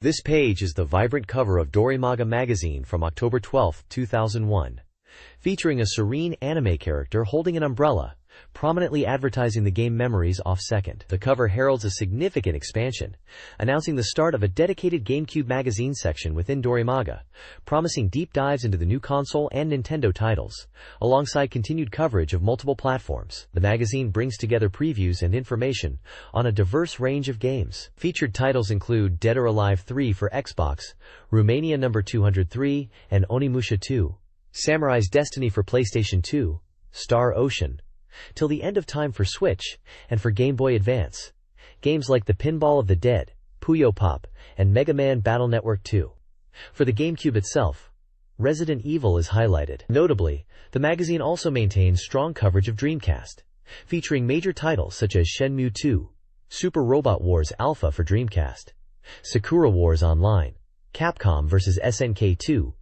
This page is the vibrant cover of Dorimaga magazine from October 12, 2001, featuring a serene anime character holding an umbrella, prominently advertising the game Memories Off Second. The cover heralds a significant expansion, announcing the start of a dedicated GameCube magazine section within Dorimaga, promising deep dives into the new console and Nintendo titles, alongside continued coverage of multiple platforms. The magazine brings together previews and information on a diverse range of games. Featured titles include Dead or Alive 3 for Xbox, Romania No. 203, and Onimusha 2, Samurai's Destiny for PlayStation 2, Star Ocean, Till the End of Time for Switch, and for Game Boy Advance, games like The Pinball of the Dead, Puyo Pop, and Mega Man Battle Network 2. For the GameCube itself, Resident Evil is highlighted. Notably, the magazine also maintains strong coverage of Dreamcast, featuring major titles such as Shenmue 2, Super Robot Wars Alpha for Dreamcast, Sakura Wars Online, Capcom vs. SNK 2,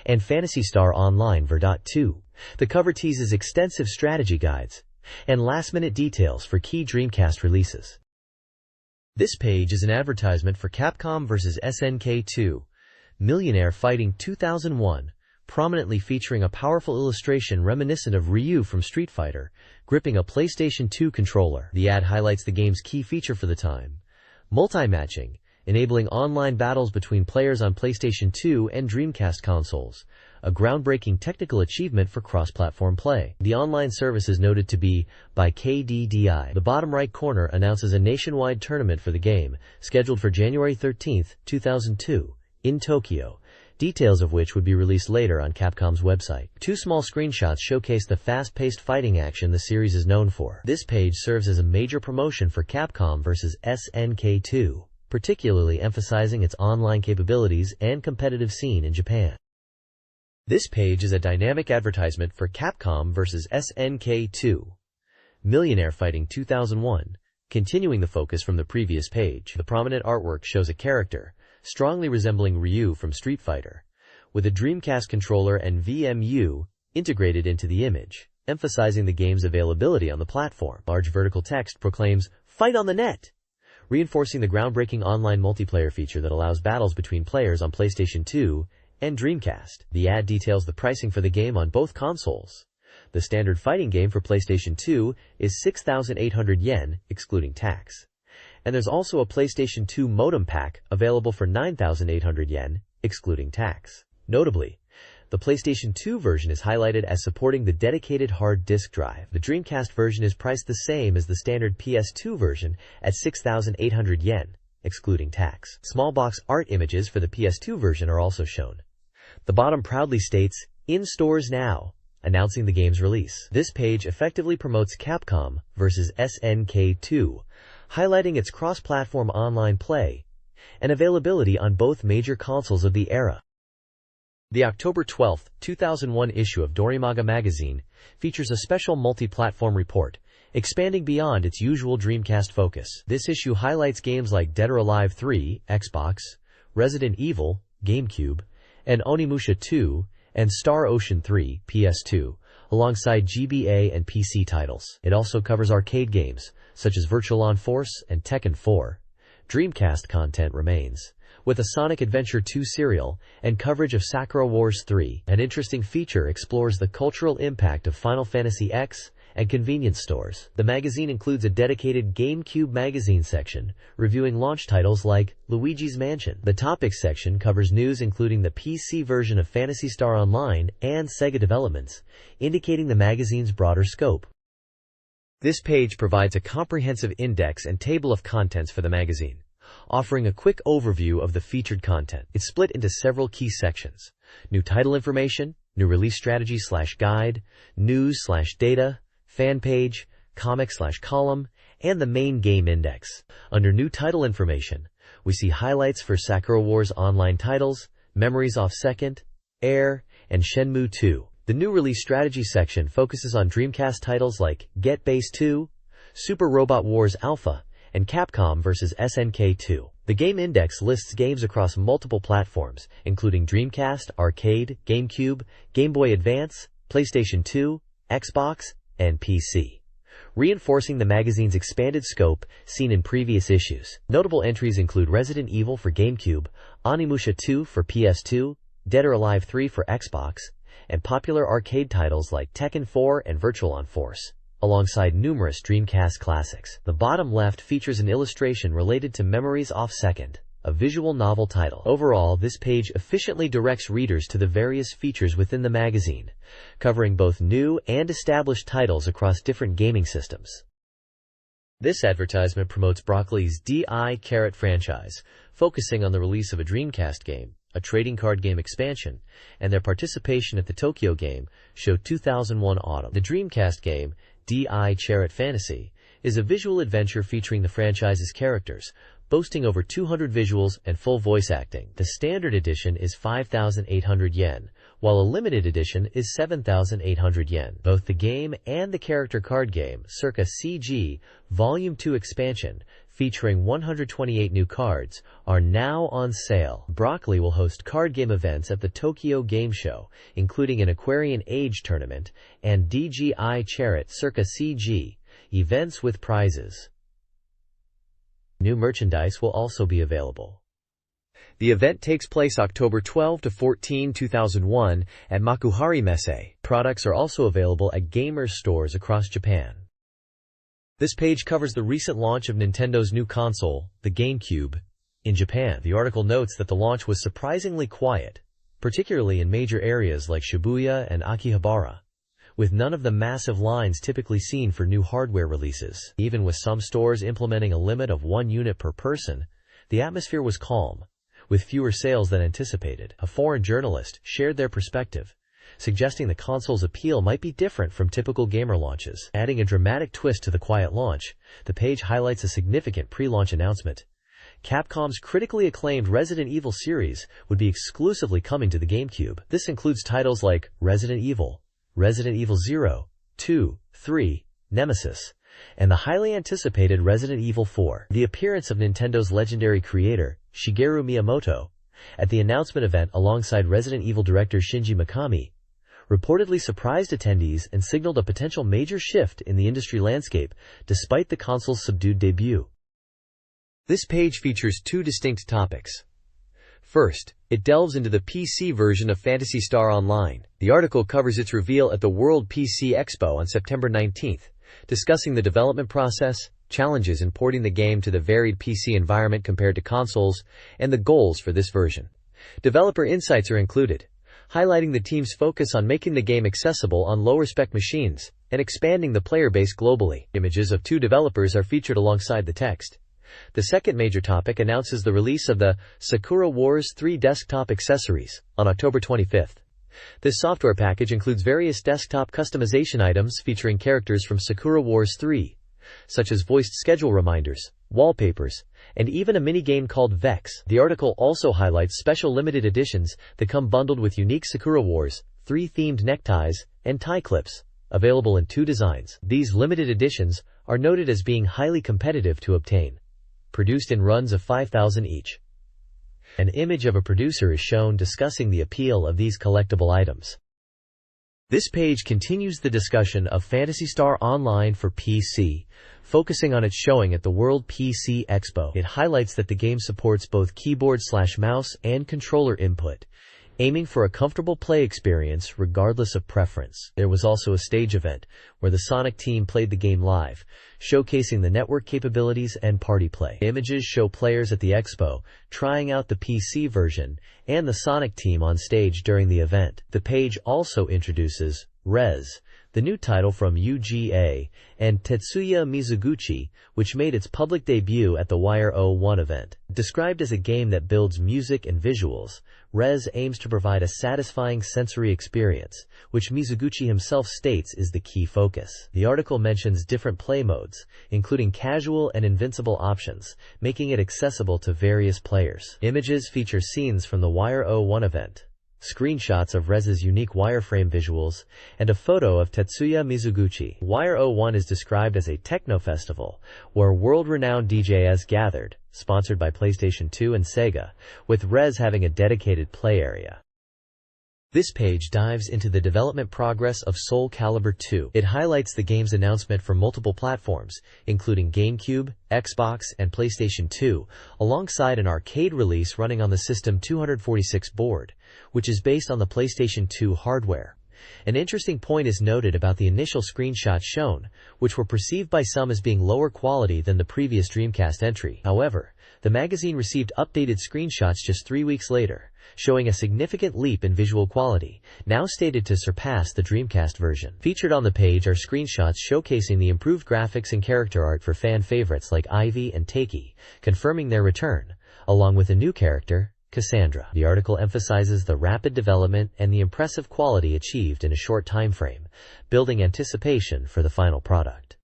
and Phantasy Star Online Verdot 2. The cover teases extensive strategy guides and last-minute details for key Dreamcast releases. This page is an advertisement for Capcom vs. SNK 2, Millionaire Fighting 2001, prominently featuring a powerful illustration reminiscent of Ryu from Street Fighter, gripping a PlayStation 2 controller. The ad highlights the game's key feature for the time: multi-matching, enabling online battles between players on PlayStation 2 and Dreamcast consoles, a groundbreaking technical achievement for cross-platform play. The online service is noted to be by KDDI. The bottom right corner announces a nationwide tournament for the game, scheduled for January 13, 2002, in Tokyo, details of which would be released later on Capcom's website. Two small screenshots showcase the fast-paced fighting action the series is known for. This page serves as a major promotion for Capcom vs. SNK 2, particularly emphasizing its online capabilities and competitive scene in Japan. This page is a dynamic advertisement for Capcom vs. SNK 2, Millionaire Fighting 2001, continuing the focus from the previous page. The prominent artwork shows a character, strongly resembling Ryu from Street Fighter, with a Dreamcast controller and VMU integrated into the image, emphasizing the game's availability on the platform. Large vertical text proclaims, "Fight on the net!" reinforcing the groundbreaking online multiplayer feature that allows battles between players on PlayStation 2 and Dreamcast. The ad details the pricing for the game on both consoles. The standard fighting game for PlayStation 2 is 6,800 yen, excluding tax. And there's also a PlayStation 2 modem pack available for 9,800 yen, excluding tax. Notably, the PlayStation 2 version is highlighted as supporting the dedicated hard disk drive. The Dreamcast version is priced the same as the standard PS2 version at 6,800 yen, excluding tax. Small box art images for the PS2 version are also shown. The bottom proudly states, "In stores now," announcing the game's release. This page effectively promotes Capcom vs. SNK 2, highlighting its cross-platform online play and availability on both major consoles of the era. The October 12, 2001 issue of Dorimaga magazine features a special multi-platform report, expanding beyond its usual Dreamcast focus. This issue highlights games like Dead or Alive 3, Xbox, Resident Evil, GameCube, and Onimusha 2, and Star Ocean 3, PS2, alongside GBA and PC titles. It also covers arcade games, such as Virtual On Force and Tekken 4. Dreamcast content remains, with a Sonic Adventure 2 serial and coverage of Sakura Wars 3. An interesting feature explores the cultural impact of Final Fantasy X and convenience stores. The magazine includes a dedicated GameCube magazine section, reviewing launch titles like Luigi's Mansion. The topics section covers news including the PC version of Phantasy Star Online and Sega developments, indicating the magazine's broader scope. This page provides a comprehensive index and table of contents for the magazine, offering a quick overview of the featured content. It's split into several key sections: new title information, new release strategy/guide, news/data, fan page, comic/column, and the main game index. Under new title information, we see highlights for Sakura Wars Online titles, Memories Off Second, Air, and Shenmue 2. The new release strategy section focuses on Dreamcast titles like Get Base 2, Super Robot Wars Alpha, and Capcom vs. SNK 2. The game index lists games across multiple platforms, including Dreamcast, Arcade, GameCube, Game Boy Advance, PlayStation 2, Xbox, and PC. reinforcing the magazine's expanded scope seen in previous issues. Notable entries include Resident Evil for GameCube, Onimusha 2 for PS2, Dead or Alive 3 for Xbox, and popular arcade titles like Tekken 4 and Virtual On Force, alongside numerous Dreamcast classics. The bottom left features an illustration related to Memories Off Second, a visual novel title. Overall, this page efficiently directs readers to the various features within the magazine, covering both new and established titles across different gaming systems. This advertisement promotes Broccoli's DI Carrot franchise, focusing on the release of a Dreamcast game, a trading card game expansion, and their participation at the Tokyo Game Show 2001 autumn. The Dreamcast game, DI Carrot Fantasy, is a visual adventure featuring the franchise's characters, boasting over 200 visuals and full voice acting. The standard edition is 5,800 yen, while a limited edition is 7,800 yen. Both the game and the character card game, circa CG, Volume 2 expansion, featuring 128 new cards, are now on sale. Broccoli will host card game events at the Tokyo Game Show, including an Aquarian Age tournament and DGI Chariot circa CG, events with prizes. New merchandise will also be available. The event takes place October 12 to 14, 2001 at Makuhari Messe. Products are also available at gamers stores across Japan. This page covers the recent launch of Nintendo's new console, the GameCube, in Japan. The article notes that the launch was surprisingly quiet, particularly in major areas like Shibuya and Akihabara, with none of the massive lines typically seen for new hardware releases. Even with some stores implementing a limit of 1 unit per person, the atmosphere was calm, with fewer sales than anticipated. A foreign journalist shared their perspective, suggesting the console's appeal might be different from typical gamer launches. Adding a dramatic twist to the quiet launch, the page highlights a significant pre-launch announcement. Capcom's critically acclaimed Resident Evil series would be exclusively coming to the GameCube. This includes titles like Resident Evil, Resident Evil 0, 2, 3, Nemesis, and the highly anticipated Resident Evil 4. The appearance of Nintendo's legendary creator, Shigeru Miyamoto, at the announcement event alongside Resident Evil director Shinji Mikami, reportedly surprised attendees and signaled a potential major shift in the industry landscape despite the console's subdued debut. This page features 2 distinct topics. First, it delves into the PC version of Phantasy Star Online. The article covers its reveal at the World PC Expo on September 19th, discussing the development process, challenges in porting the game to the varied PC environment compared to consoles, and the goals for this version. Developer insights are included, highlighting the team's focus on making the game accessible on lower-spec machines and expanding the player base globally. Images of 2 developers are featured alongside the text. The second major topic announces the release of the Sakura Wars 3 desktop accessories on October 25th. This software package includes various desktop customization items featuring characters from Sakura Wars 3, such as voiced schedule reminders, wallpapers, and even a minigame called Vex. The article also highlights special limited editions that come bundled with unique Sakura Wars 3 themed neckties and tie clips, available in 2 designs. These limited editions are noted as being highly competitive to obtain, produced in runs of 5,000 each. An image of a producer is shown discussing the appeal of these collectible items. This page continues the discussion of Phantasy Star Online for PC, focusing on its showing at the World PC Expo. It highlights that the game supports both keyboard/mouse and controller input, aiming for a comfortable play experience regardless of preference. There was also a stage event where the Sonic team played the game live, showcasing the network capabilities and party play. Images show players at the expo trying out the PC version and the Sonic team on stage during the event. The page also introduces Rez, the new title from UGA, and Tetsuya Mizuguchi, which made its public debut at the Wire 01 event. Described as a game that builds music and visuals, Rez aims to provide a satisfying sensory experience, which Mizuguchi himself states is the key focus. The article mentions different play modes, including casual and invincible options, making it accessible to various players. Images feature scenes from the Wire 01 event, screenshots of Rez's unique wireframe visuals, and a photo of Tetsuya Mizuguchi. Wire 01 is described as a techno festival where world-renowned DJs gathered, sponsored by PlayStation 2 and Sega, with Rez having a dedicated play area. This page dives into the development progress of Soul Calibur 2. It highlights the game's announcement for multiple platforms, including GameCube, Xbox, and PlayStation 2, alongside an arcade release running on the System 246 board, which is based on the PlayStation 2 hardware. An interesting point is noted about the initial screenshots shown, which were perceived by some as being lower quality than the previous Dreamcast entry. However, the magazine received updated screenshots just 3 weeks later, showing a significant leap in visual quality, now stated to surpass the Dreamcast version. Featured on the page are screenshots showcasing the improved graphics and character art for fan favorites like Ivy and Takey, confirming their return, along with a new character, Cassandra. The article emphasizes the rapid development and the impressive quality achieved in a short time frame, building anticipation for the final product.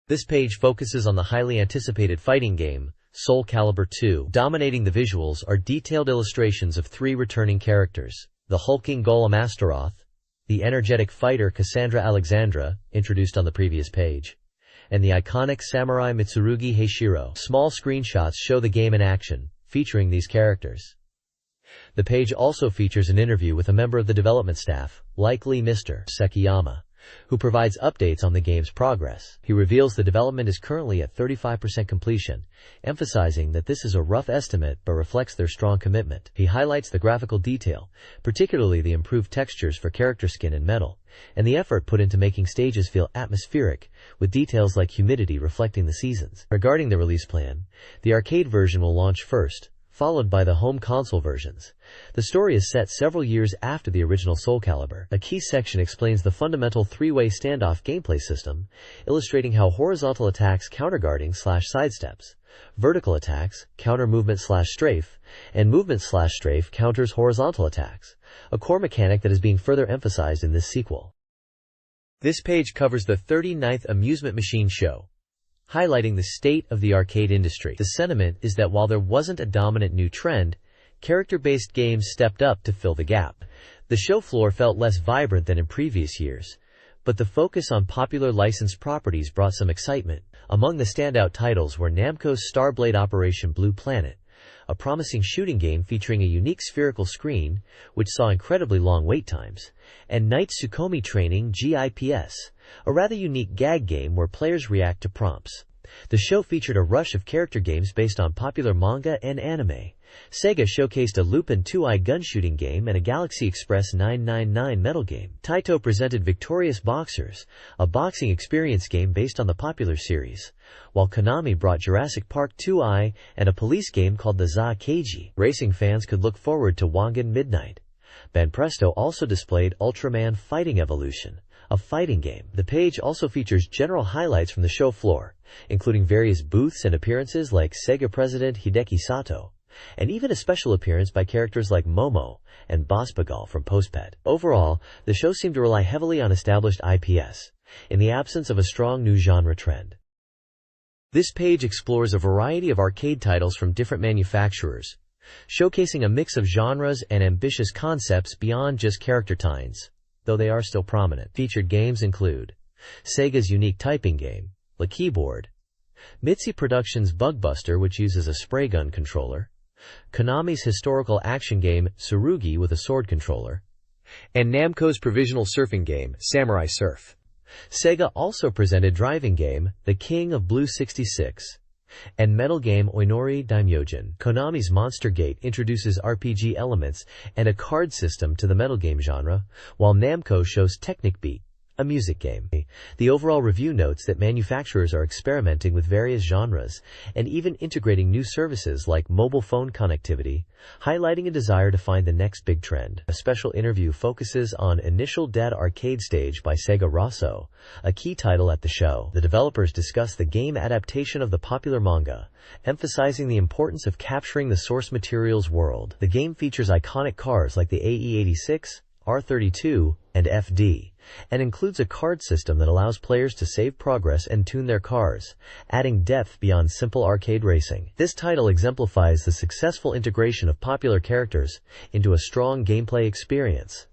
This page focuses on the highly anticipated fighting game, Soul Calibur 2. Dominating the visuals are detailed illustrations of 3 returning characters: the hulking golem Astaroth, the energetic fighter Cassandra Alexandra, introduced on the previous page, and the iconic samurai Mitsurugi Heishiro. Small screenshots show the game in action, featuring these characters. The page also features an interview with a member of the development staff, likely Mr. Sekiyama, who provides updates on the game's progress. He reveals the development is currently at 35% completion, emphasizing that this is a rough estimate but reflects their strong commitment. He highlights the graphical detail, particularly the improved textures for character skin and metal, and the effort put into making stages feel atmospheric, with details like humidity reflecting the seasons. Regarding the release plan, the arcade version will launch first, followed by the home console versions. The story is set several years after the original Soul Calibur. A key section explains the fundamental 3-way standoff gameplay system, illustrating how horizontal attacks counterguarding/sidesteps, vertical attacks, counter movement/strafe, and movement/strafe counters horizontal attacks, a core mechanic that is being further emphasized in this sequel. This page covers the 39th Amusement Machine Show, highlighting the state of the arcade industry. The sentiment is that while there wasn't a dominant new trend, character-based games stepped up to fill the gap. The show floor felt less vibrant than in previous years, but the focus on popular licensed properties brought some excitement. Among the standout titles were Namco's Starblade Operation Blue Planet, a promising shooting game featuring a unique spherical screen, which saw incredibly long wait times, and Night Tsukomi Training GIPS, a rather unique gag game where players react to prompts. The show featured a rush of character games based on popular manga and anime. Sega showcased a Lupin II gun shooting game and a Galaxy Express 999 metal game. Taito presented Victorious Boxers, a boxing experience game based on the popular series, while Konami brought Jurassic Park 2i and a police game called the Za Keiji. Racing fans could look forward to Wangan Midnight. Banpresto also displayed Ultraman Fighting Evolution, a fighting game. The page also features general highlights from the show floor, including various booths and appearances like Sega president Hideki Sato, and even a special appearance by characters like Momo and Bospagal from Postped. Overall, the show seemed to rely heavily on established IPs, in the absence of a strong new genre trend. This page explores a variety of arcade titles from different manufacturers, showcasing a mix of genres and ambitious concepts beyond just character tines, though they are still prominent. Featured games include Sega's unique typing game, La Keyboard, Mitzi Productions' Bugbuster, which uses a spray gun controller, Konami's historical action game Tsurugi with a sword controller, and Namco's provisional surfing game Samurai Surf. Sega also presented driving game The King of Blue 66 and metal game Oinori Daimyojin. Konami's Monster Gate introduces RPG elements and a card system to the metal game genre, while Namco shows Technic Beat, a music game. The overall review notes that manufacturers are experimenting with various genres and even integrating new services like mobile phone connectivity, highlighting a desire to find the next big trend. A special interview focuses on Initial Dead Arcade Stage by Sega Rosso, a key title at the show. The developers discuss the game adaptation of the popular manga, emphasizing the importance of capturing the source material's world. The game features iconic cars like the AE86, R32, and FD, and includes a card system that allows players to save progress and tune their cars, adding depth beyond simple arcade racing. This title exemplifies the successful integration of popular characters into a strong gameplay experience.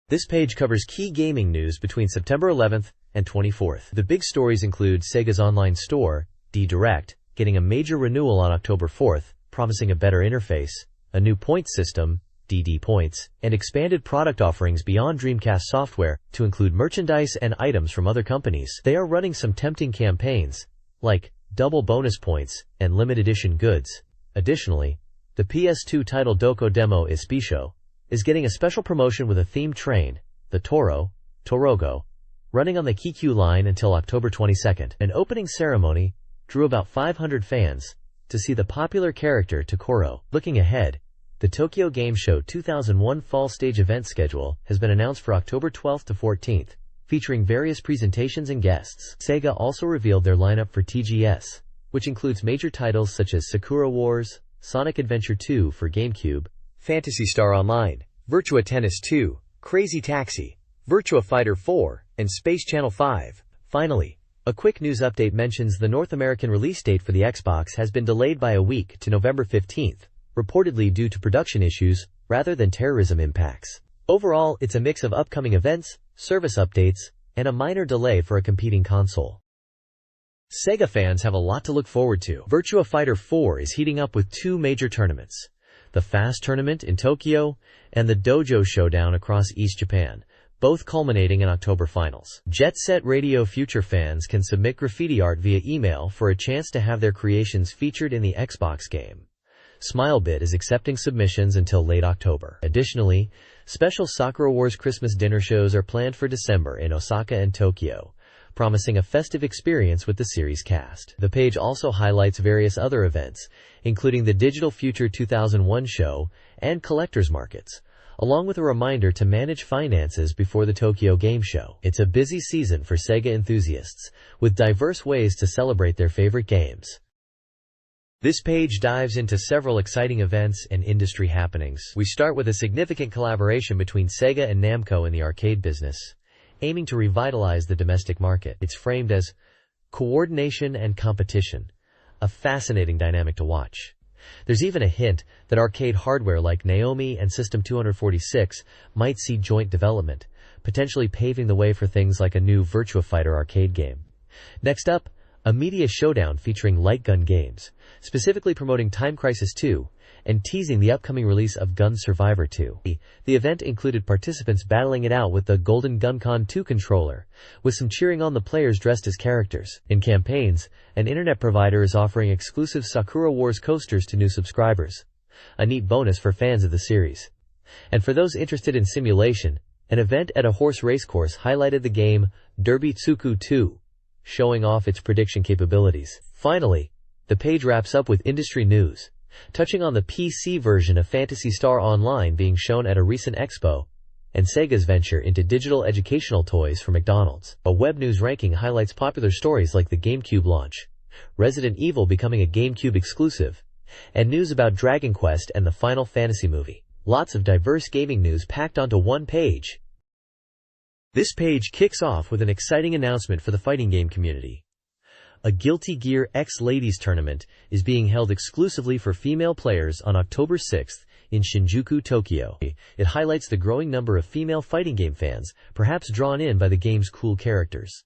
This page covers key gaming news between September 11th and 24th. The big stories include Sega's online store, D-Direct, getting a major renewal on October 4th, promising a better interface, a new point system, DD points, and expanded product offerings beyond Dreamcast software to include merchandise and items from other companies. They are running some tempting campaigns, like double bonus points and limited edition goods. Additionally, the PS2 title Doko Demo Especial is getting a special promotion with a themed train, the Torogo, running on the Kikyu line until October 22nd. An opening ceremony drew about 500 fans to see the popular character Tokoro. Looking ahead, the Tokyo Game Show 2001 Fall Stage event schedule has been announced for October 12th to 14th, featuring various presentations and guests. Sega also revealed their lineup for TGS, which includes major titles such as Sakura Wars, Sonic Adventure 2 for GameCube, Phantasy Star Online, Virtua Tennis 2, Crazy Taxi, Virtua Fighter 4, and Space Channel 5. Finally, a quick news update mentions the North American release date for the Xbox has been delayed by a week to November 15th, reportedly due to production issues rather than terrorism impacts. Overall, it's a mix of upcoming events, service updates, and a minor delay for a competing console. Sega fans have a lot to look forward to. Virtua Fighter 4 is heating up with two major tournaments, the Fast Tournament in Tokyo and the Dojo Showdown across East Japan, both culminating in October finals. Jet Set Radio Future fans can submit graffiti art via email for a chance to have their creations featured in the Xbox game. Smilebit is accepting submissions until late October. Additionally, special Sakura Wars Christmas dinner shows are planned for December in Osaka and Tokyo, promising a festive experience with the series cast. The page also highlights various other events, including the Digital Future 2001 show and collectors markets, along with a reminder to manage finances before the Tokyo Game Show. It's a busy season for Sega enthusiasts, with diverse ways to celebrate their favorite games. This page dives into several exciting events and industry happenings. We start with a significant collaboration between Sega and Namco in the arcade business, aiming to revitalize the domestic market. It's framed as coordination and competition, a fascinating dynamic to watch. There's even a hint that arcade hardware like Naomi and System 246 might see joint development, potentially paving the way for things like a new Virtua Fighter arcade game. Next up, a media showdown featuring Light Gun Games, specifically promoting Time Crisis 2 and teasing the upcoming release of Gun Survivor 2. The event included participants battling it out with the Golden GunCon 2 controller, with some cheering on the players dressed as characters. In campaigns, an internet provider is offering exclusive Sakura Wars coasters to new subscribers, a neat bonus for fans of the series. And for those interested in simulation, an event at a horse racecourse highlighted the game Derby Tsuku 2, showing off its prediction capabilities. Finally, the page wraps up with industry news, touching on the PC version of Phantasy Star Online being shown at a recent expo, and Sega's venture into digital educational toys for McDonald's. A web news ranking highlights popular stories like the GameCube launch, Resident Evil becoming a GameCube exclusive, and news about Dragon Quest and the Final Fantasy movie. Lots of diverse gaming news packed onto one page. This page kicks off with an exciting announcement for the fighting game community. A Guilty Gear X Ladies Tournament is being held exclusively for female players on October 6th in Shinjuku, Tokyo. It highlights the growing number of female fighting game fans, perhaps drawn in by the game's cool characters.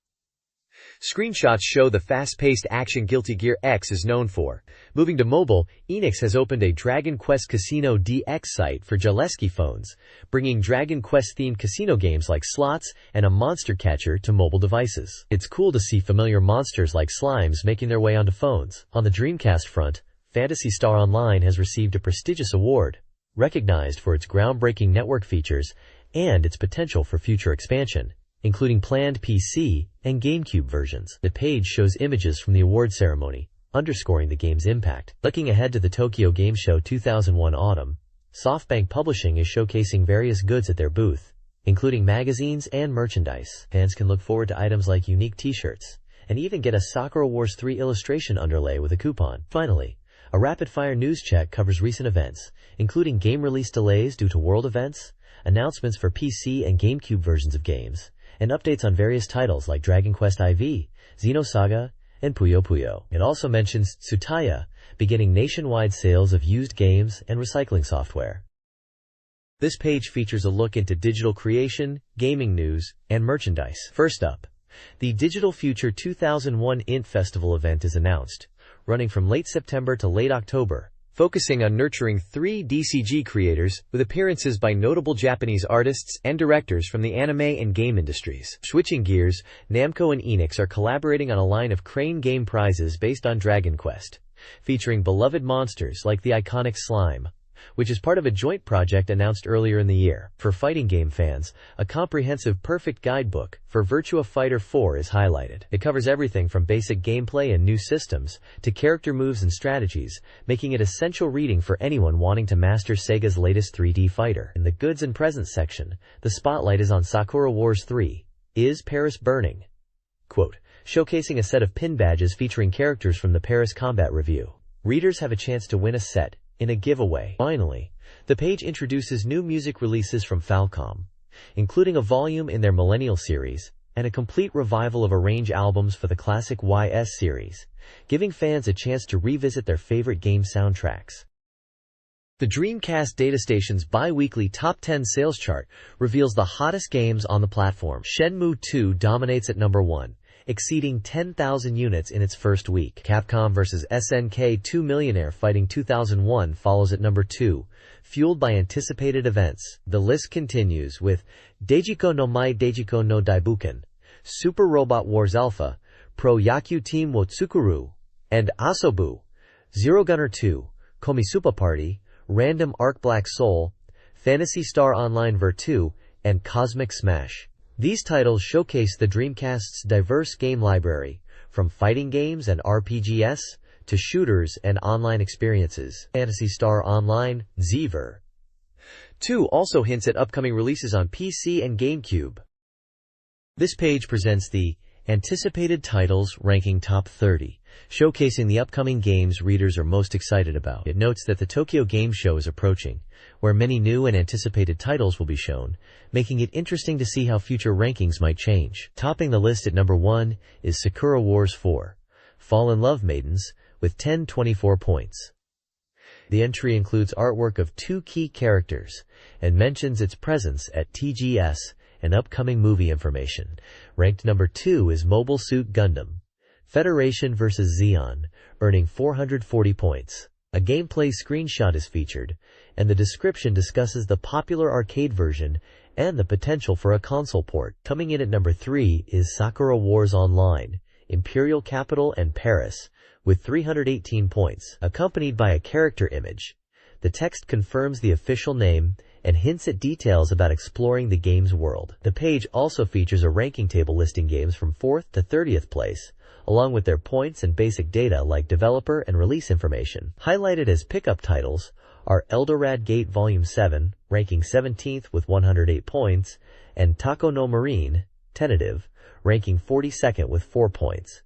Screenshots show the fast-paced action Guilty Gear X is known for. Moving to mobile, Enix has opened a Dragon Quest Casino DX site for Jaleski phones, bringing Dragon Quest-themed casino games like slots and a monster catcher to mobile devices. It's cool to see familiar monsters like slimes making their way onto phones. On the Dreamcast front, Phantasy Star Online has received a prestigious award, recognized for its groundbreaking network features and its potential for future expansion, including planned PC and GameCube versions. The page shows images from the award ceremony, underscoring the game's impact. Looking ahead to the Tokyo Game Show 2001 autumn, SoftBank Publishing is showcasing various goods at their booth, including magazines and merchandise. Fans can look forward to items like unique t-shirts, and even get a Sakura Wars 3 illustration underlay with a coupon. Finally, a rapid-fire news check covers recent events, including game release delays due to world events, announcements for PC and GameCube versions of games, and updates on various titles like Dragon Quest IV, Xenosaga, and Puyo Puyo. It also mentions Tsutaya beginning nationwide sales of used games and recycling software. This page features a look into digital creation, gaming news, and merchandise. First up, the Digital Future 2001 INT Festival event is announced, running from late September to late October, focusing on nurturing 3D CG creators with appearances by notable Japanese artists and directors from the anime and game industries. Switching gears, Namco and Enix are collaborating on a line of Crane game prizes based on Dragon Quest, featuring beloved monsters like the iconic Slime, which is part of a joint project announced earlier in the year. For fighting game fans, a comprehensive perfect guidebook for Virtua Fighter 4 is highlighted. It covers everything from basic gameplay and new systems to character moves and strategies, making it essential reading for anyone wanting to master Sega's latest 3D fighter. In the goods and presents section, the spotlight is on Sakura Wars 3, Is Paris Burning? Quote, showcasing a set of pin badges featuring characters from the Paris Combat Review. Readers have a chance to win a set in a giveaway. Finally, the page introduces new music releases from Falcom, including a volume in their Millennial series and a complete revival of arrange albums for the classic YS series, giving fans a chance to revisit their favorite game soundtracks. The Dreamcast Datastation's bi-weekly Top 10 sales chart reveals the hottest games on the platform. Shenmue 2 dominates at number 1, exceeding 10,000 units in its first week. Capcom vs. SNK 2 Millionaire Fighting 2001 follows at number 2, fueled by anticipated events. The list continues with Dejiko no Mai Dejiko no Daibuken, Super Robot Wars Alpha, Pro Yaku Team Wotsukuru, and Asobu, Zero Gunner 2, Komisupa Party, Random Arc Black Soul, Phantasy Star Online Ver 2, and Cosmic Smash. These titles showcase the Dreamcast's diverse game library, from fighting games and RPGs to shooters and online experiences. Phantasy Star Online, Zver 2 also hints at upcoming releases on PC and GameCube. This page presents the Anticipated Titles Ranking Top 30, showcasing the upcoming games readers are most excited about. It notes that the Tokyo Game Show is approaching, where many new and anticipated titles will be shown, making it interesting to see how future rankings might change. Topping the list at number 1 is Sakura Wars 4, Fallen Love Maidens, with 1024 points. The entry includes artwork of 2 key characters and mentions its presence at TGS and upcoming movie information. Ranked number 2 is Mobile Suit Gundam, Federation vs. Xeon, earning 440 points. A gameplay screenshot is featured, and the description discusses the popular arcade version and the potential for a console port. Coming in at number 3 is Sakura Wars Online, Imperial Capital and Paris, with 318 points, accompanied by a character image. The text confirms the official name and hints at details about exploring the game's world. The page also features a ranking table listing games from 4th to 30th place, along with their points and basic data like developer and release information. Highlighted as pickup titles are Eldorad Gate Volume 7, ranking 17th with 108 points, and Tako no Marine, tentative, ranking 42nd with 4 points.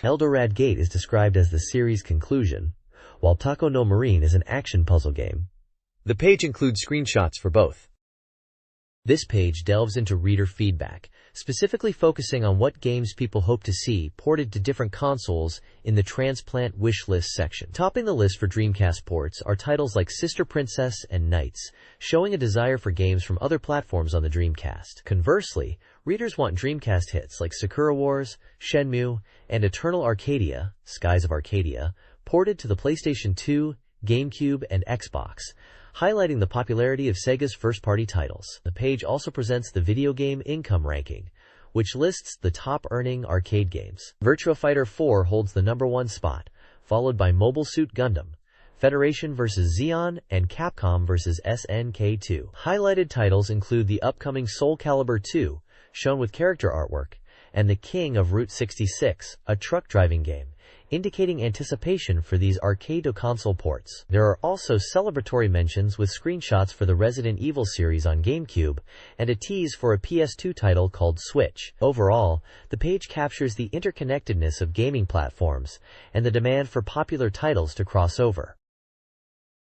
Eldorad Gate is described as the series' conclusion, while Tako no Marine is an action puzzle game. The page includes screenshots for both. This page delves into reader feedback, specifically focusing on what games people hope to see ported to different consoles in the Transplant Wish List section. Topping the list for Dreamcast ports are titles like Sister Princess and Knights, showing a desire for games from other platforms on the Dreamcast. Conversely, readers want Dreamcast hits like Sakura Wars, Shenmue, and Eternal Arcadia, Skies of Arcadia, ported to the PlayStation 2, GameCube, and Xbox, highlighting the popularity of Sega's first-party titles. The page also presents the video game income ranking, which lists the top-earning arcade games. Virtua Fighter 4 holds the number 1 spot, followed by Mobile Suit Gundam, Federation vs. Xeon, and Capcom vs. SNK 2. Highlighted titles include the upcoming Soul Calibur 2, shown with character artwork, and The King of Route 66, a truck driving game, indicating anticipation for these arcade-to-console ports. There are also celebratory mentions with screenshots for the Resident Evil series on GameCube and a tease for a PS2 title called Switch. Overall, the page captures the interconnectedness of gaming platforms and the demand for popular titles to cross over.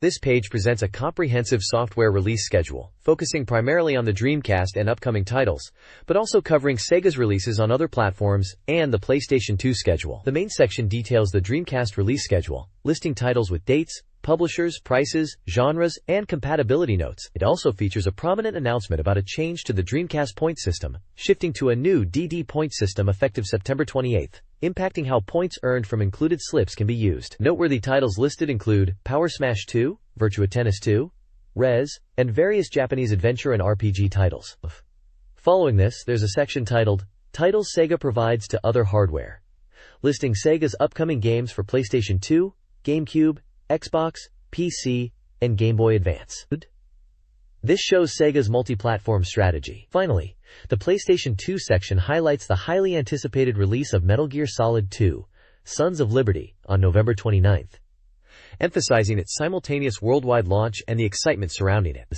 This page presents a comprehensive software release schedule, focusing primarily on the Dreamcast and upcoming titles, but also covering Sega's releases on other platforms and the PlayStation 2 schedule. The main section details the Dreamcast release schedule, listing titles with dates, publishers, prices, genres, and compatibility notes. It also features a prominent announcement about a change to the Dreamcast point system, shifting to a new DD point system effective September 28, impacting how points earned from included slips can be used. Noteworthy titles listed include Power Smash 2, Virtua Tennis 2, Rez, and various Japanese adventure and RPG titles. Following this, there's a section titled, Titles Sega Provides to Other Hardware, listing Sega's upcoming games for PlayStation 2, GameCube, Xbox, PC, and Game Boy Advance. This shows Sega's multi-platform strategy. Finally, the PlayStation 2 section highlights the highly anticipated release of Metal Gear Solid 2, Sons of Liberty, on November 29, emphasizing its simultaneous worldwide launch and the excitement surrounding it.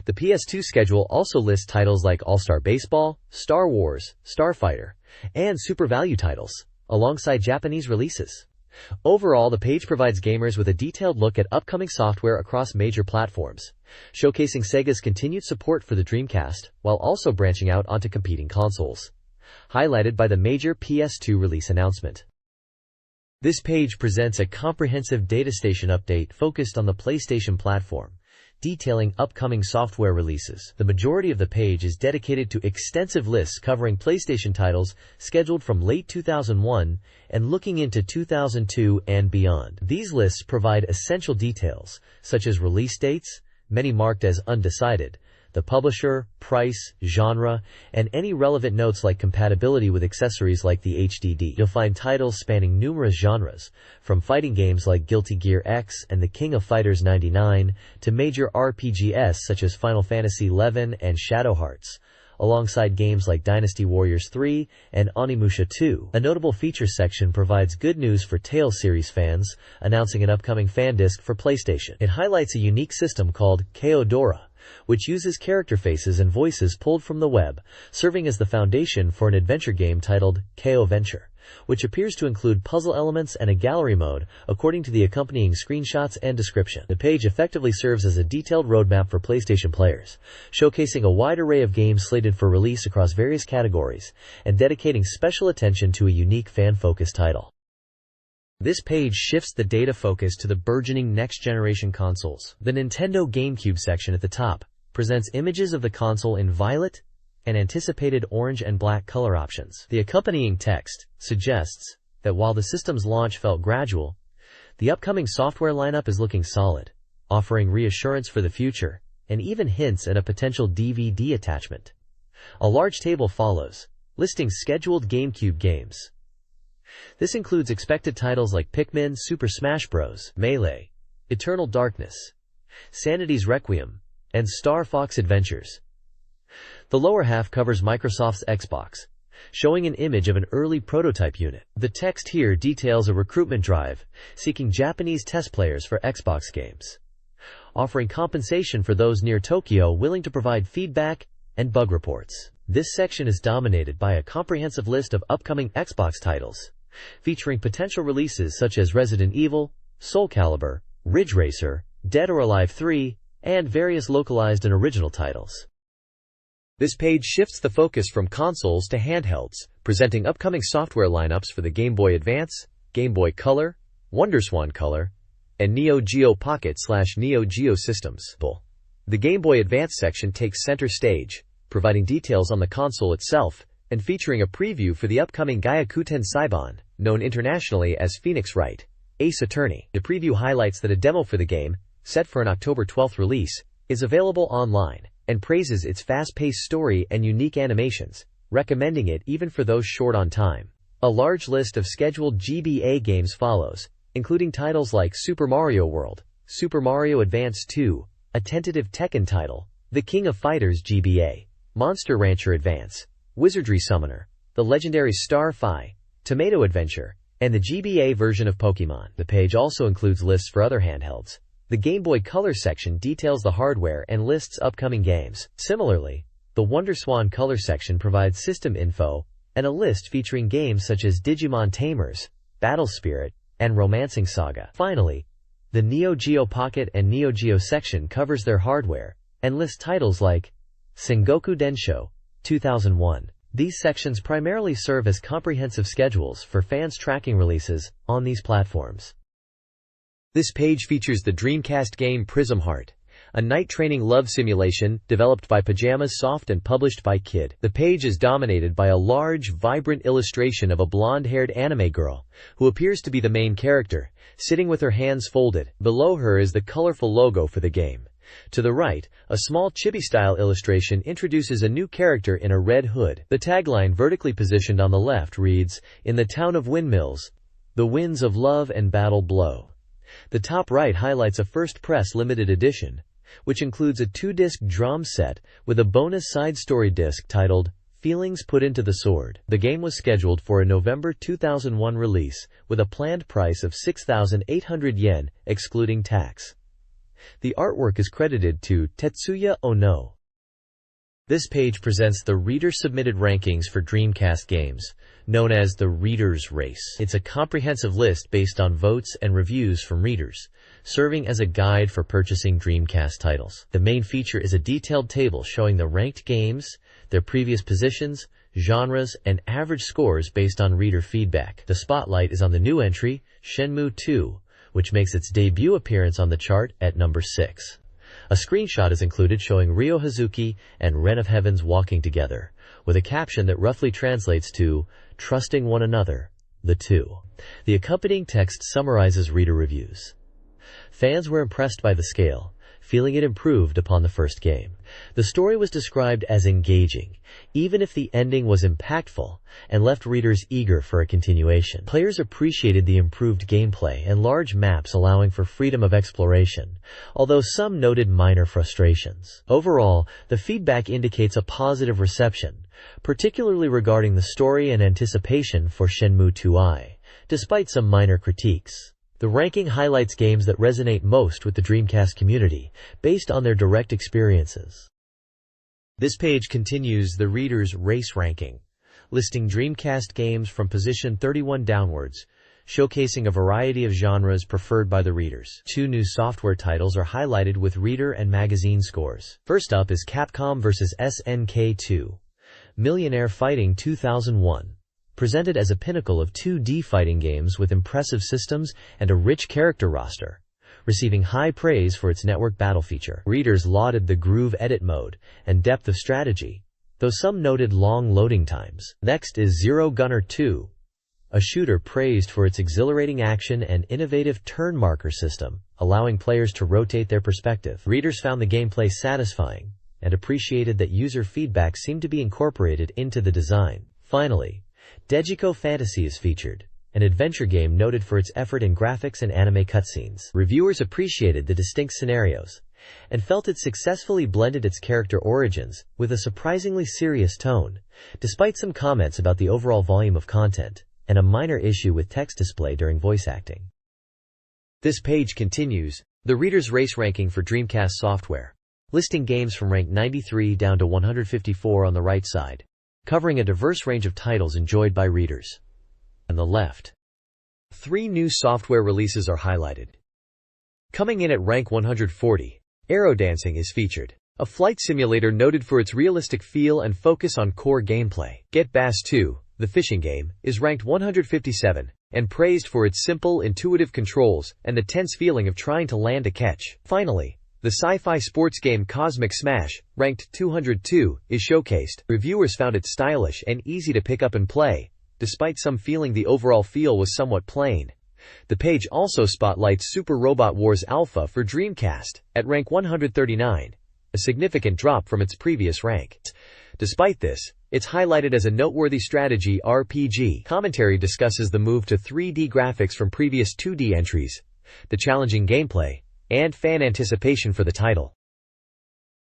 The PS2 schedule also lists titles like All-Star Baseball, Star Wars, Starfighter, and Super Value titles, alongside Japanese releases. Overall, the page provides gamers with a detailed look at upcoming software across major platforms, showcasing Sega's continued support for the Dreamcast, while also branching out onto competing consoles, highlighted by the major PS2 release announcement. This page presents a comprehensive DataStation update focused on the PlayStation platform, detailing upcoming software releases. The majority of the page is dedicated to extensive lists covering PlayStation titles scheduled from late 2001 and looking into 2002 and beyond. These lists provide essential details, such as release dates, many marked as undecided, the publisher, price, genre, and any relevant notes like compatibility with accessories like the HDD. You'll find titles spanning numerous genres, from fighting games like Guilty Gear X and The King of Fighters 99 to major RPGs such as Final Fantasy XI and Shadow Hearts, alongside games like Dynasty Warriors 3 and Onimusha 2. A notable features section provides good news for Tales series fans, announcing an upcoming fan disc for PlayStation. It highlights a unique system called Kaodora, which uses character faces and voices pulled from the web, serving as the foundation for an adventure game titled KO Venture, which appears to include puzzle elements and a gallery mode, according to the accompanying screenshots and description. The page effectively serves as a detailed roadmap for PlayStation players, showcasing a wide array of games slated for release across various categories, and dedicating special attention to a unique fan-focused title. This page shifts the data focus to the burgeoning next-generation consoles. The Nintendo GameCube section at the top presents images of the console in violet and anticipated orange and black color options. The accompanying text suggests that while the system's launch felt gradual, the upcoming software lineup is looking solid, offering reassurance for the future and even hints at a potential DVD attachment. A large table follows, listing scheduled GameCube games. This includes expected titles like Pikmin, Super Smash Bros., Melee, Eternal Darkness, Sanity's Requiem, and Star Fox Adventures. The lower half covers Microsoft's Xbox, showing an image of an early prototype unit. The text here details a recruitment drive, seeking Japanese test players for Xbox games, offering compensation for those near Tokyo willing to provide feedback and bug reports. This section is dominated by a comprehensive list of upcoming Xbox titles, featuring potential releases such as Resident Evil, Soul Calibur, Ridge Racer, Dead or Alive 3, and various localized and original titles. This page shifts the focus from consoles to handhelds, presenting upcoming software lineups for the Game Boy Advance, Game Boy Color, WonderSwan Color, and Neo Geo Pocket/Neo Geo systems. The Game Boy Advance section takes center stage, providing details on the console itself and featuring a preview for the upcoming Gyakuten Saiban, known internationally as Phoenix Wright, Ace Attorney. The preview highlights that a demo for the game, set for an October 12 release, is available online, and praises its fast-paced story and unique animations, recommending it even for those short on time. A large list of scheduled GBA games follows, including titles like Super Mario World, Super Mario Advance 2, a tentative Tekken title, The King of Fighters GBA, Monster Rancher Advance, Wizardry Summoner, the legendary Star-Fi, Tomato Adventure, and the GBA version of Pokémon. The page also includes lists for other handhelds. The Game Boy Color section details the hardware and lists upcoming games. Similarly, the WonderSwan Color section provides system info and a list featuring games such as Digimon Tamers, Battle Spirit, and Romancing Saga. Finally, the Neo Geo Pocket and Neo Geo section covers their hardware and lists titles like Sengoku Densho 2001. These sections primarily serve as comprehensive schedules for fans tracking releases on these platforms. This page features the Dreamcast game Prism Heart, a night training love simulation developed by Pajamas Soft and published by Kid. The page is dominated by a large, vibrant illustration of a blonde-haired anime girl, who appears to be the main character, sitting with her hands folded. Below her is the colorful logo for the game. To the right, a small chibi-style illustration introduces a new character in a red hood. The tagline vertically positioned on the left reads, "In the town of windmills, the winds of love and battle blow." The top right highlights a first press limited edition, which includes a 2-disc drum set with a bonus side story disc titled Feelings Put Into the Sword. The game was scheduled for a November 2001 release, with a planned price of 6,800 yen, excluding tax. The artwork is credited to Tetsuya Ono. This page presents the reader-submitted rankings for Dreamcast games, known as the Reader's Race. It's a comprehensive list based on votes and reviews from readers, serving as a guide for purchasing Dreamcast titles. The main feature is a detailed table showing the ranked games, their previous positions, genres, and average scores based on reader feedback. The spotlight is on the new entry, Shenmue 2, which makes its debut appearance on the chart at number 6. A screenshot is included showing Ryo Hazuki and Ren of Heavens walking together, with a caption that roughly translates to, "Trusting one another, the two." The accompanying text summarizes reader reviews. Fans were impressed by the scale, feeling it improved upon the first game. The story was described as engaging, even if the ending was impactful, and left readers eager for a continuation. Players appreciated the improved gameplay and large maps allowing for freedom of exploration, although some noted minor frustrations. Overall, the feedback indicates a positive reception, particularly regarding the story and anticipation for Shenmue 2i, despite some minor critiques. The ranking highlights games that resonate most with the Dreamcast community, based on their direct experiences. This page continues the Reader's Race ranking, listing Dreamcast games from position 31 downwards, showcasing a variety of genres preferred by the readers. 2 new software titles are highlighted with reader and magazine scores. First up is Capcom vs. SNK 2, Millionaire Fighting 2001. Presented as a pinnacle of 2D fighting games with impressive systems and a rich character roster, receiving high praise for its network battle feature. Readers lauded the groove edit mode and depth of strategy, though some noted long loading times. Next is Zero Gunner 2, a shooter praised for its exhilarating action and innovative turn marker system, allowing players to rotate their perspective. Readers found the gameplay satisfying and appreciated that user feedback seemed to be incorporated into the design. Finally, Dejiko Fantasy is featured, an adventure game noted for its effort in graphics and anime cutscenes. Reviewers appreciated the distinct scenarios, and felt it successfully blended its character origins with a surprisingly serious tone, despite some comments about the overall volume of content, and a minor issue with text display during voice acting. This page continues the Reader's Race ranking for Dreamcast software, listing games from rank 93 down to 154 on the right side, covering a diverse range of titles enjoyed by readers. On the left, 3 new software releases are highlighted. Coming in at rank 140, Aerodancing is featured, a flight simulator noted for its realistic feel and focus on core gameplay. Get Bass 2, the fishing game, is ranked 157, and praised for its simple, intuitive controls and the tense feeling of trying to land a catch. Finally, the sci-fi sports game Cosmic Smash, ranked 202, is showcased. Reviewers found it stylish and easy to pick up and play, despite some feeling the overall feel was somewhat plain. The page also spotlights Super Robot Wars Alpha for Dreamcast, at rank 139, a significant drop from its previous rank. Despite this, it's highlighted as a noteworthy strategy RPG. Commentary discusses the move to 3D graphics from previous 2D entries, the challenging gameplay, and fan anticipation for the title.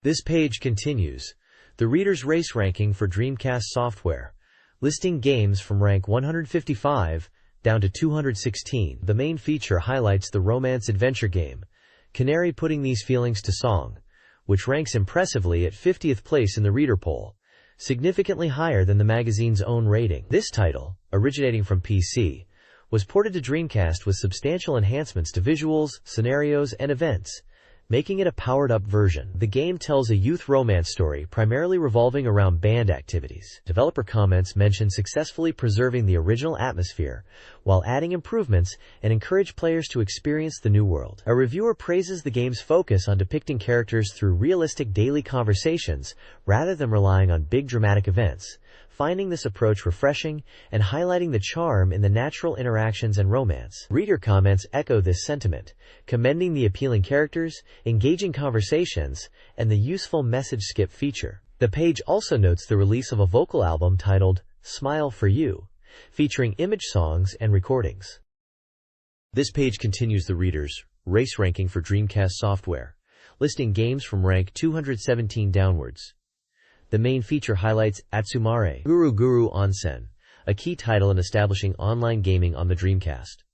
This page continues the Reader's Race ranking for Dreamcast software, listing games from rank 155 down to 216. The main feature highlights the romance adventure game, Canary Putting These Feelings to Song, which ranks impressively at 50th place in the reader poll, significantly higher than the magazine's own rating. This title, originating from PC, was ported to Dreamcast with substantial enhancements to visuals, scenarios, and events, making it a powered-up version. The game tells a youth romance story primarily revolving around band activities. Developer comments mention successfully preserving the original atmosphere while adding improvements and encourage players to experience the new world. A reviewer praises the game's focus on depicting characters through realistic daily conversations rather than relying on big dramatic events, finding this approach refreshing and highlighting the charm in the natural interactions and romance. Reader comments echo this sentiment, commending the appealing characters, engaging conversations, and the useful message skip feature. The page also notes the release of a vocal album titled Smile for You, featuring image songs and recordings. This page continues the reader's race ranking for Dreamcast software, listing games from rank 217 downwards. The main feature highlights Atsumare Guru Guru Onsen, a key title in establishing online gaming on the Dreamcast.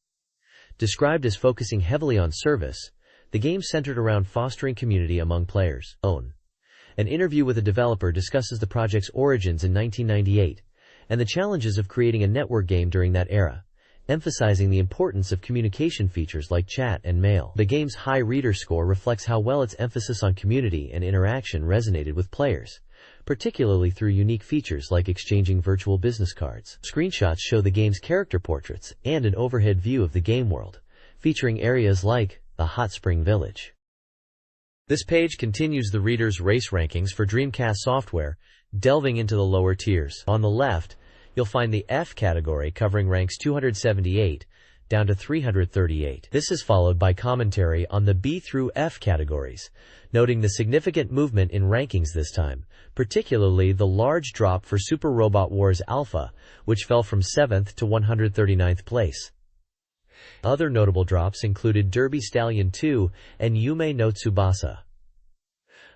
Described as focusing heavily on service, the game centered around fostering community among players. An interview with a developer discusses the project's origins in 1998 and the challenges of creating a network game during that era, emphasizing the importance of communication features like chat and mail. The game's high reader score reflects how well its emphasis on community and interaction resonated with players, particularly through unique features like exchanging virtual business cards. Screenshots show the game's character portraits and an overhead view of the game world, featuring areas like the Hot Spring Village. This page continues the reader's race rankings for Dreamcast software, delving into the lower tiers. On the left, you'll find the F category covering ranks 278 down to 338. This is followed by commentary on the B through F categories, noting the significant movement in rankings this time, particularly the large drop for Super Robot Wars Alpha, which fell from 7th to 139th place. Other notable drops included Derby Stallion 2 and Yume no Tsubasa.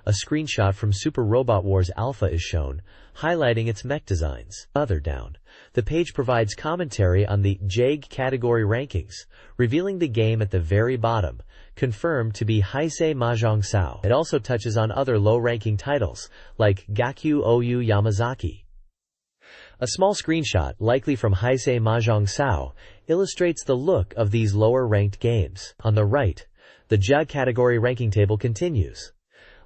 A screenshot from Super Robot Wars Alpha is shown, highlighting its mech designs. Further down, the page provides commentary on the JAG category rankings, revealing the game at the very bottom, confirmed to be Heisei Mahjong Sao. It also touches on other low-ranking titles, like Gakyu Ou Yamazaki. A small screenshot, likely from Heisei Mahjong Sao, illustrates the look of these lower-ranked games. On the right, the JAG category ranking table continues,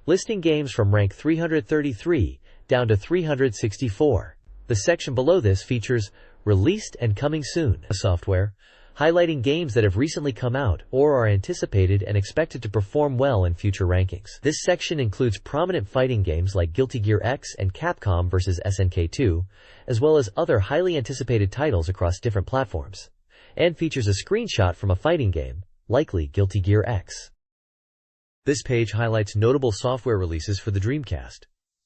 listing games from rank 333 down to 364. The section below this features Released and Coming Soon software, highlighting games that have recently come out or are anticipated and expected to perform well in future rankings. This section includes prominent fighting games like Guilty Gear X and Capcom vs. SNK 2, as well as other highly anticipated titles across different platforms, and features a screenshot from a fighting game, likely Guilty Gear X. This page highlights notable software releases for the Dreamcast,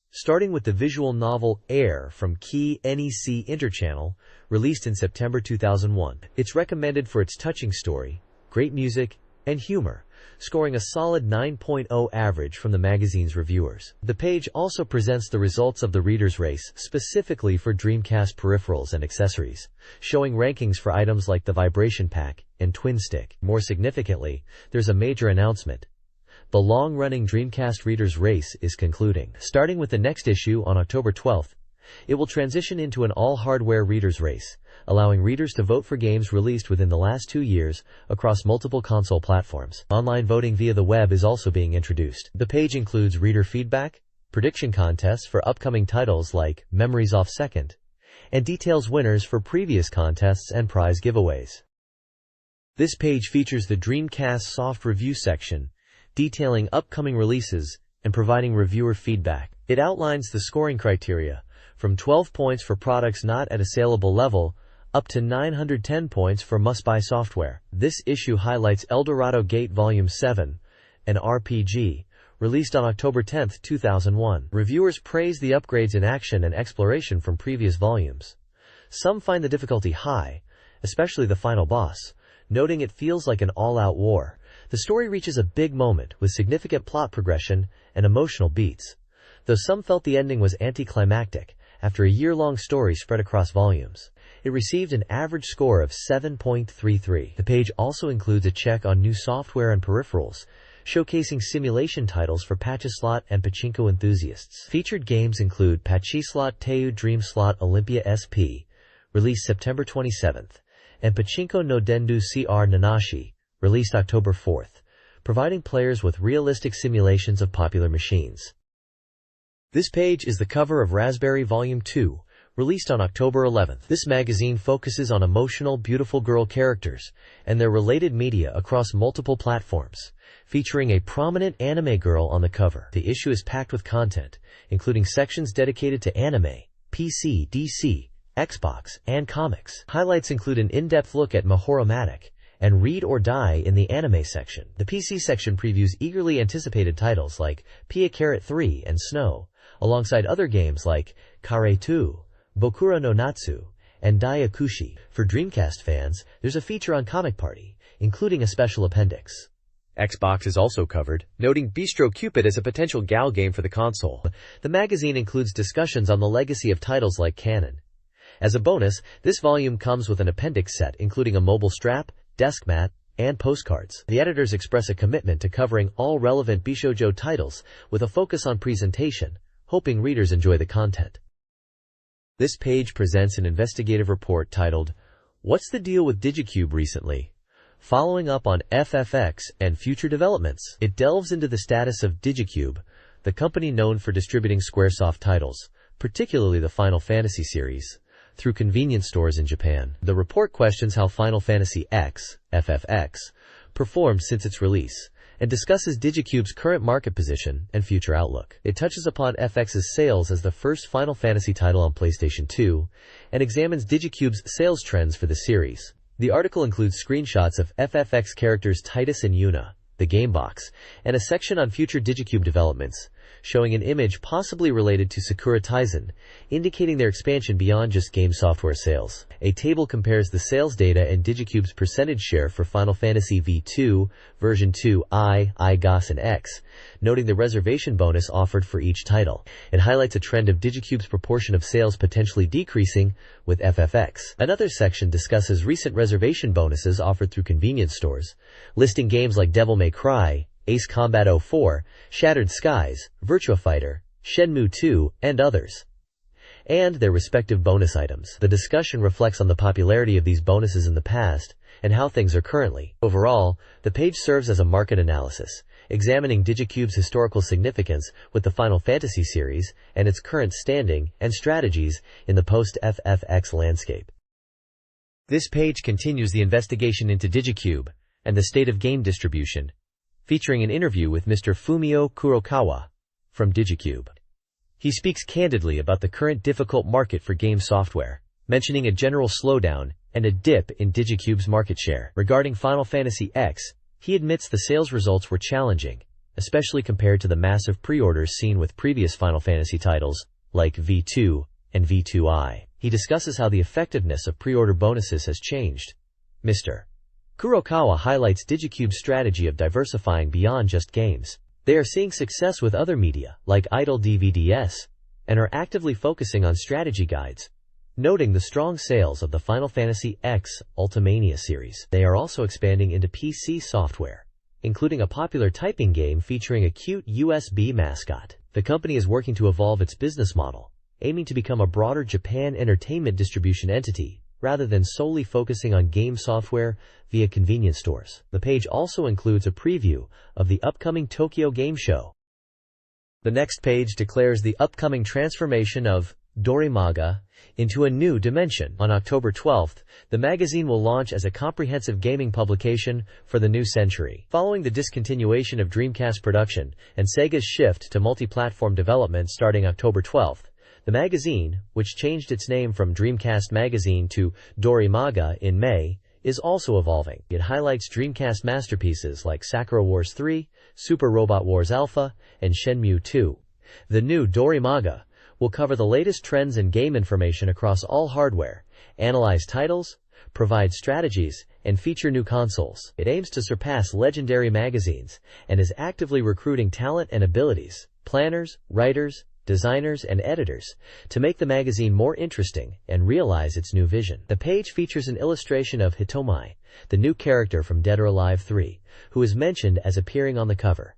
starting with the visual novel Air from Key NEC Interchannel, released in September 2001. It's recommended for its touching story, great music, and humor, scoring a solid 9.0 average from the magazine's reviewers. The page also presents the results of the reader's race specifically for Dreamcast peripherals and accessories, showing rankings for items like the Vibration Pack and Twin Stick. More significantly, there's a major announcement. The long-running Dreamcast Reader's Race is concluding. Starting with the next issue on October 12th, it will transition into an all-hardware Reader's Race, allowing readers to vote for games released within the last 2 years across multiple console platforms. Online voting via the web is also being introduced. The page includes reader feedback, prediction contests for upcoming titles like Memories Off Second, and details winners for previous contests and prize giveaways. This page features the Dreamcast Soft Review section, detailing upcoming releases and providing reviewer feedback. It outlines the scoring criteria, from 12 points for products not at a saleable level, up to 910 points for must-buy software. This issue highlights Eldorado Gate Volume 7, an RPG, released on October 10, 2001. Reviewers praise the upgrades in action and exploration from previous volumes. Some find the difficulty high, especially the final boss, noting it feels like an all-out war. The story reaches a big moment with significant plot progression and emotional beats, though some felt the ending was anticlimactic after a year-long story spread across volumes. It received an average score of 7.33. The page also includes a check on new software and peripherals, showcasing simulation titles for Pachislot and Pachinko enthusiasts. Featured games include Pachislot Teu Dream Slot Olympia SP, released September 27th, and Pachinko no Dendu CR Nanashi, released October 4th, providing players with realistic simulations of popular machines. This page is the cover of Raspberry Volume 2, released on October 11th. This magazine focuses on emotional, beautiful girl characters and their related media across multiple platforms, featuring a prominent anime girl on the cover. The issue is packed with content, including sections dedicated to anime, PC, DC, Xbox, and comics. Highlights include an in-depth look at Mahoromatic and Read or Die in the anime section. The PC section previews eagerly anticipated titles like Pia 3 and Snow, alongside other games like Kare 2, Bokura no Natsu, and Dayakushi. For Dreamcast fans, there's a feature on Comic Party, including a special appendix. Xbox is also covered, noting Bistro Cupid as a potential GAL game for the console. The magazine includes discussions on the legacy of titles like Canon. As a bonus, this volume comes with an appendix set including a mobile strap, desk mat, and postcards. The editors express a commitment to covering all relevant Bishoujo titles with a focus on presentation, hoping readers enjoy the content. This page presents an investigative report titled, "What's the Deal with Digicube Recently?" Following up on FFX and future developments. It delves into the status of Digicube, the company known for distributing Squaresoft titles, particularly the Final Fantasy series, through convenience stores in Japan. The report questions how Final Fantasy X, FFX, performed since its release, and discusses Digicube's current market position and future outlook. It touches upon FX's sales as the first Final Fantasy title on PlayStation 2, and examines Digicube's sales trends for the series. The article includes screenshots of FFX characters Titus and Yuna, the gamebox, and a section on future Digicube developments, showing an image possibly related to Sakura Taisen, indicating their expansion beyond just game software sales. A table compares the sales data and Digicube's percentage share for Final Fantasy V2, Version 2, IGOS, and X, noting the reservation bonus offered for each title. It highlights a trend of Digicube's proportion of sales potentially decreasing with FFX. Another section discusses recent reservation bonuses offered through convenience stores, listing games like Devil May Cry, Ace Combat 04, Shattered Skies, Virtua Fighter, Shenmue 2, and others, and their respective bonus items. The discussion reflects on the popularity of these bonuses in the past and how things are currently. Overall, the page serves as a market analysis, examining Digicube's historical significance with the Final Fantasy series and its current standing and strategies in the post-FFX landscape. This page continues the investigation into Digicube and the state of game distribution, featuring an interview with Mr. Fumio Kurokawa from Digicube. He speaks candidly about the current difficult market for game software, mentioning a general slowdown and a dip in Digicube's market share. Regarding Final Fantasy X, he admits the sales results were challenging, especially compared to the massive pre-orders seen with previous Final Fantasy titles, like V2 and V2i. He discusses how the effectiveness of pre-order bonuses has changed. Mr. Kurokawa highlights Digicube's strategy of diversifying beyond just games. They are seeing success with other media, like Idle DVDs, and are actively focusing on strategy guides, noting the strong sales of the Final Fantasy X Ultimania series. They are also expanding into PC software, including a popular typing game featuring a cute USB mascot. The company is working to evolve its business model, aiming to become a broader Japan entertainment distribution entity, rather than solely focusing on game software via convenience stores. The page also includes a preview of the upcoming Tokyo Game Show. The next page declares the upcoming transformation of Dorimaga into a new dimension. On October 12th, the magazine will launch as a comprehensive gaming publication for the new century. Following the discontinuation of Dreamcast production and Sega's shift to multi-platform development starting October 12th, the magazine, which changed its name from Dreamcast Magazine to Dorimaga in May, is also evolving. It highlights Dreamcast masterpieces like Sakura Wars 3, Super Robot Wars Alpha, and Shenmue 2. The new Dorimaga will cover the latest trends and game information across all hardware, analyze titles, provide strategies, and feature new consoles. It aims to surpass legendary magazines and is actively recruiting talent and abilities, planners, writers, designers, and editors to make the magazine more interesting and realize its new vision. The page features an illustration of Hitomi, the new character from Dead or Alive 3, who is mentioned as appearing on the cover.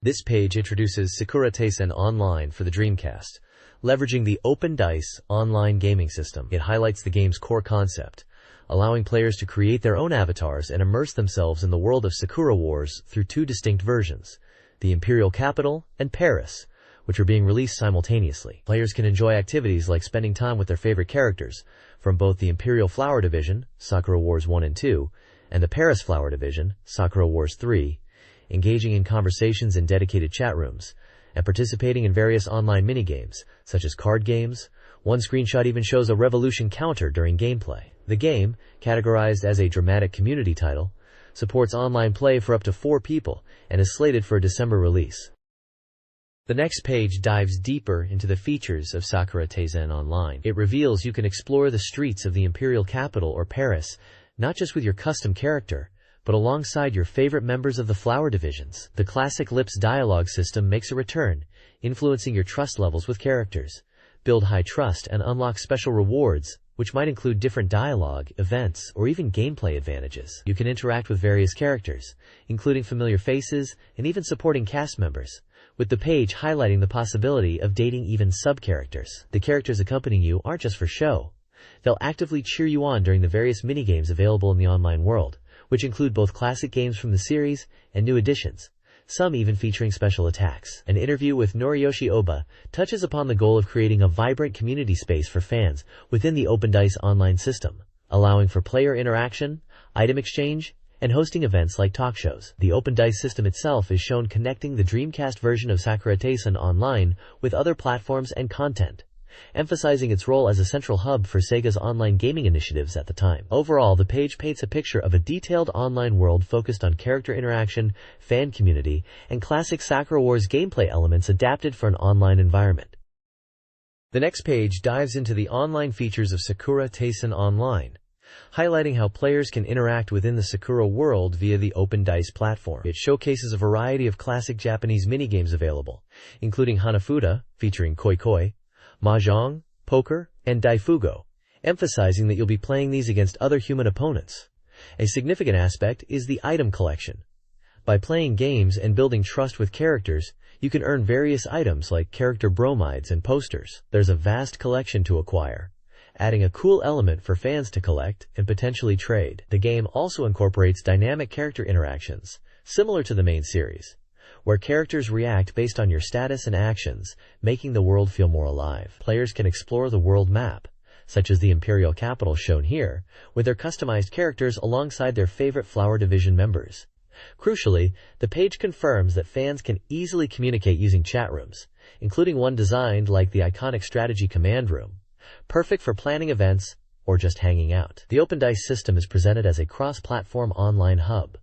This page introduces Sakura Taisen Online for the Dreamcast, leveraging the Open Dice online gaming system. It highlights the game's core concept, allowing players to create their own avatars and immerse themselves in the world of Sakura Wars through two distinct versions, the Imperial Capital and Paris, which are being released simultaneously. Players can enjoy activities like spending time with their favorite characters from both the Imperial Flower Division, Sakura Wars 1 and 2, and the Paris Flower Division, Sakura Wars 3, engaging in conversations in dedicated chat rooms, and participating in various online minigames, such as card games. One screenshot even shows a revolution counter during gameplay. The game, categorized as a dramatic community title, supports online play for up to 4 people and is slated for a December release. The next page dives deeper into the features of Sakura Taisen Online. It reveals you can explore the streets of the Imperial Capital or Paris, not just with your custom character, but alongside your favorite members of the flower divisions. The classic Lips dialogue system makes a return, influencing your trust levels with characters. Build high trust and unlock special rewards, which might include different dialogue, events, or even gameplay advantages. You can interact with various characters, including familiar faces and even supporting cast members, with the page highlighting the possibility of dating even sub-characters. The characters accompanying you aren't just for show. They'll actively cheer you on during the various minigames available in the online world, which include both classic games from the series and new additions, some even featuring special attacks. An interview with Noriyoshi Oba touches upon the goal of creating a vibrant community space for fans within the Open Dice online system, allowing for player interaction, item exchange, and hosting events like talk shows. The Open Dice system itself is shown connecting the Dreamcast version of Sakura Taisen Online with other platforms and content, emphasizing its role as a central hub for Sega's online gaming initiatives at the time. Overall, the page paints a picture of a detailed online world focused on character interaction, fan community, and classic Sakura Wars gameplay elements adapted for an online environment. The next page dives into the online features of Sakura Taisen Online, highlighting how players can interact within the Sakura world via the Open Dice platform. It showcases a variety of classic Japanese minigames available, including Hanafuda, featuring Koi Koi, Mahjong, poker, and Daifugo, emphasizing that you'll be playing these against other human opponents. A significant aspect is the item collection. By playing games and building trust with characters, you can earn various items like character bromides and posters. There's a vast collection to acquire, adding a cool element for fans to collect and potentially trade. The game also incorporates dynamic character interactions, similar to the main series, where characters react based on your status and actions, making the world feel more alive. Players can explore the world map, such as the Imperial Capital shown here, with their customized characters alongside their favorite Flower Division members. Crucially, the page confirms that fans can easily communicate using chat rooms, including one designed like the iconic strategy command room, perfect for planning events or just hanging out. The Open Dice system is presented as a cross-platform online hub,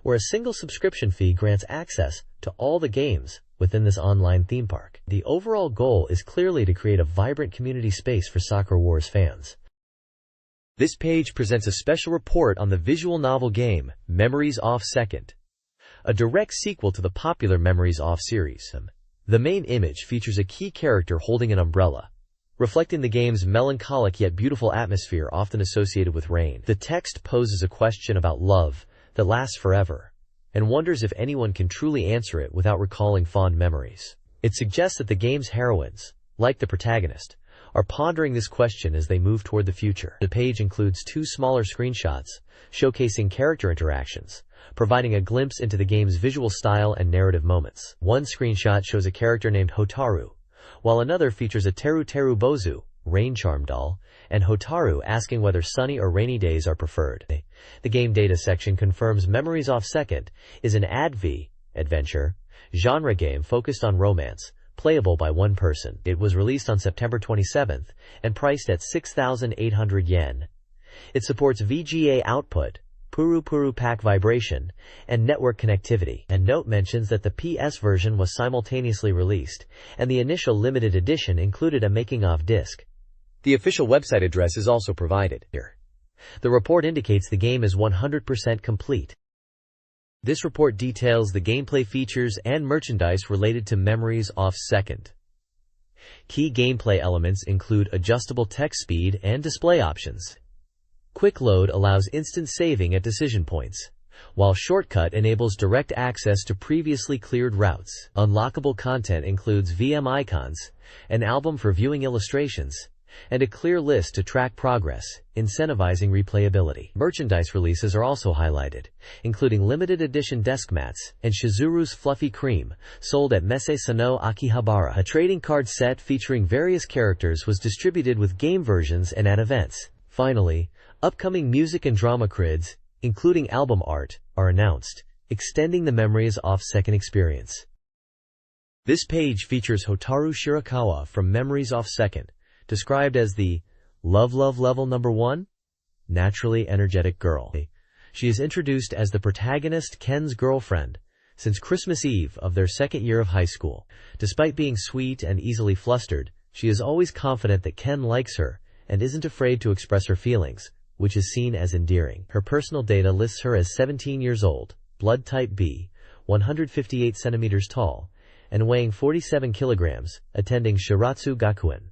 where a single subscription fee grants access to all the games within this online theme park. The overall goal is clearly to create a vibrant community space for Sakura Wars fans. This page presents a special report on the visual novel game, Memories Off Second, a direct sequel to the popular Memories Off series. The main image features a key character holding an umbrella, reflecting the game's melancholic yet beautiful atmosphere often associated with rain. The text poses a question about love that lasts forever, and wonders if anyone can truly answer it without recalling fond memories. It suggests that the game's heroines, like the protagonist, are pondering this question as they move toward the future. The page includes 2 smaller screenshots, showcasing character interactions, providing a glimpse into the game's visual style and narrative moments. One screenshot shows a character named Hotaru, while another features a Teru Teru Bozu, rain charm doll, and Hotaru asking whether sunny or rainy days are preferred. The game data section confirms Memories Off Second is an ADV, adventure, genre game focused on romance, playable by one person. It was released on September 27th and priced at 6,800 yen. It supports VGA output, Puru Puru pack vibration, and network connectivity. And note mentions that the PS version was simultaneously released, and the initial limited edition included a making-of disc. The official website address is also provided here. The report indicates the game is 100% complete. This report details the gameplay features and merchandise related to Memories Off Second. Key gameplay elements include adjustable text speed and display options. Quick Load allows instant saving at decision points, while Shortcut enables direct access to previously cleared routes. Unlockable content includes VM icons, an album for viewing illustrations, and a clear list to track progress, incentivizing replayability. Merchandise releases are also highlighted, including limited edition desk mats and Shizuru's Fluffy Cream, sold at Messe Sano Akihabara. A trading card set featuring various characters was distributed with game versions and at events. Finally, upcoming music and drama crids, including album art, are announced, extending the Memories of Second experience. This page features Hotaru Shirakawa from Memories of Second, described as the Love Level Number 1, naturally energetic girl. She is introduced as the protagonist Ken's girlfriend since Christmas Eve of their second year of high school. Despite being sweet and easily flustered, she is always confident that Ken likes her and isn't afraid to express her feelings, which is seen as endearing. Her personal data lists her as 17 years old, blood type B, 158 centimeters tall, and weighing 47 kilograms, attending Shiratsu Gakuen.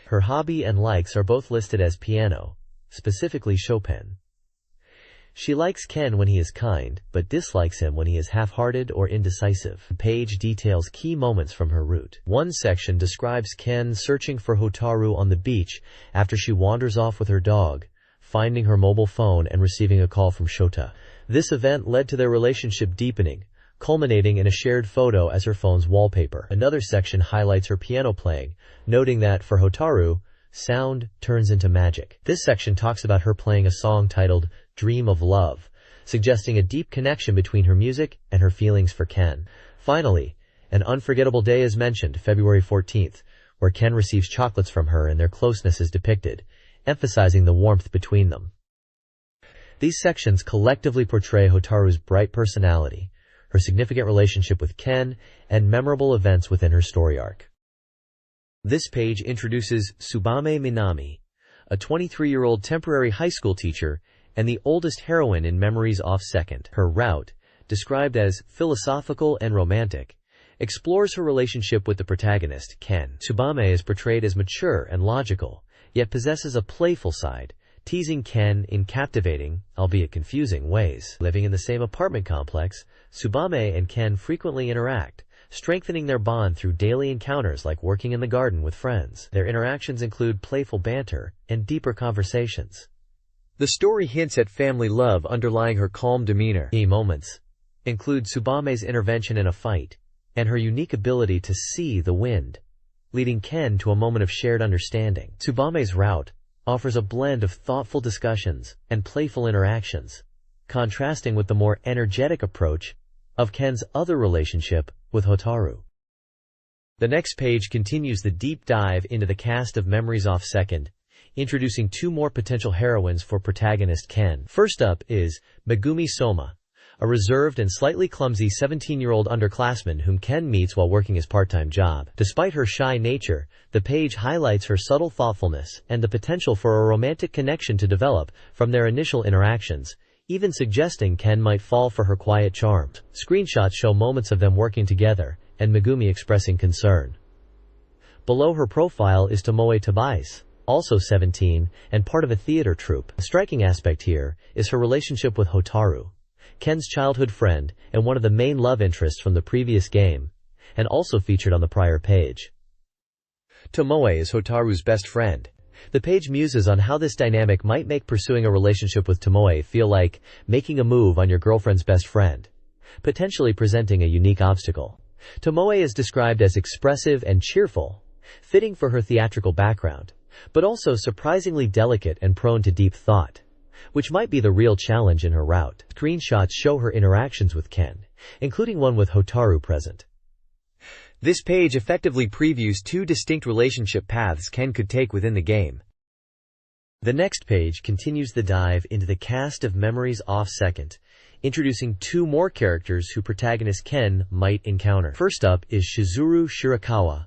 Her hobby and likes are both listed as piano, specifically Chopin. She likes Ken when he is kind, but dislikes him when he is half-hearted or indecisive. The page details key moments from her route. One section describes Ken searching for Hotaru on the beach after she wanders off with her dog, finding her mobile phone and receiving a call from Shota. This event led to their relationship deepening, culminating in a shared photo as her phone's wallpaper. Another section highlights her piano playing, noting that, for Hotaru, sound turns into magic. This section talks about her playing a song titled Dream of Love, suggesting a deep connection between her music and her feelings for Ken. Finally, an unforgettable day is mentioned, February 14th, where Ken receives chocolates from her and their closeness is depicted, emphasizing the warmth between them. These sections collectively portray Hotaru's bright personality, her significant relationship with Ken, and memorable events within her story arc. This page introduces Tsubame Minami, a 23-year-old temporary high school teacher and the oldest heroine in Memories of Second. Her route, described as philosophical and romantic, explores her relationship with the protagonist, Ken. Tsubame is portrayed as mature and logical, yet possesses a playful side, teasing Ken in captivating, albeit confusing, ways. Living in the same apartment complex, Tsubame and Ken frequently interact, strengthening their bond through daily encounters like working in the garden with friends. Their interactions include playful banter and deeper conversations. The story hints at family love underlying her calm demeanor. Key moments include Tsubame's intervention in a fight and her unique ability to see the wind, leading Ken to a moment of shared understanding. Tsubame's route offers a blend of thoughtful discussions and playful interactions, contrasting with the more energetic approach of Ken's other relationship with Hotaru. The next page continues the deep dive into the cast of Memories of Second, introducing two more potential heroines for protagonist Ken. First up is Megumi Soma, a reserved and slightly clumsy 17-year-old underclassman whom Ken meets while working his part-time job. Despite her shy nature, the page highlights her subtle thoughtfulness and the potential for a romantic connection to develop from their initial interactions, even suggesting Ken might fall for her quiet charms. Screenshots show moments of them working together, and Megumi expressing concern. Below her profile is Tomoe Tobias, also 17, and part of a theater troupe. A striking aspect here is her relationship with Hotaru, Ken's childhood friend and one of the main love interests from the previous game, and also featured on the prior page. Tomoe is Hotaru's best friend. The page muses on how this dynamic might make pursuing a relationship with Tomoe feel like making a move on your girlfriend's best friend, potentially presenting a unique obstacle. Tomoe is described as expressive and cheerful, fitting for her theatrical background, but also surprisingly delicate and prone to deep thought, which might be the real challenge in her route. Screenshots show her interactions with Ken, including one with Hotaru present. This page effectively previews two distinct relationship paths Ken could take within the game. The next page continues the dive into the cast of Memories of Second, introducing two more characters who protagonist Ken might encounter. First up is Shizuru Shirakawa,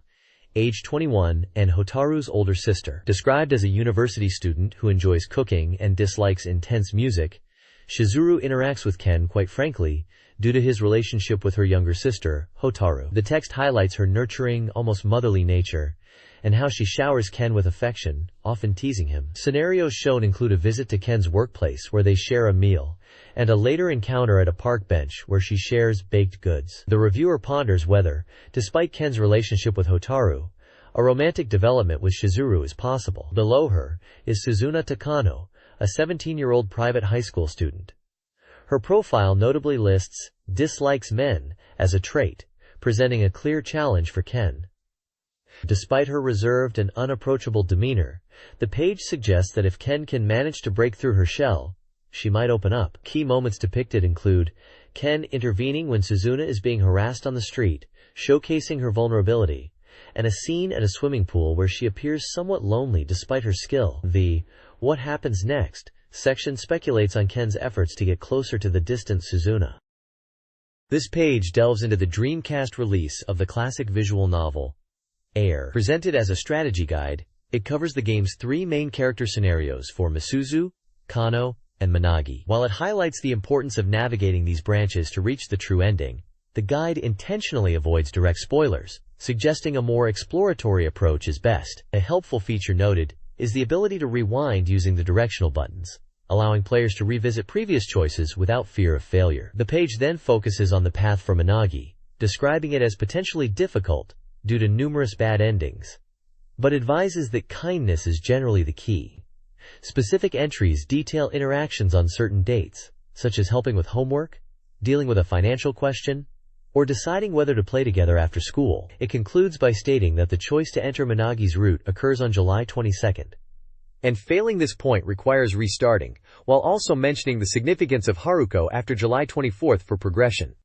age 21 and Hotaru's older sister. Described as a university student who enjoys cooking and dislikes intense music, Shizuru interacts with Ken quite frankly due to his relationship with her younger sister, Hotaru. The text highlights her nurturing, almost motherly nature, and how she showers Ken with affection, often teasing him. Scenarios shown include a visit to Ken's workplace where they share a meal, and a later encounter at a park bench where she shares baked goods. The reviewer ponders whether, despite Ken's relationship with Hotaru, A romantic development with Shizuru is possible. Below her is Suzuna Takano, a 17-year-old private high school student. Her profile notably lists dislikes men as a trait, presenting a clear challenge for Ken. Despite her reserved and unapproachable demeanor, the page suggests that if Ken can manage to break through her shell, she might open up. Key moments depicted include Ken intervening when Suzuna is being harassed on the street, showcasing her vulnerability, and a scene at a swimming pool where she appears somewhat lonely despite her skill. The "What happens next?" section speculates on Ken's efforts to get closer to the distant Suzuna. This page delves into the Dreamcast release of the classic visual novel, Air. Presented as a strategy guide, it covers the game's three main character scenarios for Misuzu, Kano, and Managi. While it highlights the importance of navigating these branches to reach the true ending, the guide intentionally avoids direct spoilers, suggesting a more exploratory approach is best. A helpful feature noted is the ability to rewind using the directional buttons, allowing players to revisit previous choices without fear of failure. The page then focuses on the path for Managi, describing it as potentially difficult due to numerous bad endings, but advises that kindness is generally the key. Specific entries detail interactions on certain dates, such as helping with homework, dealing with a financial question, or deciding whether to play together after school. It concludes by stating that the choice to enter Managi's route occurs on July 22nd. And failing this point requires restarting, while also mentioning the significance of Haruko after July 24th for progression.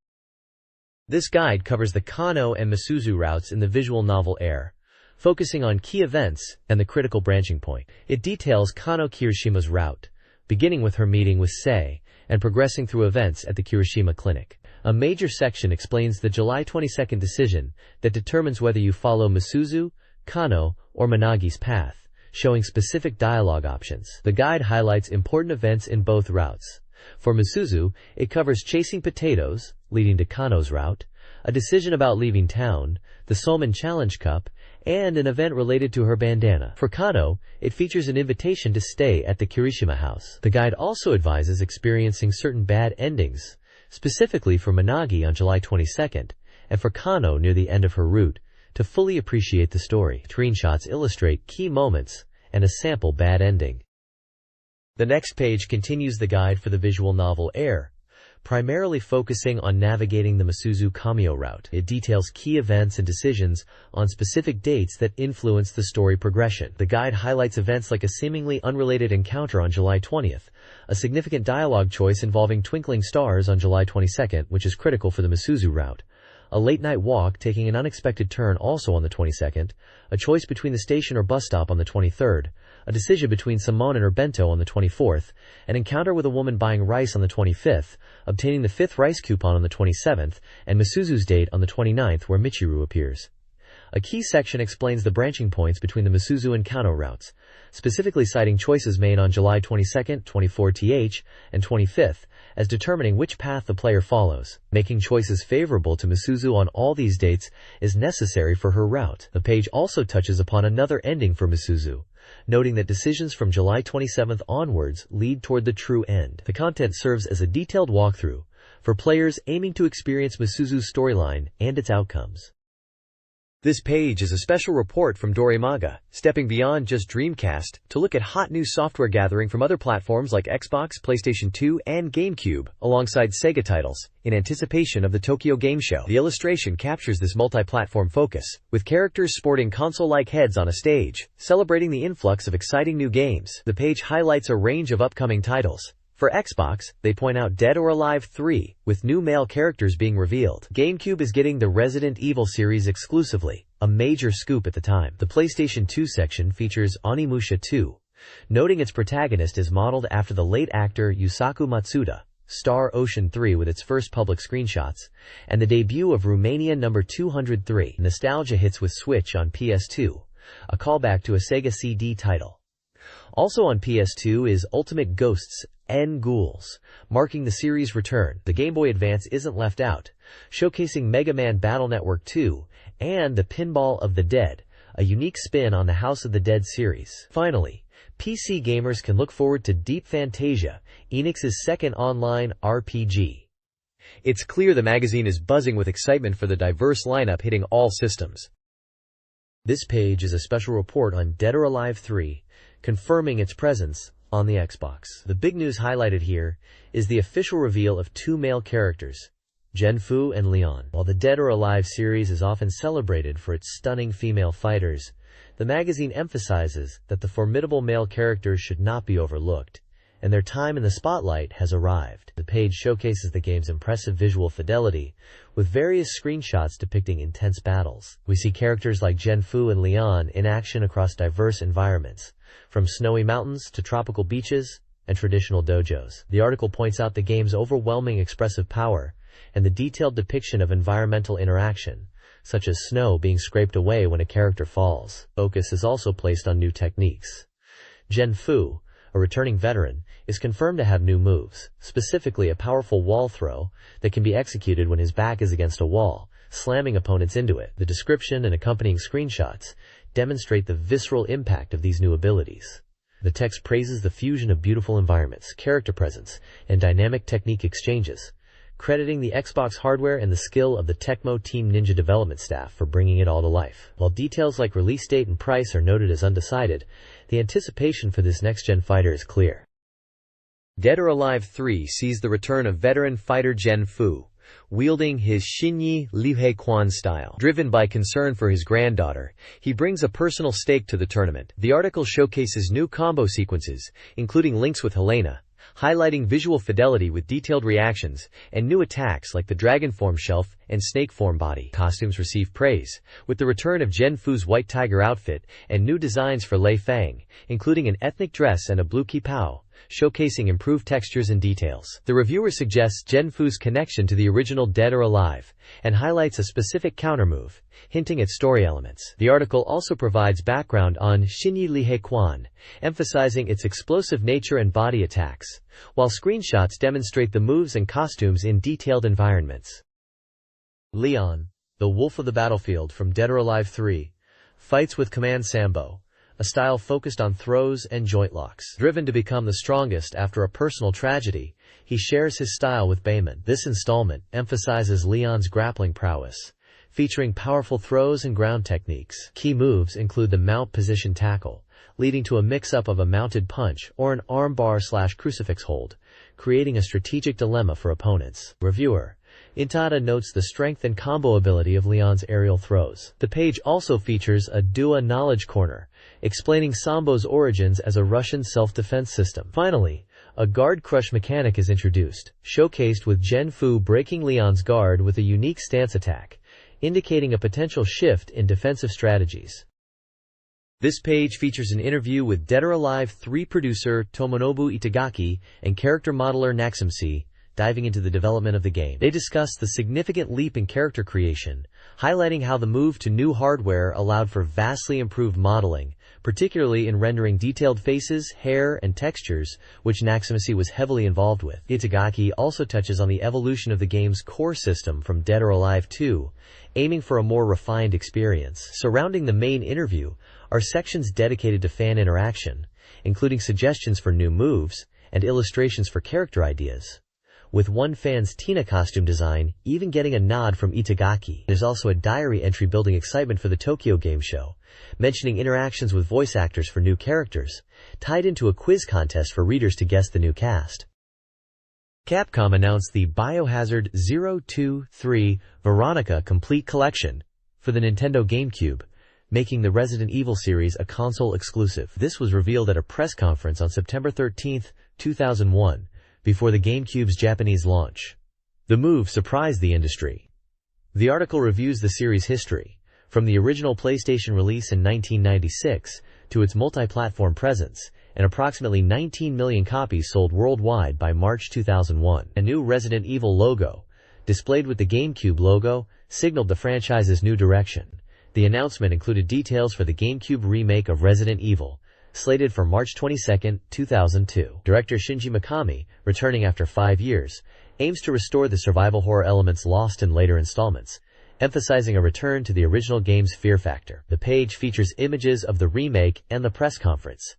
This guide covers the Kano and Misuzu routes in the visual novel Air, focusing on key events and the critical branching point. It details Kano Kirishima's route, beginning with her meeting with Sei, and progressing through events at the Kirishima clinic. A major section explains the July 22nd decision that determines whether you follow Misuzu, Kano, or Managi's path, showing specific dialogue options. The guide highlights important events in both routes. For Misuzu, it covers chasing potatoes, leading to Kano's route, a decision about leaving town, the Somen Challenge Cup, and an event related to her bandana. For Kano, it features an invitation to stay at the Kirishima house. The guide also advises experiencing certain bad endings, specifically for Managi on July 22nd, and for Kano near the end of her route, to fully appreciate the story. Screenshots illustrate key moments and a sample bad ending. The next page continues the guide for the visual novel Air, primarily focusing on navigating the Misuzu Kamio route. It details key events and decisions on specific dates that influence the story progression. The guide highlights events like a seemingly unrelated encounter on July 20th, a significant dialogue choice involving twinkling stars on July 22nd, which is critical for the Misuzu route, a late-night walk taking an unexpected turn also on the 22nd, a choice between the station or bus stop on the 23rd, a decision between Samon and her bento on the 24th, an encounter with a woman buying rice on the 25th, obtaining the 5th rice coupon on the 27th, and Misuzu's date on the 29th where Michiru appears. A key section explains the branching points between the Misuzu and Kano routes, specifically citing choices made on July 22nd, 24th, and 25th, as determining which path the player follows. Making choices favorable to Misuzu on all these dates is necessary for her route. The page also touches upon another ending for Misuzu, noting that decisions from July 27th onwards lead toward the true end. The content serves as a detailed walkthrough for players aiming to experience Misuzu's storyline and its outcomes. This page is a special report from Dorimaga, stepping beyond just Dreamcast to look at hot new software gathering from other platforms like Xbox, PlayStation 2, and GameCube, alongside Sega titles, in anticipation of the Tokyo Game Show. The illustration captures this multi-platform focus, with characters sporting console-like heads on a stage, celebrating the influx of exciting new games. The page highlights a range of upcoming titles. For Xbox, they point out Dead or Alive 3, with new male characters being revealed. GameCube is getting the Resident Evil series exclusively, a major scoop at the time. The PlayStation 2 section features Onimusha 2, noting its protagonist is modeled after the late actor Yusaku Matsuda, Star Ocean 3 with its first public screenshots, and the debut of Romania number 203. Nostalgia hits with Switch on PS2, a callback to a Sega CD title. Also on PS2 is Ultimate Ghosts N Ghouls, marking the series' return. The Game Boy Advance isn't left out, showcasing Mega Man Battle Network 2 and The Pinball of the Dead, a unique spin on the House of the Dead series. Finally, PC gamers can look forward to Deep Fantasia, Enix's second online RPG. It's clear the magazine is buzzing with excitement for the diverse lineup hitting all systems. This page is a special report on Dead or Alive 3, confirming its presence on the Xbox. The big news highlighted here is the official reveal of two male characters, Jen-Fu and Leon. While the Dead or Alive series is often celebrated for its stunning female fighters, the magazine emphasizes that the formidable male characters should not be overlooked, and their time in the spotlight has arrived. The page showcases the game's impressive visual fidelity, with various screenshots depicting intense battles. We see characters like Jen-Fu and Leon in action across diverse environments, from snowy mountains to tropical beaches and traditional dojos. The article points out the game's overwhelming expressive power and the detailed depiction of environmental interaction, such as snow being scraped away when a character falls. Focus is also placed on new techniques. Jen-Fu, a returning veteran, is confirmed to have new moves, specifically a powerful wall throw that can be executed when his back is against a wall, slamming opponents into it. The description and accompanying screenshots demonstrate the visceral impact of these new abilities. The text praises the fusion of beautiful environments, character presence, and dynamic technique exchanges, crediting the Xbox hardware and the skill of the Tecmo Team Ninja development staff for bringing it all to life. While details like release date and price are noted as undecided, the anticipation for this next-gen fighter is clear. Dead or Alive 3 sees the return of veteran fighter Jen-Fu, wielding his Xinyi Liuhe Quan style. Driven by concern for his granddaughter, he brings a personal stake to the tournament. The article showcases new combo sequences, including links with Helena, highlighting visual fidelity with detailed reactions, and new attacks like the dragon form shelf and snake form body. Costumes receive praise, with the return of Jen-Fu's white tiger outfit and new designs for Lei Fang, including an ethnic dress and a blue kipao, showcasing improved textures and details. The reviewer suggests Jen-Fu's connection to the original Dead or Alive, and highlights a specific countermove, hinting at story elements. The article also provides background on Xinyi Lihe Quan, emphasizing its explosive nature and body attacks, while screenshots demonstrate the moves and costumes in detailed environments. Leon, the Wolf of the Battlefield from Dead or Alive 3, fights with Command Sambo, a style focused on throws and joint locks. Driven to become the strongest after a personal tragedy, he shares his style with Bayman. This installment emphasizes Leon's grappling prowess, featuring powerful throws and ground techniques. Key moves include the mount position tackle, leading to a mix-up of a mounted punch or an armbar/crucifix hold, creating a strategic dilemma for opponents. Reviewer Intada notes the strength and combo ability of Leon's aerial throws. The page also features a Dua knowledge corner, explaining Sambo's origins as a Russian self-defense system. Finally, a guard crush mechanic is introduced, showcased with Jen-Fu breaking Leon's guard with a unique stance attack, indicating a potential shift in defensive strategies. This page features an interview with Dead or Alive 3 producer Tomonobu Itagaki and character modeler Naxumsi, diving into the development of the game. They discussed the significant leap in character creation, highlighting how the move to new hardware allowed for vastly improved modeling, particularly in rendering detailed faces, hair, and textures, which Naxumsi was heavily involved with. Itagaki also touches on the evolution of the game's core system from Dead or Alive 2, aiming for a more refined experience. Surrounding the main interview are sections dedicated to fan interaction, including suggestions for new moves and illustrations for character ideas, with one fan's Tina costume design even getting a nod from Itagaki. There's also a diary entry building excitement for the Tokyo Game Show, mentioning interactions with voice actors for new characters, tied into a quiz contest for readers to guess the new cast. Capcom announced the Biohazard 023 Veronica Complete Collection for the Nintendo GameCube, making the Resident Evil series a console exclusive. This was revealed at a press conference on September 13, 2001, before the GameCube's Japanese launch. The move surprised the industry. The article reviews the series' history, from the original PlayStation release in 1996 to its multi-platform presence, and approximately 19 million copies sold worldwide by March 2001. A new Resident Evil logo, displayed with the GameCube logo, signaled the franchise's new direction. The announcement included details for the GameCube remake of Resident Evil, slated for March 22, 2002. Director Shinji Mikami, returning after 5 years, aims to restore the survival horror elements lost in later installments, emphasizing a return to the original game's fear factor. The page features images of the remake and the press conference.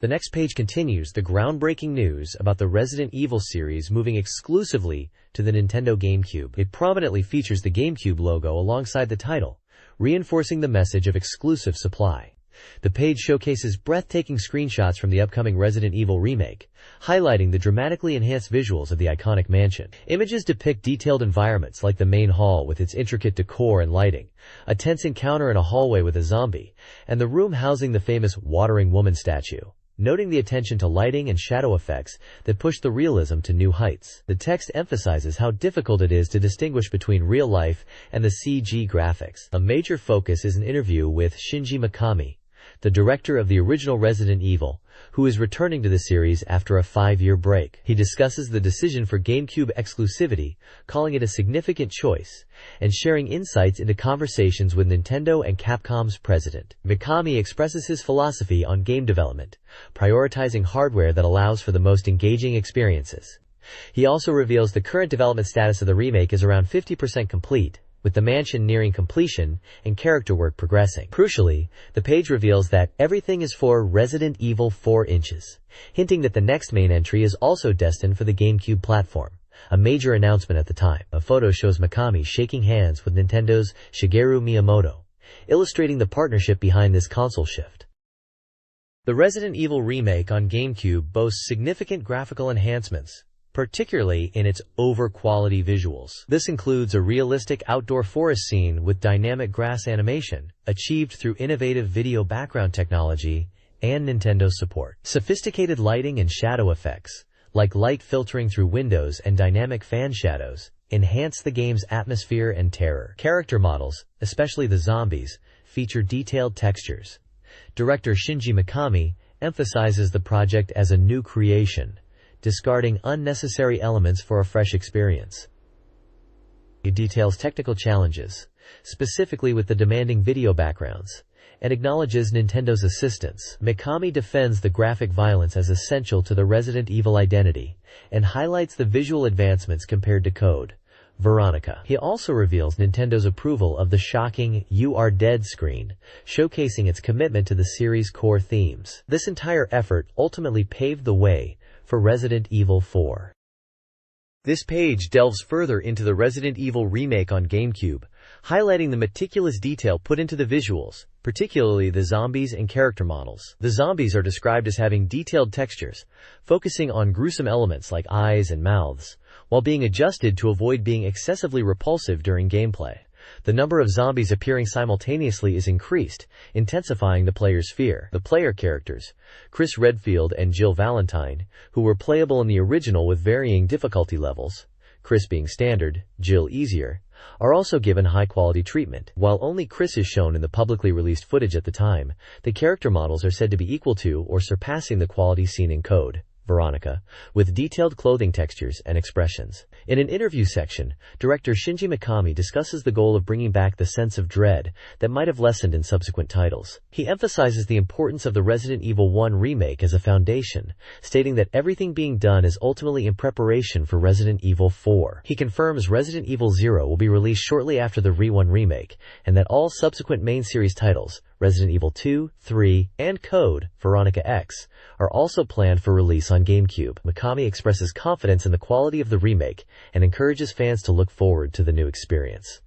The next page continues the groundbreaking news about the Resident Evil series moving exclusively to the Nintendo GameCube. It prominently features the GameCube logo alongside the title, reinforcing the message of exclusive supply. The page showcases breathtaking screenshots from the upcoming Resident Evil remake, highlighting the dramatically enhanced visuals of the iconic mansion. Images depict detailed environments like the main hall with its intricate decor and lighting, a tense encounter in a hallway with a zombie, and the room housing the famous Watering Woman statue, noting the attention to lighting and shadow effects that push the realism to new heights. The text emphasizes how difficult it is to distinguish between real life and the CG graphics. A major focus is an interview with Shinji Mikami, the director of the original Resident Evil, who is returning to the series after a 5-year break. He discusses the decision for GameCube exclusivity, calling it a significant choice, and sharing insights into conversations with Nintendo and Capcom's president. Mikami expresses his philosophy on game development, prioritizing hardware that allows for the most engaging experiences. He also reveals the current development status of the remake is around 50% complete, with the mansion nearing completion and character work progressing. Crucially, the page reveals that everything is for Resident Evil 4 inches, hinting that the next main entry is also destined for the GameCube platform, a major announcement at the time. A photo shows Mikami shaking hands with Nintendo's Shigeru Miyamoto, illustrating the partnership behind this console shift. The Resident Evil remake on GameCube boasts significant graphical enhancements, particularly in its over-quality visuals. This includes a realistic outdoor forest scene with dynamic grass animation, achieved through innovative video background technology and Nintendo support. Sophisticated lighting and shadow effects, like light filtering through windows and dynamic fan shadows, enhance the game's atmosphere and terror. Character models, especially the zombies, feature detailed textures. Director Shinji Mikami emphasizes the project as a new creation, discarding unnecessary elements for a fresh experience. It details technical challenges, specifically with the demanding video backgrounds, and acknowledges Nintendo's assistance. Mikami defends the graphic violence as essential to the Resident Evil identity, and highlights the visual advancements compared to Code Veronica. He also reveals Nintendo's approval of the shocking "You Are Dead" screen, showcasing its commitment to the series' core themes. This entire effort ultimately paved the way for Resident Evil 4. This page delves further into the Resident Evil remake on GameCube, highlighting the meticulous detail put into the visuals, particularly the zombies and character models. The zombies are described as having detailed textures, focusing on gruesome elements like eyes and mouths, while being adjusted to avoid being excessively repulsive during gameplay. The number of zombies appearing simultaneously is increased, intensifying the player's fear. The player characters, Chris Redfield and Jill Valentine, who were playable in the original with varying difficulty levels, Chris being standard, Jill easier, are also given high-quality treatment. While only Chris is shown in the publicly released footage at the time, the character models are said to be equal to or surpassing the quality seen in Code Veronica, with detailed clothing textures and expressions. In an interview section, director Shinji Mikami discusses the goal of bringing back the sense of dread that might have lessened in subsequent titles. He emphasizes the importance of the Resident Evil 1 remake as a foundation, stating that everything being done is ultimately in preparation for Resident Evil 4. He confirms Resident Evil 0 will be released shortly after the Re-1 remake, and that all subsequent main series titles, Resident Evil 2, 3, and Code Veronica X, are also planned for release on GameCube. Mikami expresses confidence in the quality of the remake and encourages fans to look forward to the new experience.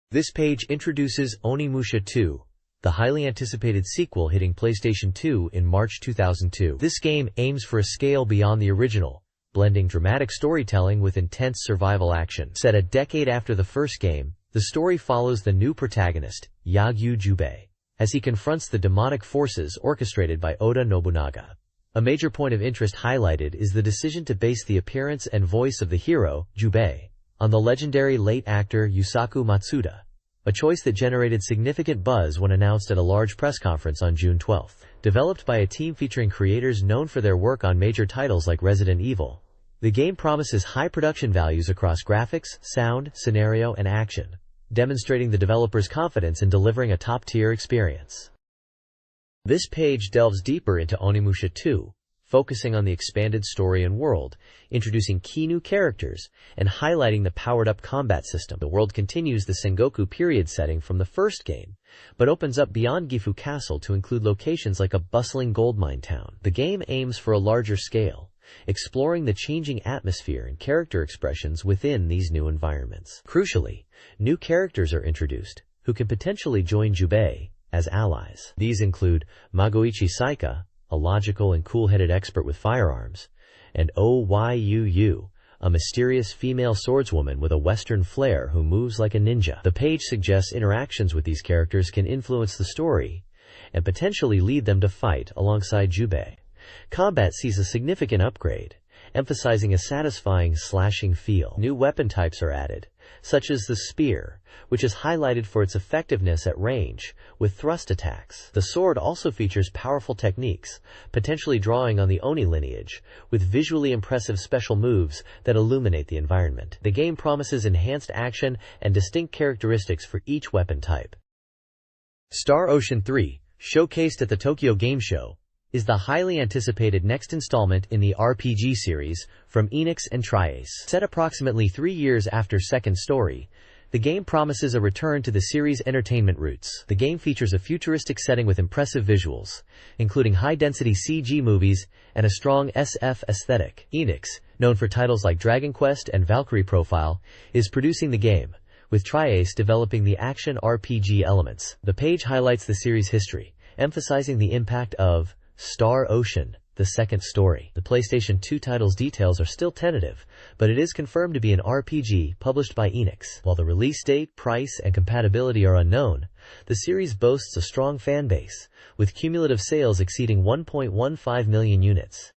This page introduces Onimusha 2, the highly anticipated sequel hitting PlayStation 2 in March 2002. This game aims for a scale beyond the original, blending dramatic storytelling with intense survival action. Set a decade after the first game, the story follows the new protagonist, Yagyu Jubei, as he confronts the demonic forces orchestrated by Oda Nobunaga. A major point of interest highlighted is the decision to base the appearance and voice of the hero, Jubei, on the legendary late actor Yusaku Matsuda, a choice that generated significant buzz when announced at a large press conference on June 12. Developed by a team featuring creators known for their work on major titles like Resident Evil, the game promises high production values across graphics, sound, scenario, and action, demonstrating the developer's confidence in delivering a top-tier experience. This page delves deeper into Onimusha 2, focusing on the expanded story and world, introducing key new characters, and highlighting the powered-up combat system. The world continues the Sengoku period setting from the first game, but opens up beyond Gifu Castle to include locations like a bustling gold mine town. The game aims for a larger scale, exploring the changing atmosphere and character expressions within these new environments. Crucially, new characters are introduced, who can potentially join Jubei as allies. These include Magoichi Saika, a logical and cool-headed expert with firearms, and Oyuu, a mysterious female swordswoman with a Western flair who moves like a ninja. The page suggests interactions with these characters can influence the story and potentially lead them to fight alongside Jubei. Combat sees a significant upgrade, emphasizing a satisfying slashing feel. New weapon types are added, such as the spear, which is highlighted for its effectiveness at range with thrust attacks. The sword also features powerful techniques, potentially drawing on the Oni lineage, with visually impressive special moves that illuminate the environment. The game promises enhanced action and distinct characteristics for each weapon type. Star Ocean 3, showcased at the Tokyo Game Show, is the highly anticipated next installment in the RPG series from Enix and Tri-Ace. Set approximately 3 years after Second Story, the game promises a return to the series' entertainment roots. The game features a futuristic setting with impressive visuals, including high-density CG movies and a strong SF aesthetic. Enix, known for titles like Dragon Quest and Valkyrie Profile, is producing the game, with Tri-Ace developing the action RPG elements. The page highlights the series' history, emphasizing the impact of Star Ocean, the Second Story. The PlayStation 2 title's details are still tentative, but it is confirmed to be an RPG published by Enix. While the release date, price, and compatibility are unknown, the series boasts a strong fan base, with cumulative sales exceeding 1.15 million units.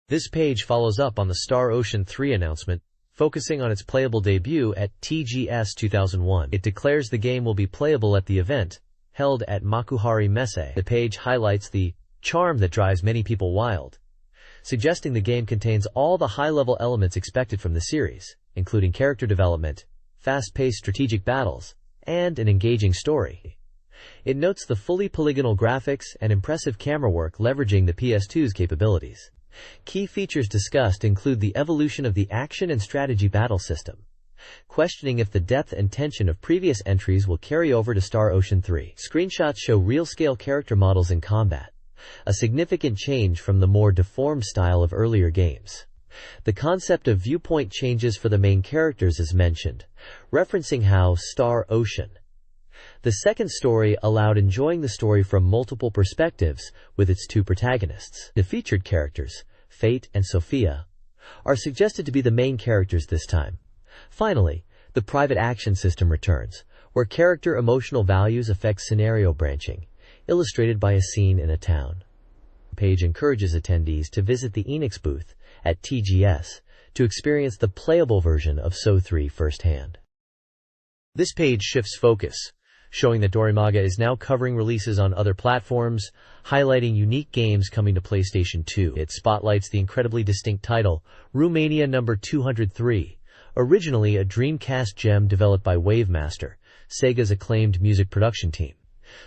This page follows up on the Star Ocean 3 announcement, focusing on its playable debut at TGS 2001. It declares the game will be playable at the event, held at Makuhari Messe. The page highlights the charm that drives many people wild, suggesting the game contains all the high-level elements expected from the series, including character development, fast-paced strategic battles, and an engaging story. It notes the fully polygonal graphics and impressive camera work leveraging the PS2's capabilities. Key features discussed include the evolution of the action and strategy battle system, questioning if the depth and tension of previous entries will carry over to Star Ocean 3. Screenshots show real-scale character models in combat, a significant change from the more deformed style of earlier games. The concept of viewpoint changes for the main characters is mentioned, referencing how Star Ocean, the Second Story, allowed enjoying the story from multiple perspectives with its two protagonists. The featured characters, Fate and Sophia, are suggested to be the main characters this time. Finally, the private action system returns, where character emotional values affect scenario branching, illustrated by a scene in a town. The page encourages attendees to visit the Enix booth at TGS to experience the playable version of SO 3 firsthand. This page shifts focus, showing that Dorimaga is now covering releases on other platforms, highlighting unique games coming to PlayStation 2. It spotlights the incredibly distinct title, Romania No. 203, originally a Dreamcast gem developed by Wavemaster, Sega's acclaimed music production team.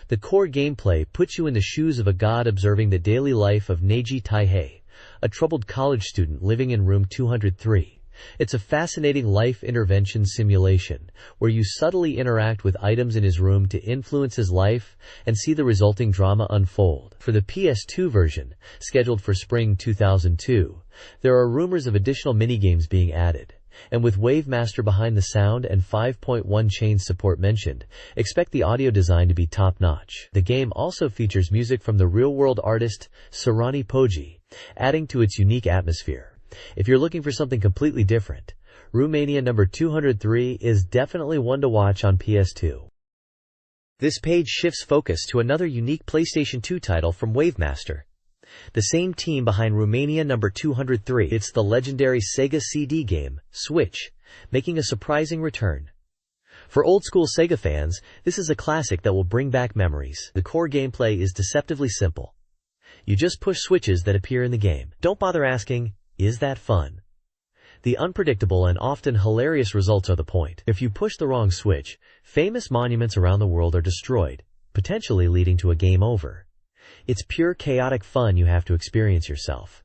The core gameplay puts you in the shoes of a god observing the daily life of Neji Taihei, a troubled college student living in room 203. It's a fascinating life intervention simulation, where you subtly interact with items in his room to influence his life and see the resulting drama unfold. For the PS2 version, scheduled for spring 2002, there are rumors of additional minigames being added. And with Wavemaster behind the sound and 5.1 chain support mentioned, expect the audio design to be top-notch. The game also features music from the real-world artist Sarani Poggi, adding to its unique atmosphere. If you're looking for something completely different, Romania No. 203 is definitely one to watch on PS2. This page shifts focus to another unique PlayStation 2 title from Wavemaster, the same team behind Romania No. 203. It's the legendary Sega CD game, Switch, making a surprising return. For old-school Sega fans, this is a classic that will bring back memories. The core gameplay is deceptively simple. You just push switches that appear in the game. Don't bother asking, is that fun? The unpredictable and often hilarious results are the point. If you push the wrong switch, famous monuments around the world are destroyed, potentially leading to a game over. It's pure chaotic fun you have to experience yourself.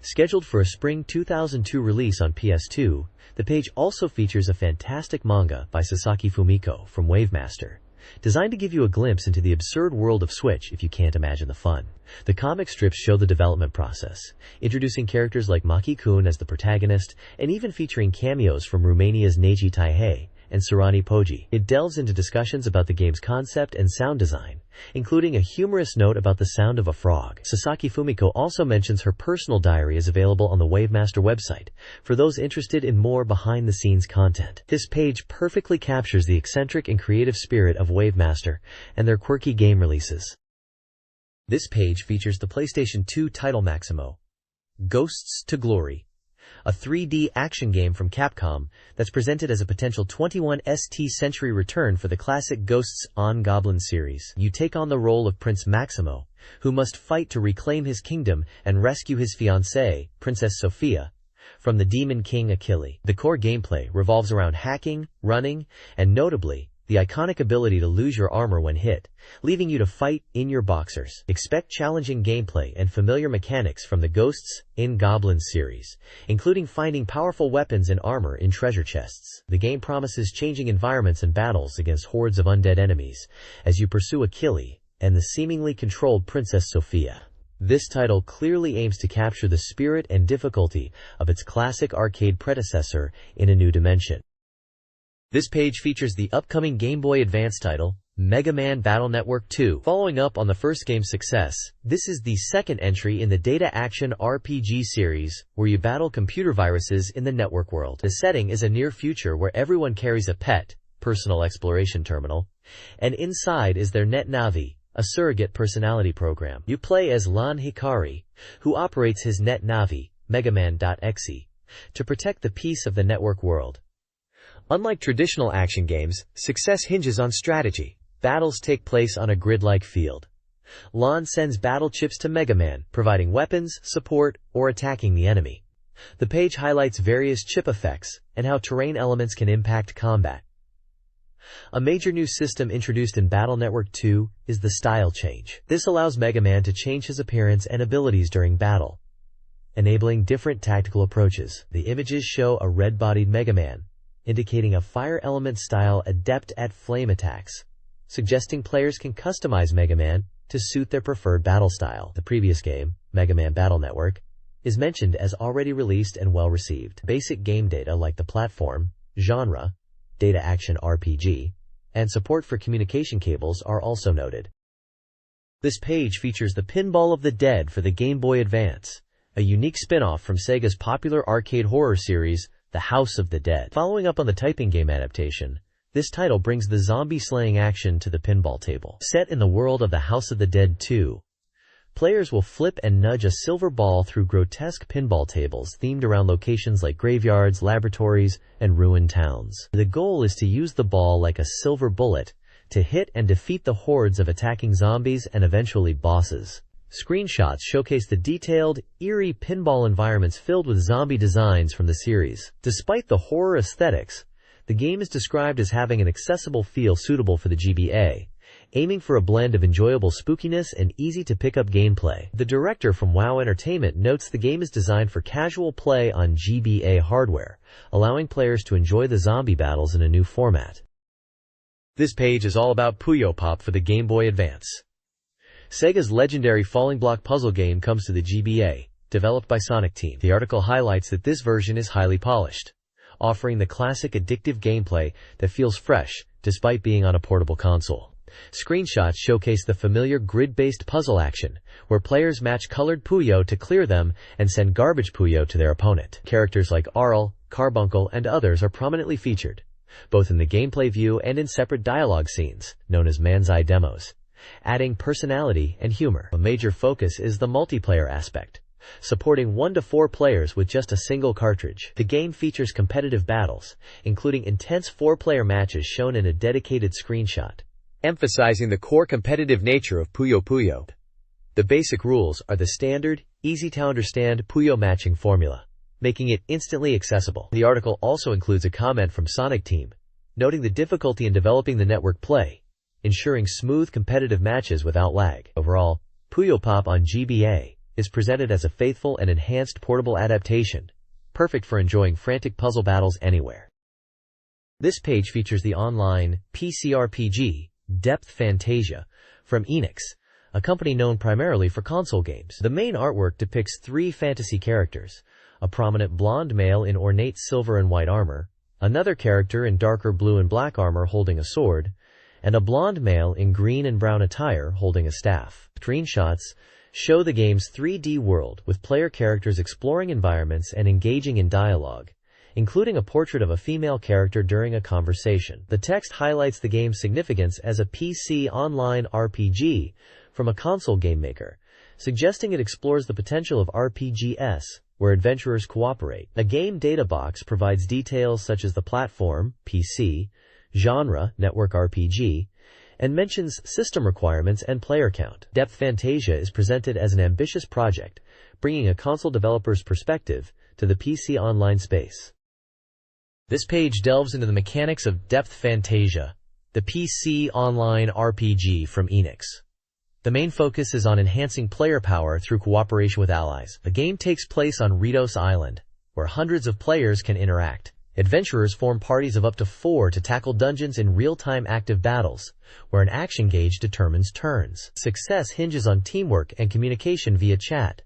Scheduled for a spring 2002 release on PS2, the page also features a fantastic manga by Sasaki Fumiko from Wavemaster, designed to give you a glimpse into the absurd world of Switch if you can't imagine the fun. The comic strips show the development process, introducing characters like Maki-kun as the protagonist and even featuring cameos from Romania's Neji Taihei and Surani Poji. It delves into discussions about the game's concept and sound design, including a humorous note about the sound of a frog. Sasaki Fumiko also mentions her personal diary is available on the Wavemaster website, for those interested in more behind-the-scenes content. This page perfectly captures the eccentric and creative spirit of Wavemaster and their quirky game releases. This page features the PlayStation 2 title Maximo, Ghosts to Glory, a 3D action game from Capcom that's presented as a potential 21st century return for the classic Ghosts on Goblins series. You take on the role of Prince Maximo, who must fight to reclaim his kingdom and rescue his fiancée, Princess Sophia, from the Demon King Achille. The core gameplay revolves around hacking, running, and notably, the iconic ability to lose your armor when hit, leaving you to fight in your boxers. Expect challenging gameplay and familiar mechanics from the Ghosts in Goblins series, including finding powerful weapons and armor in treasure chests. The game promises changing environments and battles against hordes of undead enemies as you pursue Achille and the seemingly controlled Princess Sophia. This title clearly aims to capture the spirit and difficulty of its classic arcade predecessor in a new dimension. This page features the upcoming Game Boy Advance title, Mega Man Battle Network 2. Following up on the first game's success, this is the second entry in the data action RPG series, where you battle computer viruses in the network world. The setting is a near future where everyone carries a pet, personal exploration terminal, and inside is their Net Navi, a surrogate personality program. You play as Lan Hikari, who operates his Net Navi, Megaman.exe, to protect the peace of the network world. Unlike traditional action games, success hinges on strategy. Battles take place on a grid-like field. Lan sends battle chips to Mega Man, providing weapons, support, or attacking the enemy. The page highlights various chip effects and how terrain elements can impact combat. A major new system introduced in Battle Network 2 is the style change. This allows Mega Man to change his appearance and abilities during battle, enabling different tactical approaches. The images show a red-bodied Mega Man, indicating a fire element style adept at flame attacks, suggesting players can customize Mega Man to suit their preferred battle style. The previous game, Mega Man Battle Network, is mentioned as already released and well received. Basic game data like the platform, genre, data action RPG, and support for communication cables are also noted. This page features the Pinball of the Dead for the Game Boy Advance, a unique spin-off from Sega's popular arcade horror series, The House of the Dead. Following up on the typing game adaptation, this title brings the zombie-slaying action to the pinball table. Set in the world of The House of the Dead 2, players will flip and nudge a silver ball through grotesque pinball tables themed around locations like graveyards, laboratories, and ruined towns. The goal is to use the ball like a silver bullet to hit and defeat the hordes of attacking zombies and eventually bosses. Screenshots showcase the detailed, eerie pinball environments filled with zombie designs from the series. Despite the horror aesthetics, the game is described as having an accessible feel suitable for the GBA, aiming for a blend of enjoyable spookiness and easy-to-pick-up gameplay. The director from WoW Entertainment notes the game is designed for casual play on GBA hardware, allowing players to enjoy the zombie battles in a new format. This page is all about Puyo Pop for the Game Boy Advance. Sega's legendary falling block puzzle game comes to the GBA, developed by Sonic Team. The article highlights that this version is highly polished, offering the classic addictive gameplay that feels fresh despite being on a portable console. Screenshots showcase the familiar grid-based puzzle action, where players match colored Puyo to clear them and send garbage Puyo to their opponent. Characters like Arl, Carbuncle, and others are prominently featured, both in the gameplay view and in separate dialogue scenes, known as Man's Eye demos, adding personality and humor. A major focus is the multiplayer aspect, supporting 1 to 4 players with just a single cartridge. The game features competitive battles, including intense 4-player matches shown in a dedicated screenshot, emphasizing the core competitive nature of Puyo Puyo. The basic rules are the standard, easy-to-understand Puyo matching formula, making it instantly accessible. The article also includes a comment from Sonic Team, noting the difficulty in developing the network play, ensuring smooth competitive matches without lag. Overall, Puyo Pop on GBA is presented as a faithful and enhanced portable adaptation, perfect for enjoying frantic puzzle battles anywhere. This page features the online PC RPG Depth Fantasia from Enix, a company known primarily for console games. The main artwork depicts 3 fantasy characters: a prominent blonde male in ornate silver and white armor, another character in darker blue and black armor holding a sword, and a blonde male in green and brown attire holding a staff. Screenshots show the game's 3D world, with player characters exploring environments and engaging in dialogue, including a portrait of a female character during a conversation. The text highlights the game's significance as a PC online RPG from a console game maker, suggesting it explores the potential of RPGs, where adventurers cooperate. A game data box provides details such as the platform, PC, genre, network RPG, and mentions system requirements and player count. Depth Fantasia is presented as an ambitious project, bringing a console developer's perspective to the PC online space. This page delves into the mechanics of Depth Fantasia, the PC online RPG from Enix. The main focus is on enhancing player power through cooperation with allies. The game takes place on Ritos Island, where hundreds of players can interact. Adventurers form parties of up to 4 to tackle dungeons in real-time active battles, where an action gauge determines turns. Success hinges on teamwork and communication via chat,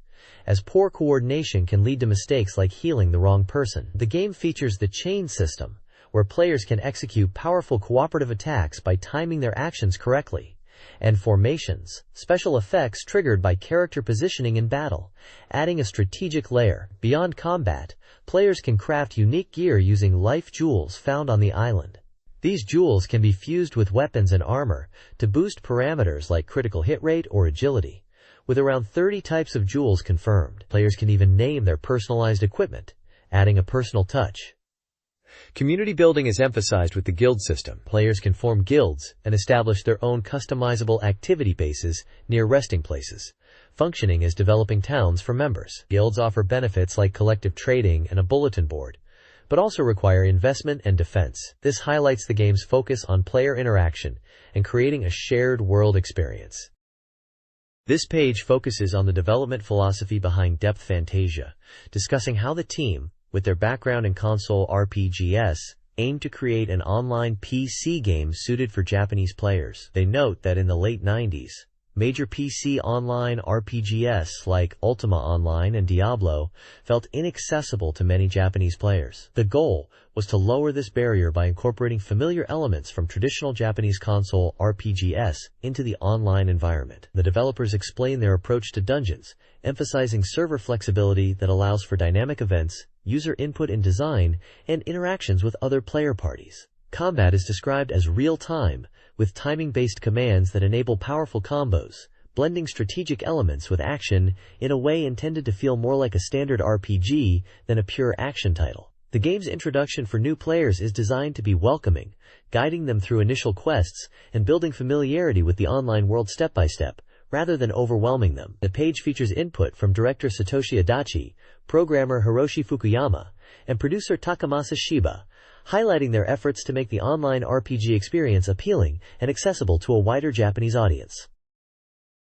as poor coordination can lead to mistakes like healing the wrong person. The game features the chain system, where players can execute powerful cooperative attacks by timing their actions correctly, and formations, special effects triggered by character positioning in battle, adding a strategic layer. Beyond combat, players can craft unique gear using life jewels found on the island. These jewels can be fused with weapons and armor to boost parameters like critical hit rate or agility. With around 30 types of jewels confirmed, players can even name their personalized equipment, adding a personal touch. Community building is emphasized with the guild system. Players can form guilds and establish their own customizable activity bases near resting places, functioning as developing towns for members. Guilds offer benefits like collective trading and a bulletin board, but also require investment and defense. This highlights the game's focus on player interaction and creating a shared world experience. This page focuses on the development philosophy behind Depth Fantasia, discussing how the team, with their background in console RPGs, aim to create an online PC game suited for Japanese players. They note that in the late 90s, major PC online RPGs like Ultima Online and Diablo felt inaccessible to many Japanese players. The goal was to lower this barrier by incorporating familiar elements from traditional Japanese console RPGs into the online environment. The developers explain their approach to dungeons, emphasizing server flexibility that allows for dynamic events, user input in design, and interactions with other player parties. Combat is described as real-time, with timing-based commands that enable powerful combos, blending strategic elements with action in a way intended to feel more like a standard RPG than a pure action title. The game's introduction for new players is designed to be welcoming, guiding them through initial quests and building familiarity with the online world step by step, rather than overwhelming them. The page features input from director Satoshi Adachi, programmer Hiroshi Fukuyama, and producer Takamasa Shiba, highlighting their efforts to make the online RPG experience appealing and accessible to a wider Japanese audience.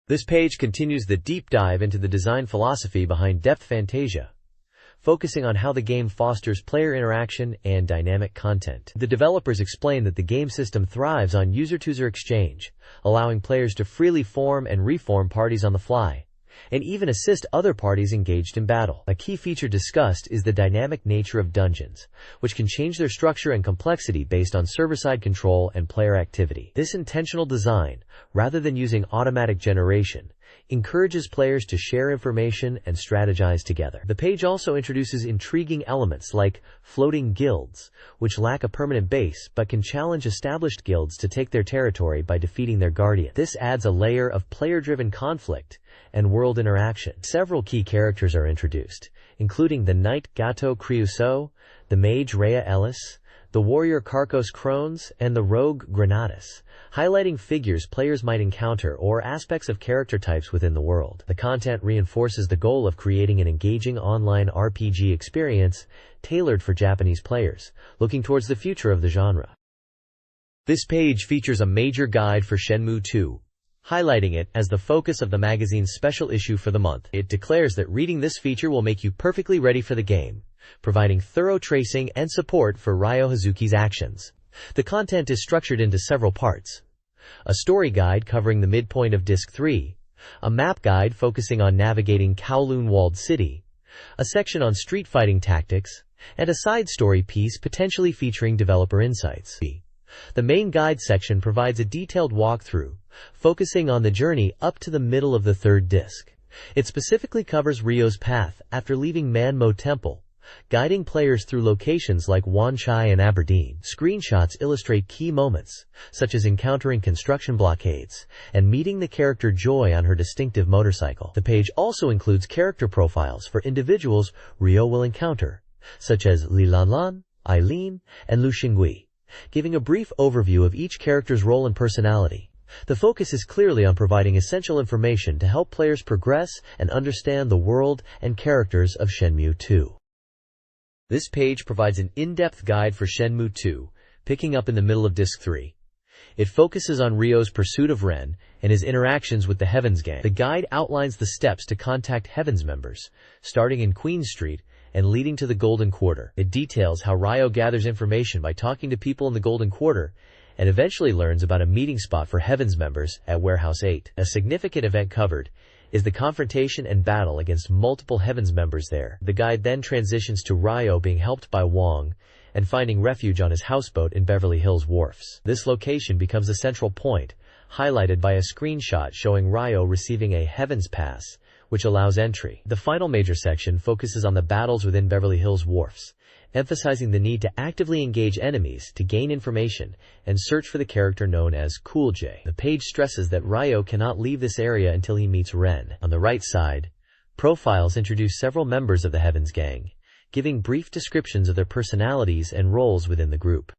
This page continues the deep dive into the design philosophy behind Depth Fantasia, focusing on how the game fosters player interaction and dynamic content. The developers explain that the game system thrives on user-to-user exchange, allowing players to freely form and reform parties on the fly, and even assist other parties engaged in battle. A key feature discussed is the dynamic nature of dungeons, which can change their structure and complexity based on server-side control and player activity. This intentional design, rather than using automatic generation, encourages players to share information and strategize together. The page also introduces intriguing elements like floating guilds, which lack a permanent base but can challenge established guilds to take their territory by defeating their guardian. This adds a layer of player-driven conflict and world interaction. Several key characters are introduced, including the knight Gato Criuso, the mage Rhea Ellis, the warrior Carcos Crones, and the rogue Granatus, highlighting figures players might encounter or aspects of character types within the world. The content reinforces the goal of creating an engaging online RPG experience tailored for Japanese players, looking towards the future of the genre. This page features a major guide for Shenmue 2, highlighting it as the focus of the magazine's special issue for the month. It declares that reading this feature will make you perfectly ready for the game, providing thorough tracing and support for Ryo Hazuki's actions. The content is structured into several parts: a story guide covering the midpoint of Disc 3, a map guide focusing on navigating Kowloon Walled City, a section on street fighting tactics, and a side story piece potentially featuring developer insights. The main guide section provides a detailed walkthrough, focusing on the journey up to the middle of the third disc. It specifically covers Ryo's path after leaving Manmo Temple, guiding players through locations like Wanchai and Aberdeen. Screenshots illustrate key moments, such as encountering construction blockades and meeting the character Joy on her distinctive motorcycle. The page also includes character profiles for individuals Ryo will encounter, such as Li Lanlan, Eileen, and Lu Xingui, giving a brief overview of each character's role and personality. The focus is clearly on providing essential information to help players progress and understand the world and characters of Shenmue 2. This page provides an in-depth guide for Shenmue 2, picking up in the middle of Disc 3. It focuses on Ryo's pursuit of Ren and his interactions with the Heavens Gang. The guide outlines the steps to contact Heavens members, starting in Queen Street and leading to the Golden Quarter. It details how Ryo gathers information by talking to people in the Golden Quarter and eventually learns about a meeting spot for Heavens members at Warehouse 8. A significant event covered is the confrontation and battle against multiple Heavens members there. The guide then transitions to Ryo being helped by Wong and finding refuge on his houseboat in Beverly Hills Wharfs. This location becomes a central point, highlighted by a screenshot showing Ryo receiving a Heavens Pass, which allows entry. The final major section focuses on the battles within Beverly Hills Wharfs, emphasizing the need to actively engage enemies to gain information and search for the character known as Cool J. The page stresses that Ryo cannot leave this area until he meets Ren. On the right side, profiles introduce several members of the Heavens Gang, giving brief descriptions of their personalities and roles within the group.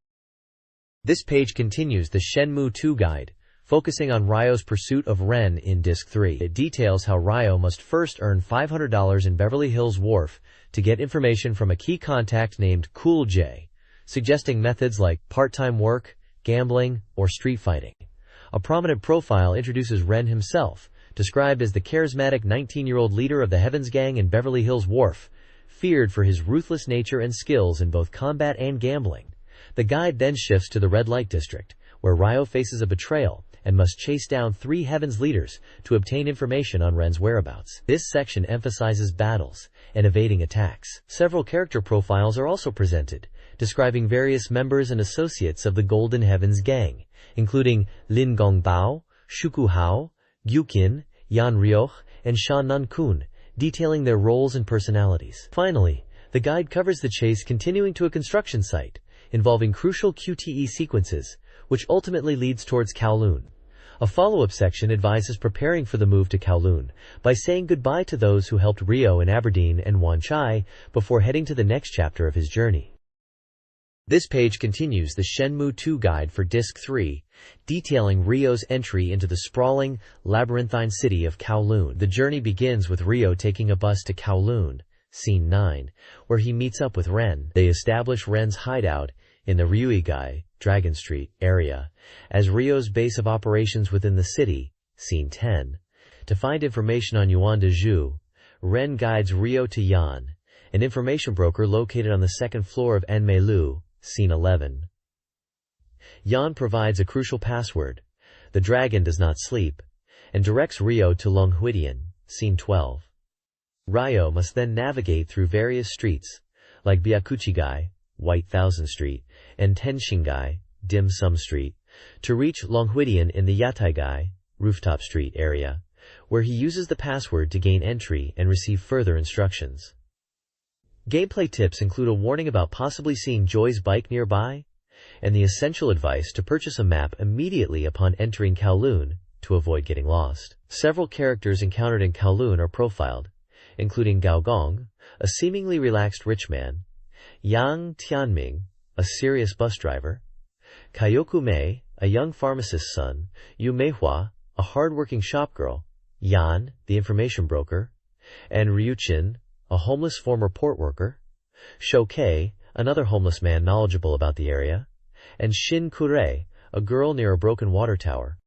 This page continues the Shenmue 2 guide, focusing on Ryo's pursuit of Ren in Disc 3. It details how Ryo must first earn $500 in Beverly Hills Wharf to get information from a key contact named Cool J, suggesting methods like part-time work, gambling, or street fighting. A prominent profile introduces Ren himself, described as the charismatic 19-year-old leader of the Heavens Gang in Beverly Hills Wharf, feared for his ruthless nature and skills in both combat and gambling. The guide then shifts to the Red Light District, where Ryo faces a betrayal and must chase down 3 Heavens leaders to obtain information on Ren's whereabouts. This section emphasizes battles and evading attacks. Several character profiles are also presented, describing various members and associates of the Golden Heavens Gang, including Lin Gongbao, Shuku Hao, Gyukin, Yan Ryoch, and Sha Nun Kun, detailing their roles and personalities. Finally, the guide covers the chase continuing to a construction site, involving crucial QTE sequences, which ultimately leads towards Kowloon. A follow-up section advises preparing for the move to Kowloon by saying goodbye to those who helped Ryo in Aberdeen and Wanchai before heading to the next chapter of his journey. This page continues the Shenmue 2 guide for Disc 3, detailing Ryo's entry into the sprawling, labyrinthine city of Kowloon. The journey begins with Ryo taking a bus to Kowloon, Scene 9, where he meets up with Ren. They establish Ren's hideout in the Ryuigai, Dragon Street, area, as Ryo's base of operations within the city, Scene 10. To find information on Yuan de Zhu, Ren guides Ryo to Yan, an information broker located on the second floor of Enmeilu, Scene 11. Yan provides a crucial password, the dragon does not sleep, and directs Ryo to Longhuidian, Scene 12. Ryo must then navigate through various streets, like Byakuchigai, White Thousand Street, and Tenshingai, Dim Sum Street, to reach Longhuidian in the Yataigai, Rooftop Street area, where he uses the password to gain entry and receive further instructions. Gameplay tips include a warning about possibly seeing Joy's bike nearby, and the essential advice to purchase a map immediately upon entering Kowloon to avoid getting lost. Several characters encountered in Kowloon are profiled, including Gao Gong, a seemingly relaxed rich man, Yang Tianming, a serious bus driver, Kaioku Mei, a young pharmacist's son, Yu Meihua, a hard-working shopgirl, Yan, the information broker, and Ryuchin, a homeless former port worker, Shokei, another homeless man knowledgeable about the area, and Shin Kurei, a girl near a broken water tower.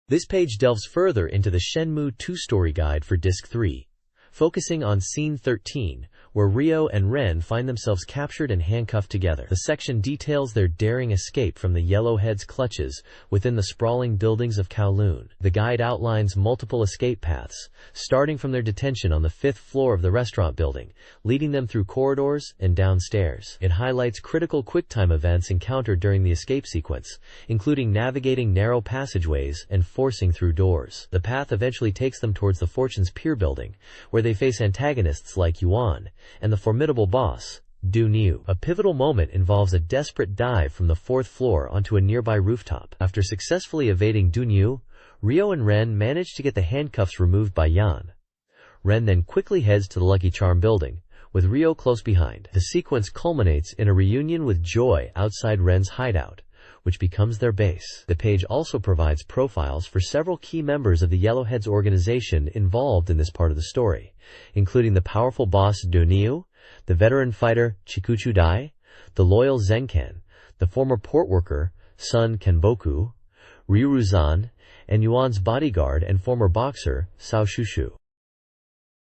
This page delves further into the Shenmue 2 story guide for Disc 3, focusing on Scene 13, where Ryo and Ren find themselves captured and handcuffed together. The section details their daring escape from the Yellowhead's clutches within the sprawling buildings of Kowloon. The guide outlines multiple escape paths, starting from their detention on the 5th floor of the restaurant building, leading them through corridors and downstairs. It highlights critical QuickTime events encountered during the escape sequence, including navigating narrow passageways and forcing through doors. The path eventually takes them towards the Fortune's Pier building, where they face antagonists like Yuan and the formidable boss, Du Niu. A pivotal moment involves a desperate dive from the 4th floor onto a nearby rooftop. After successfully evading Du Niu, Ryo and Ren manage to get the handcuffs removed by Yan. Ren then quickly heads to the Lucky Charm building, with Ryo close behind. The sequence culminates in a reunion with Joy outside Ren's hideout, which becomes their base. The page also provides profiles for several key members of the Yellowhead's organization involved in this part of the story, including the powerful boss Du Niu, the veteran fighter Chikuchu Dai, the loyal Zenken, the former port worker Sun Kenboku, Ryuruzan, and Yuan's bodyguard and former boxer Sao Shushu.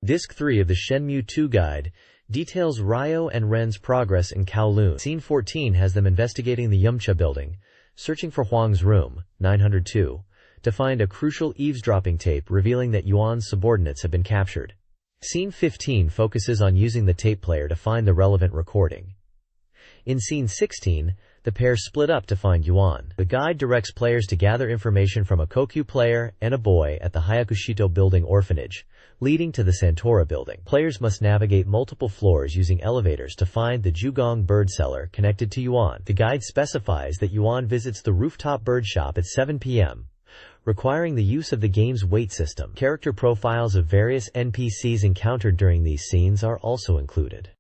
Disc 3 of the Shenmue 2 guide details Ryo and Ren's progress in Kowloon. Scene 14 has them investigating the Yumcha building, searching for Huang's room, 902, to find a crucial eavesdropping tape revealing that Yuan's subordinates have been captured. Scene 15 focuses on using the tape player to find the relevant recording. In Scene 16, the pair split up to find Yuan. The guide directs players to gather information from a Kokyu player and a boy at the Hayakushito building orphanage, leading to the Santora building. Players must navigate multiple floors using elevators to find the Jugong bird cellar connected to Yuan. The guide specifies that Yuan visits the rooftop bird shop at 7 p.m., requiring the use of the game's wait system. Character profiles of various NPCs encountered during these scenes are also included.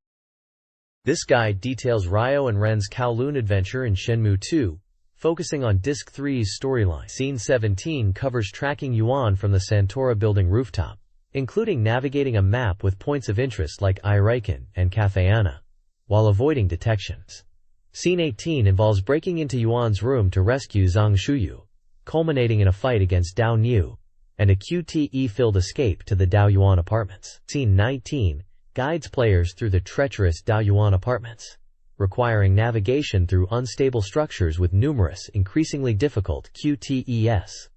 This guide details Ryo and Ren's Kowloon adventure in Shenmue 2, focusing on Disc 3's storyline. Scene 17 covers tracking Yuan from the Santora building rooftop, including navigating a map with points of interest like Iraikan and Cafeana, while avoiding detections. Scene 18 involves breaking into Yuan's room to rescue Zhang Shuyu, culminating in a fight against Dao Niu, and a QTE-filled escape to the Dao Yuan apartments. Scene 19 guides players through the treacherous Dao Yuan apartments, requiring navigation through unstable structures with numerous, increasingly difficult QTEs.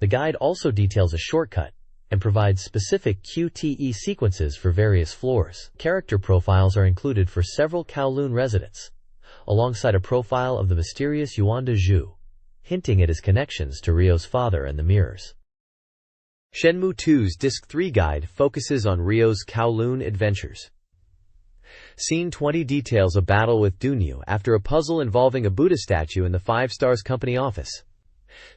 The guide also details a shortcut and provides specific QTE sequences for various floors. Character profiles are included for several Kowloon residents, alongside a profile of the mysterious Yuanda Zhu, hinting at his connections to Ryo's father and the mirrors. Shenmue 2's Disc 3 guide focuses on Ryo's Kowloon adventures. Scene 20 details a battle with Du Niu after a puzzle involving a Buddha statue in the 5 Stars Company office.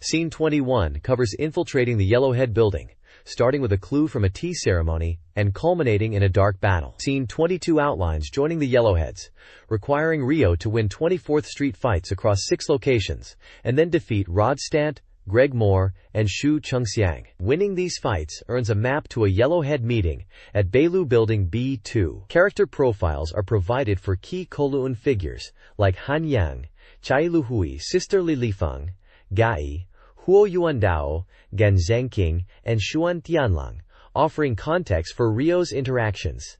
Scene 21 covers infiltrating the Yellowhead building, starting with a clue from a tea ceremony and culminating in a dark battle. Scene 22 outlines joining the Yellowheads, requiring Ryo to win 24th Street fights across 6 locations, and then defeat Rod Stant, Greg Moore, and Shu Chengxiang. Winning these fights earns a map to a Yellowhead meeting at Beilu Building B2. Character profiles are provided for key Kowloon figures like Han Yang, Chai Luhui, Sister Li Lifeng, Gai, Huo Yuandao, Gan Zhengqing, and Xuan Tianlang, offering context for Ryo's interactions.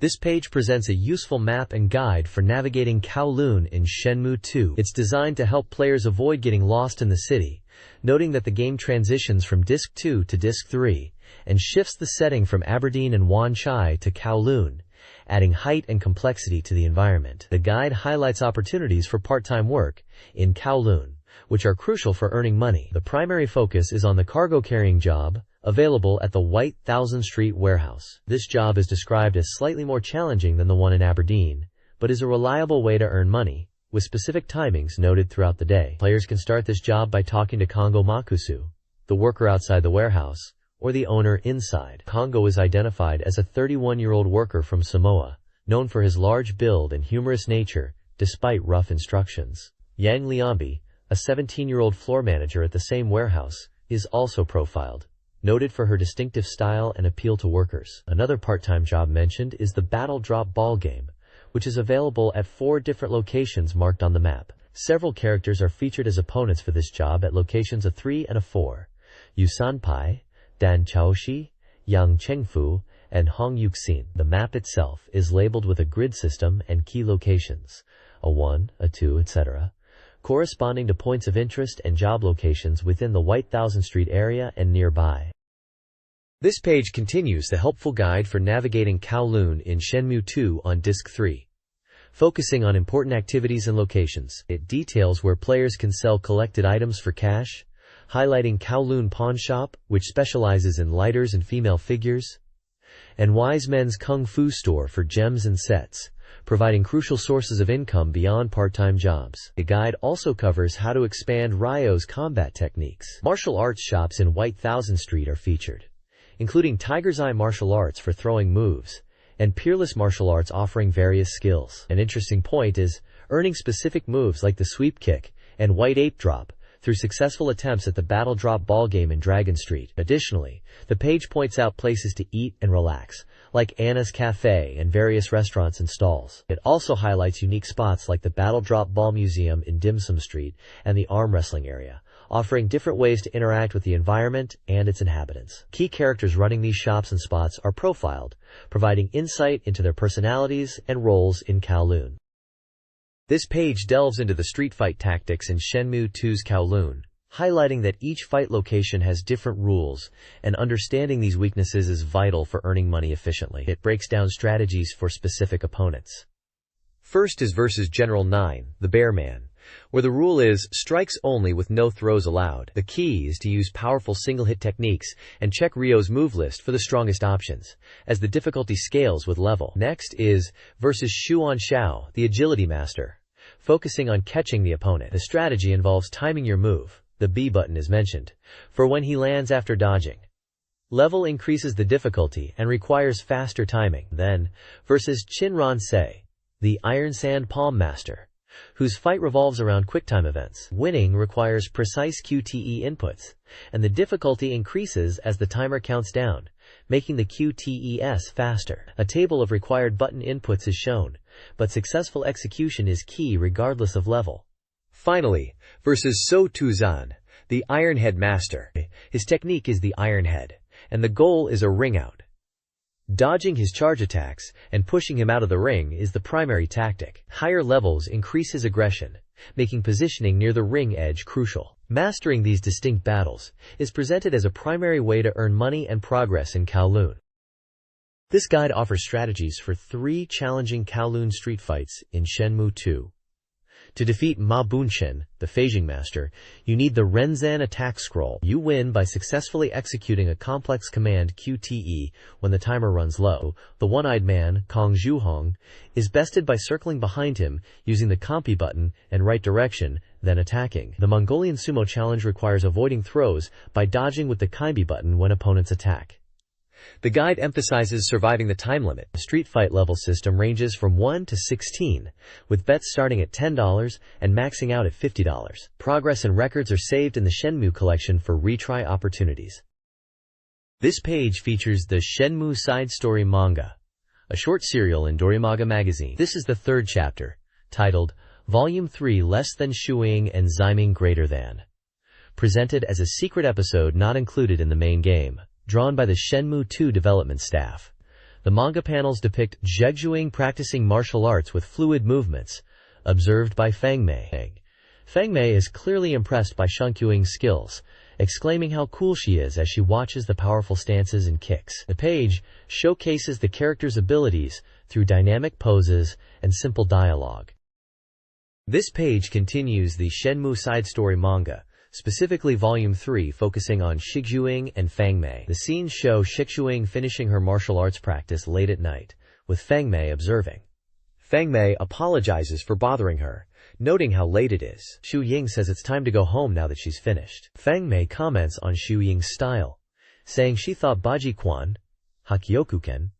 This page presents a useful map and guide for navigating Kowloon in Shenmue 2. It's designed to help players avoid getting lost in the city, noting that the game transitions from Disc 2 to Disc 3 and shifts the setting from Aberdeen and Wan Chai to Kowloon, adding height and complexity to the environment. The guide highlights opportunities for part-time work in Kowloon, which are crucial for earning money. The primary focus is on the cargo carrying job, available at the White 1000 Street warehouse. This job is described as slightly more challenging than the one in Aberdeen, but is a reliable way to earn money, with specific timings noted throughout the day. Players can start this job by talking to Kongo Makusu, the worker outside the warehouse, or the owner inside. Kongo is identified as a 31-year-old worker from Samoa, known for his large build and humorous nature, despite rough instructions. Yang Liambi, a 17-year-old floor manager at the same warehouse, is also profiled, noted for her distinctive style and appeal to workers. Another part-time job mentioned is the Battle Drop Ball game, which is available at 4 different locations marked on the map. Several characters are featured as opponents for this job at locations of 3 and 4. Yu Sanpai, Dan Chaoshi, Yang Chengfu, and Hongyuxin. The map itself is labeled with a grid system and key locations, a 1, a 2, etc., corresponding to points of interest and job locations within the White Thousand Street area and nearby. This page continues the helpful guide for navigating Kowloon in Shenmue 2 on Disc 3. Focusing on important activities and locations, it details where players can sell collected items for cash, highlighting Kowloon Pawn Shop, which specializes in lighters and female figures, and Wise Men's Kung Fu Store for gems and sets, providing crucial sources of income beyond part-time jobs. The guide also covers how to expand Ryo's combat techniques. Martial arts shops in White Thousand Street are featured, including Tiger's Eye Martial Arts for throwing moves, and Peerless Martial Arts offering various skills. An interesting point is earning specific moves like the sweep kick and white ape drop through successful attempts at the battle drop ball game in Dragon Street. Additionally, the page points out places to eat and relax, like Anna's Cafe and various restaurants and stalls. It also highlights unique spots like the Battle Drop Ball Museum in Dim Sum Street and the arm wrestling area, offering different ways to interact with the environment and its inhabitants. Key characters running these shops and spots are profiled, providing insight into their personalities and roles in Kowloon. This page delves into the street fight tactics in Shenmue 2's Kowloon, highlighting that each fight location has different rules, and understanding these weaknesses is vital for earning money efficiently. It breaks down strategies for specific opponents. First is versus General 9, the Bear Man, where the rule is strikes only with no throws allowed. The key is to use powerful single-hit techniques and check Ryo's move list for the strongest options, as the difficulty scales with level. Next is versus Shuan Xiao, the Agility Master, focusing on catching the opponent. The strategy involves timing your move, the B button is mentioned, for when he lands after dodging. Level increases the difficulty and requires faster timing. Then, versus Chinran Se, the Iron Sand Palm Master, whose fight revolves around QuickTime events. Winning requires precise QTE inputs, and the difficulty increases as the timer counts down, making the QTEs faster. A table of required button inputs is shown, but successful execution is key regardless of level. Finally, versus So Tuzan, the Iron Head Master. His technique is the Iron Head, and the goal is a ring out. Dodging his charge attacks and pushing him out of the ring is the primary tactic. Higher levels increase his aggression, making positioning near the ring edge crucial. Mastering these distinct battles is presented as a primary way to earn money and progress in Kowloon. This guide offers strategies for 3 challenging Kowloon street fights in Shenmue 2. To defeat Ma Bunshen, the Phasing Master, you need the Renzan attack scroll. You win by successfully executing a complex command QTE when the timer runs low. The One-Eyed Man, Kong Zhuhong, is bested by circling behind him using the Compi button and right direction, then attacking. The Mongolian Sumo Challenge requires avoiding throws by dodging with the Kimbi button when opponents attack. The guide emphasizes surviving the time limit. The street fight level system ranges from 1 to 16, with bets starting at $10 and maxing out at $50. Progress and records are saved in the Shenmue collection for retry opportunities. This page features the Shenmue Side Story manga, a short serial in Dorimaga Magazine. This is the 3rd chapter, titled Volume 3 Less Than Shuing and Ziming Greater Than, presented as a secret episode not included in the main game. Drawn by the Shenmue 2 development staff. The manga panels depict Zhegzhuing practicing martial arts with fluid movements, observed by Fangmei. Fangmei is clearly impressed by Shunkyuing's skills, exclaiming how cool she is as she watches the powerful stances and kicks. The page showcases the character's abilities through dynamic poses and simple dialogue. This page continues the Shenmue Side Story manga, specifically Volume 3, focusing on Zhegzhuing and Fangmei. The scenes show Zhegzhuing finishing her martial arts practice late at night, with Fangmei observing. Fangmei apologizes for bothering her, noting how late it is. Xu Ying says it's time to go home now that she's finished. Fangmei comments on Xu Ying's style, saying she thought Baji Quan, Hakyokuken,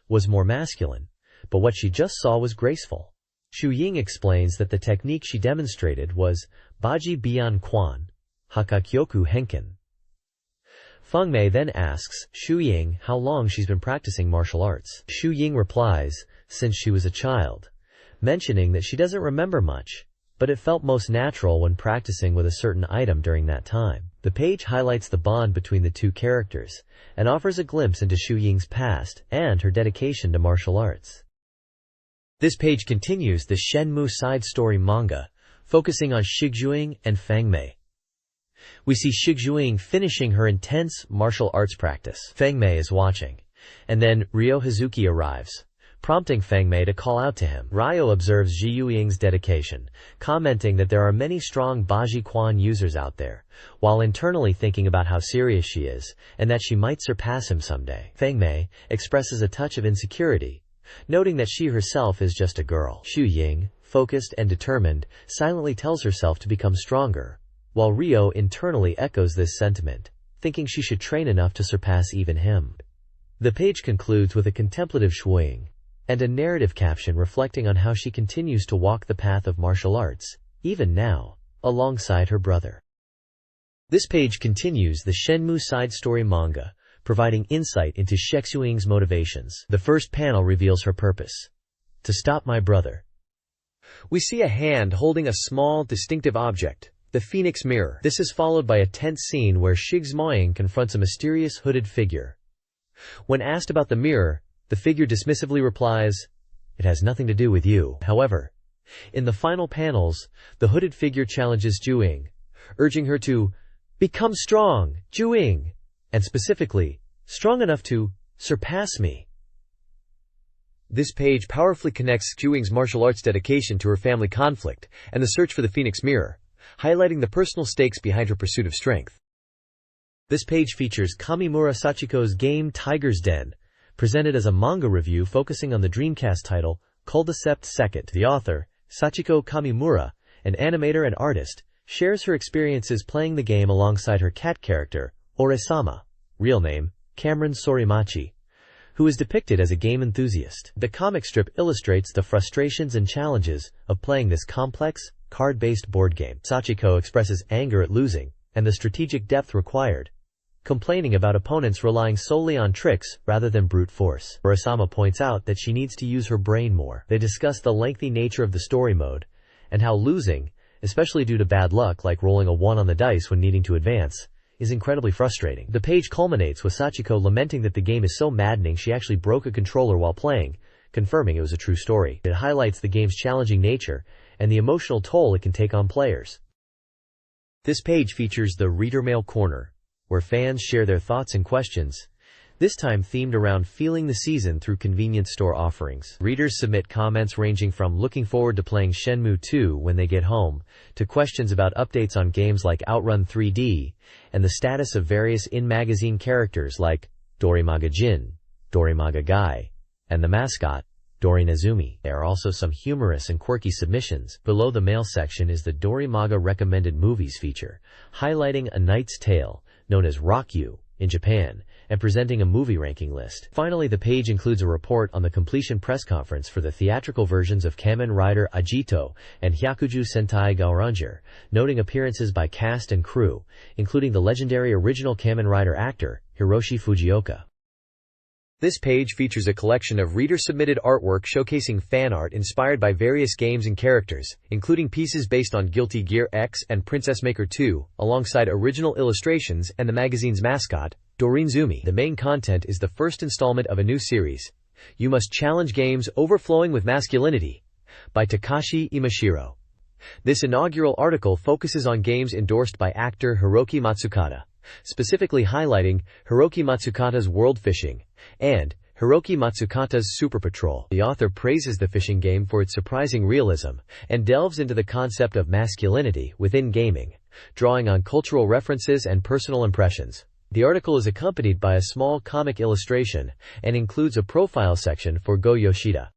was more masculine, but what she just saw was graceful. Xu Ying explains that the technique she demonstrated was Baji Bian Quan, Hakakyoku Henken. Fangmei then asks Xu Ying how long she's been practicing martial arts. Xu Ying replies, since she was a child, mentioning that she doesn't remember much, but it felt most natural when practicing with a certain item during that time. The page highlights the bond between the two characters and offers a glimpse into Xu Ying's past and her dedication to martial arts. This page continues the Shenmue side story manga, focusing on Shiguing and Feng Mei. We see Shiguing finishing her intense martial arts practice. Feng Mei is watching, and then Ryo Hazuki arrives, prompting Feng Mei to call out to him. Ryo observes Xu Ying's dedication, commenting that there are many strong Baji Quan users out there, while internally thinking about how serious she is, and that she might surpass him someday. Feng Mei expresses a touch of insecurity, noting that she herself is just a girl. Xu Ying, focused and determined, silently tells herself to become stronger, while Ryo internally echoes this sentiment, thinking she should train enough to surpass even him. The page concludes with a contemplative Xu Ying and a narrative caption reflecting on how she continues to walk the path of martial arts, even now, alongside her brother. This page continues the Shenmue side story manga, providing insight into Xu Ying's motivations. The first panel reveals her purpose: to stop my brother. We see a hand holding a small, distinctive object, the Phoenix Mirror. This is followed by a tense scene where Shiguing confronts a mysterious hooded figure. When asked about the mirror, the figure dismissively replies, "It has nothing to do with you." However, in the final panels, the hooded figure challenges Xu Ying, urging her to become strong, Xu Ying, and specifically, strong enough to surpass me. This page powerfully connects Xu Ying's martial arts dedication to her family conflict and the search for the Phoenix Mirror, highlighting the personal stakes behind her pursuit of strength. This page features Kamimura Sachiko's game Tiger's Den, presented as a manga review focusing on the Dreamcast title Cul-de-Sept Second. The author, Sachiko Kamimura, an animator and artist, shares her experiences playing the game alongside her cat character, Ore-sama, real name, Cameron Sorimachi, who is depicted as a game enthusiast. The comic strip illustrates the frustrations and challenges of playing this complex, card-based board game. Sachiko expresses anger at losing and the strategic depth required, complaining about opponents relying solely on tricks rather than brute force. Ore-sama points out that she needs to use her brain more. They discuss the lengthy nature of the story mode and how losing, especially due to bad luck like rolling a 1 on the dice when needing to advance, is incredibly frustrating. The page culminates with Sachiko lamenting that the game is so maddening she actually broke a controller while playing, confirming it was a true story. It highlights the game's challenging nature and the emotional toll it can take on players. This page features the Reader Mail Corner, where fans share their thoughts and questions, this time themed around feeling the season through convenience store offerings. Readers submit comments ranging from looking forward to playing Shenmue 2 when they get home, to questions about updates on games like Outrun 3D, and the status of various in-magazine characters like Dorimaga Jin, Dorimaga Guy, and the mascot, Dorinazumi. There are also some humorous and quirky submissions. Below the mail section is the Dorimaga Recommended Movies feature, highlighting A Knight's Tale, known as Rockyu in Japan, and presenting a movie ranking list. Finally, the page includes a report on the completion press conference for the theatrical versions of Kamen Rider Agito and Hyakuju Sentai Gaoranger, noting appearances by cast and crew, including the legendary original Kamen Rider actor, Hiroshi Fujioka. This page features a collection of reader-submitted artwork showcasing fan art inspired by various games and characters, including pieces based on Guilty Gear X and Princess Maker 2, alongside original illustrations and the magazine's mascot, Dorinazumi. The main content is the first installment of a new series, You Must Challenge Games Overflowing with Masculinity, by Takashi Imashiro. This inaugural article focuses on games endorsed by actor Hiroki Matsukata, specifically highlighting Hiroki Matsukata's World Fishing and Hiroki Matsukata's Super Patrol. The author praises the fishing game for its surprising realism and delves into the concept of masculinity within gaming, drawing on cultural references and personal impressions. The article is accompanied by a small comic illustration and includes a profile section for Go Yoshida.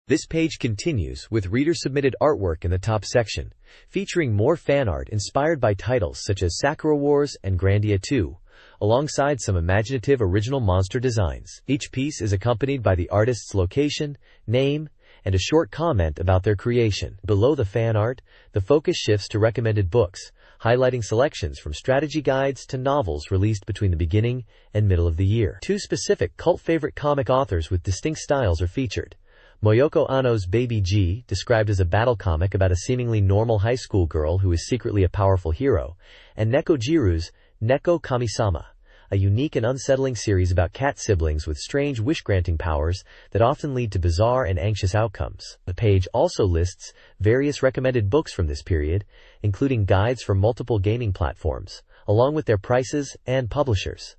This page continues with reader-submitted artwork in the top section, featuring more fan art inspired by titles such as Sakura Wars and Grandia 2, alongside some imaginative original monster designs. Each piece is accompanied by the artist's location, name, and a short comment about their creation. Below the fan art, the focus shifts to recommended books, highlighting selections from strategy guides to novels released between the beginning and middle of the year. Two specific cult favorite comic authors with distinct styles are featured: Moyoko Anno's Baby G, described as a battle comic about a seemingly normal high school girl who is secretly a powerful hero, and Neko Jiru's Neko Kami-sama, a unique and unsettling series about cat siblings with strange wish-granting powers that often lead to bizarre and anxious outcomes. The page also lists various recommended books from this period, including guides for multiple gaming platforms, along with their prices and publishers.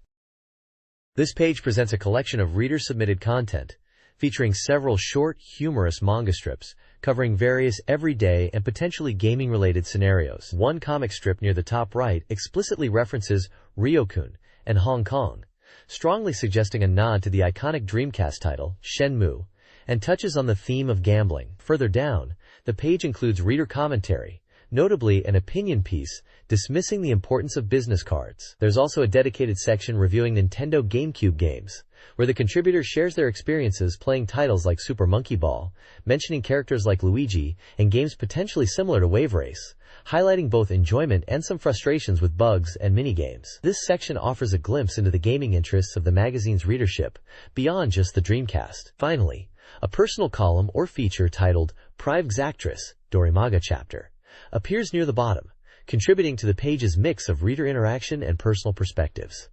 This page presents a collection of reader-submitted content, featuring several short, humorous manga strips covering various everyday and potentially gaming-related scenarios. One comic strip near the top right explicitly references Ryokun and Hong Kong, strongly suggesting a nod to the iconic Dreamcast title, Shenmue, and touches on the theme of gambling. Further down, the page includes reader commentary, notably an opinion piece dismissing the importance of business cards. There's also a dedicated section reviewing Nintendo GameCube games, where the contributor shares their experiences playing titles like Super Monkey Ball, mentioning characters like Luigi, and games potentially similar to Wave Race, highlighting both enjoyment and some frustrations with bugs and minigames. This section offers a glimpse into the gaming interests of the magazine's readership, beyond just the Dreamcast. Finally, a personal column or feature titled Private Actress, Dorimaga Chapter, appears near the bottom, contributing to the page's mix of reader interaction and personal perspectives.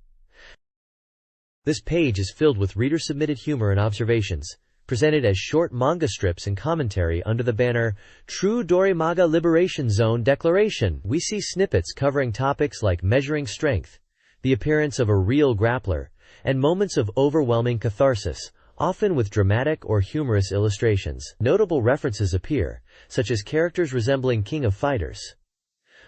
This page is filled with reader-submitted humor and observations, presented as short manga strips and commentary under the banner True Dorimaga Liberation Zone Declaration. We see snippets covering topics like measuring strength, the appearance of a real grappler, and moments of overwhelming catharsis, often with dramatic or humorous illustrations. Notable references appear, such as characters resembling King of Fighters.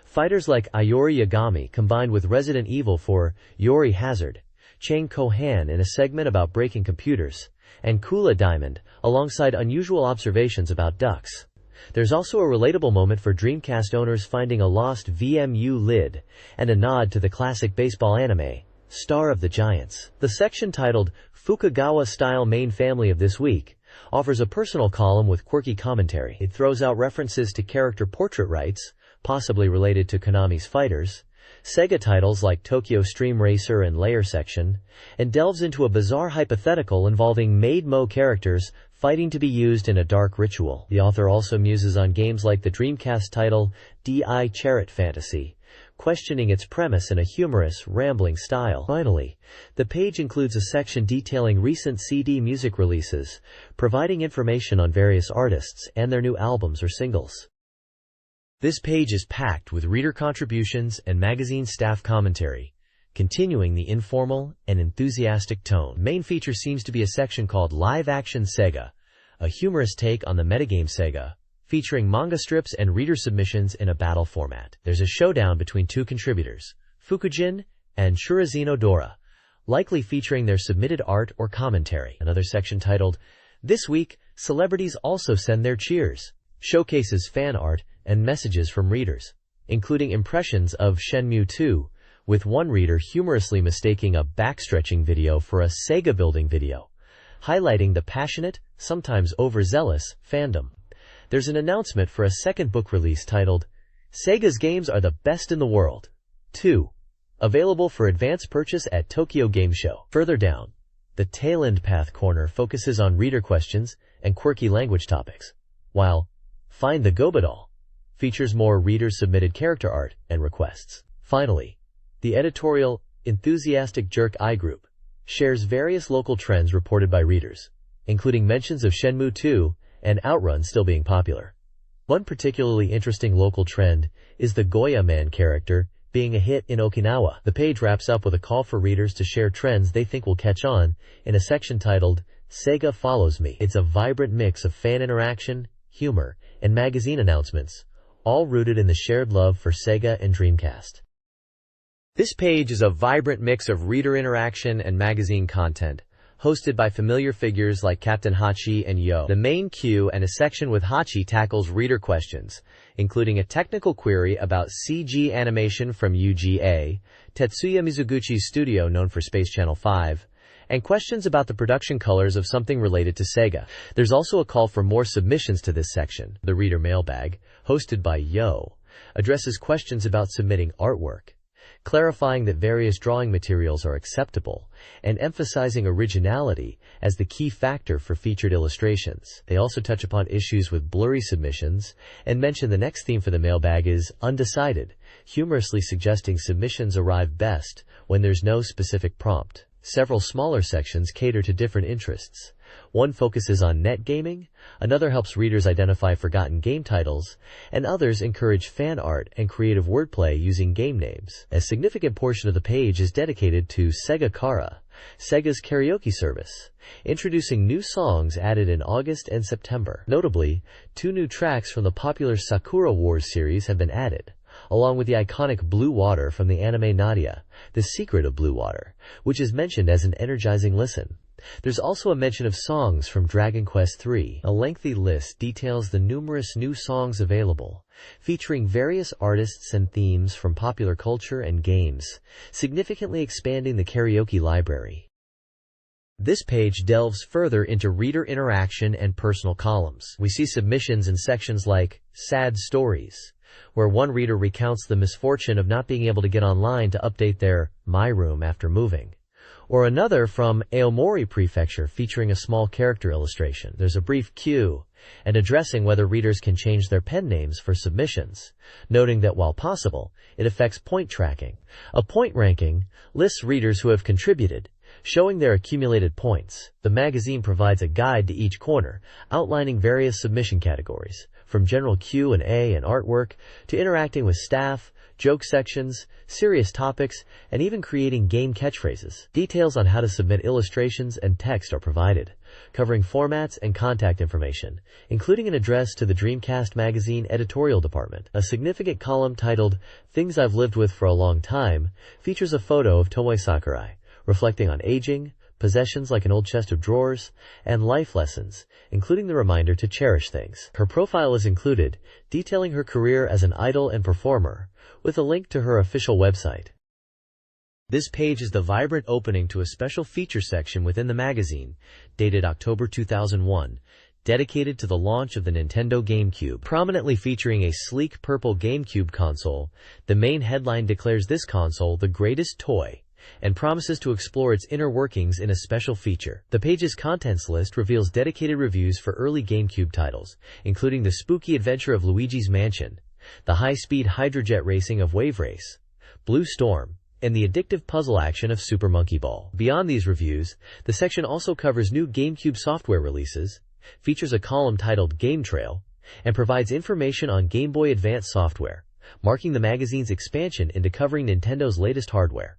Fighters like Iori Yagami combined with Resident Evil for Yori Hazard, Chang Kohan in a segment about breaking computers, and Kula Diamond, alongside unusual observations about ducks. There's also a relatable moment for Dreamcast owners finding a lost VMU lid, and a nod to the classic baseball anime, Star of the Giants. The section titled Fukugawa-style main family of this week offers a personal column with quirky commentary. It throws out references to character portrait rights, possibly related to Konami's Fighters, Sega titles like Tokyo Stream Racer and Layer Section, and delves into a bizarre hypothetical involving Maid-Mo characters fighting to be used in a dark ritual. The author also muses on games like the Dreamcast title D.I. Chariot Fantasy, questioning its premise in a humorous, rambling style. Finally, the page includes a section detailing recent CD music releases, providing information on various artists and their new albums or singles. This page is packed with reader contributions and magazine staff commentary, continuing the informal and enthusiastic tone. The main feature seems to be a section called Live Action Sega, a humorous take on the metagame Sega, featuring manga strips and reader submissions in a battle format. There's a showdown between two contributors, Fukujin and Shurazino Dora, likely featuring their submitted art or commentary. Another section titled, This Week, Celebrities Also Send Their Cheers, showcases fan art and messages from readers, including impressions of Shenmue 2, with one reader humorously mistaking a backstretching video for a Sega building video, highlighting the passionate, sometimes overzealous, fandom. There's an announcement for a second book release titled, Sega's Games Are the Best in the World 2, available for advance purchase at Tokyo Game Show. Further down, the Tail End Path corner focuses on reader questions and quirky language topics, while Find the Gobadal features more reader-submitted character art and requests. Finally, the editorial Enthusiastic Jerk Eye Group shares various local trends reported by readers, including mentions of Shenmue 2 and Outrun still being popular. One particularly interesting local trend is the Goya Man character being a hit in Okinawa. The page wraps up with a call for readers to share trends they think will catch on in a section titled Sega Follows Me. It's a vibrant mix of fan interaction, humor, and magazine announcements, all rooted in the shared love for Sega and Dreamcast. This page is a vibrant mix of reader interaction and magazine content, hosted by familiar figures like Captain Hachi and Yo. The main queue and a section with Hachi tackles reader questions, including a technical query about CG animation from UGA, Tetsuya Mizuguchi's studio known for Space Channel 5, and questions about the production colors of something related to Sega. There's also a call for more submissions to this section. The Reader Mailbag, hosted by Yo, addresses questions about submitting artwork, clarifying that various drawing materials are acceptable, and emphasizing originality as the key factor for featured illustrations. They also touch upon issues with blurry submissions, and mention the next theme for the mailbag is undecided, humorously suggesting submissions arrive best when there's no specific prompt. Several smaller sections cater to different interests. One focuses on net gaming, another helps readers identify forgotten game titles, and others encourage fan art and creative wordplay using game names. A significant portion of the page is dedicated to Sega Kara, Sega's karaoke service, introducing new songs added in August and September. Notably, 2 new tracks from the popular Sakura Wars series have been added, along with the iconic Blue Water from the anime Nadia, The Secret of Blue Water, which is mentioned as an energizing listen. There's also a mention of songs from Dragon Quest III. A lengthy list details the numerous new songs available, featuring various artists and themes from popular culture and games, significantly expanding the karaoke library. This page delves further into reader interaction and personal columns. We see submissions in sections like Sad Stories, where one reader recounts the misfortune of not being able to get online to update their My Room after moving, or another from Aomori Prefecture featuring a small character illustration. There's a brief cue and addressing whether readers can change their pen names for submissions, noting that while possible, it affects point tracking. A point ranking lists readers who have contributed, showing their accumulated points. The magazine provides a guide to each corner, outlining various submission categories, from general Q&A and artwork to interacting with staff, joke sections, serious topics, and even creating game catchphrases. Details on how to submit illustrations and text are provided, covering formats and contact information, including an address to the Dreamcast Magazine editorial department. A significant column titled Things I've Lived With for a Long Time features a photo of Tomoe Sakurai, reflecting on aging, possessions like an old chest of drawers, and life lessons, including the reminder to cherish things. Her profile is included, detailing her career as an idol and performer, with a link to her official website. This page is the vibrant opening to a special feature section within the magazine, dated October 2001, dedicated to the launch of the Nintendo GameCube. Prominently featuring a sleek purple GameCube console, the main headline declares this console the greatest toy, and promises to explore its inner workings in a special feature. The page's contents list reveals dedicated reviews for early GameCube titles, including the spooky adventure of Luigi's Mansion, the high-speed hydrojet racing of Wave Race, Blue Storm, and the addictive puzzle action of Super Monkey Ball. Beyond these reviews, the section also covers new GameCube software releases, features a column titled Game Trail, and provides information on Game Boy Advance software, marking the magazine's expansion into covering Nintendo's latest hardware.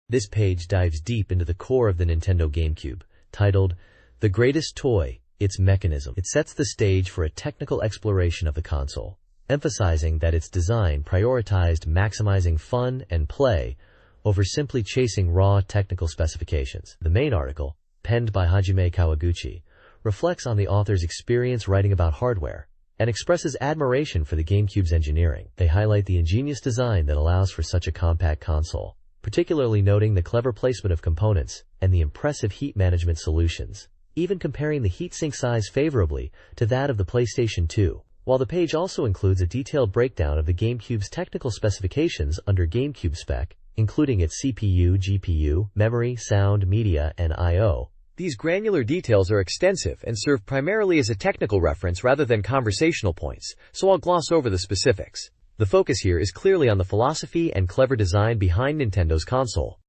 This page dives deep into the core of the Nintendo GameCube, titled The Greatest Toy, Its Mechanism. It sets the stage for a technical exploration of the console, emphasizing that its design prioritized maximizing fun and play over simply chasing raw technical specifications. The main article, penned by Hajime Kawaguchi, reflects on the author's experience writing about hardware and expresses admiration for the GameCube's engineering. They highlight the ingenious design that allows for such a compact console, particularly noting the clever placement of components and the impressive heat management solutions, even comparing the heatsink size favorably to that of the PlayStation 2. While the page also includes a detailed breakdown of the GameCube's technical specifications under GameCube spec, including its CPU, GPU, memory, sound, media, and I/O. These granular details are extensive and serve primarily as a technical reference rather than conversational points, so I'll gloss over the specifics. The focus here is clearly on the philosophy and clever design behind Nintendo's console.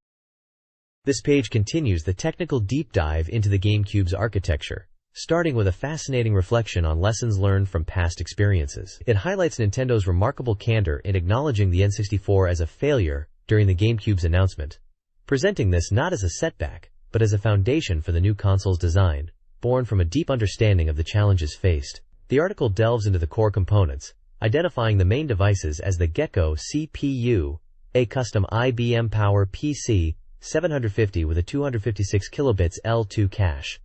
This page continues the technical deep dive into the GameCube's architecture, starting with a fascinating reflection on lessons learned from past experiences. It highlights Nintendo's remarkable candor in acknowledging the N64 as a failure during the GameCube's announcement, presenting this not as a setback, but as a foundation for the new console's design, born from a deep understanding of the challenges faced. The article delves into the core components, identifying the main devices as the Gecko CPU, a custom IBM Power PC 750 with a 256 kilobits L2 cache,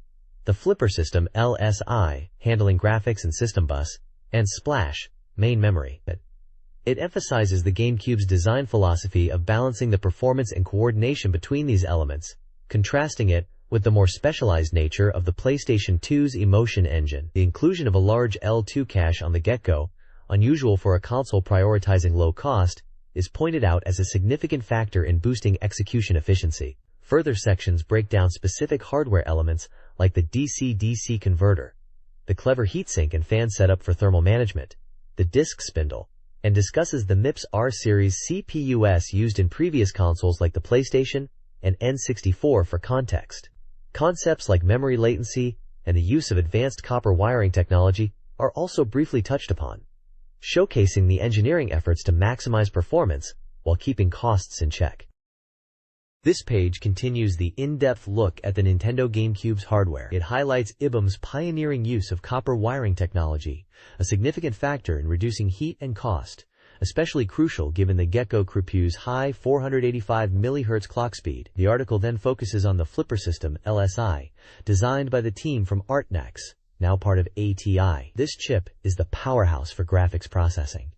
the Flipper System LSI, handling graphics and system bus, and Splash, main memory. It emphasizes the GameCube's design philosophy of balancing the performance and coordination between these elements, contrasting it with the more specialized nature of the PlayStation 2's Emotion engine. The inclusion of a large L2 cache on the Gecko, unusual for a console prioritizing low cost, is pointed out as a significant factor in boosting execution efficiency. Further sections break down specific hardware elements like the DC-DC converter, the clever heatsink and fan setup for thermal management, the disk spindle, and discusses the MIPS R series CPUs used in previous consoles like the PlayStation and N64 for context. Concepts like memory latency and the use of advanced copper wiring technology are also briefly touched upon, showcasing the engineering efforts to maximize performance while keeping costs in check. This page continues the in-depth look at the Nintendo GameCube's hardware. It highlights IBM's pioneering use of copper wiring technology, a significant factor in reducing heat and cost, especially crucial given the Gecko CPU's high 485 MHz clock speed. The article then focuses on the flipper system, LSI, designed by the team from Artnex, now part of ATI. This chip is the powerhouse for graphics processing,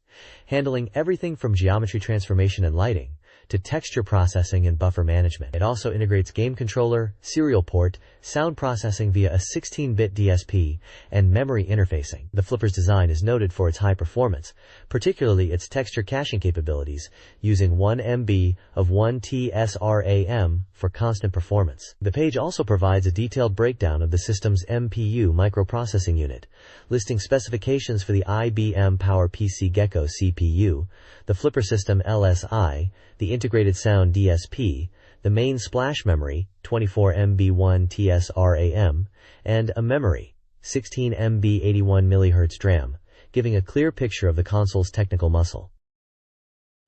handling everything from geometry transformation and lighting to texture processing and buffer management. It also integrates game controller, serial port, sound processing via a 16-bit DSP, and memory interfacing. The flipper's design is noted for its high performance, particularly its texture caching capabilities, using 1 MB of 1 TSRAM for constant performance. The page also provides a detailed breakdown of the system's MPU microprocessing unit, listing specifications for the IBM PowerPC Gecko CPU, the flipper system LSI, the integrated sound DSP, the main splash memory, 24 MB 1 TSRAM, and a memory, 16 MB 81 MHz DRAM, giving a clear picture of the console's technical muscle.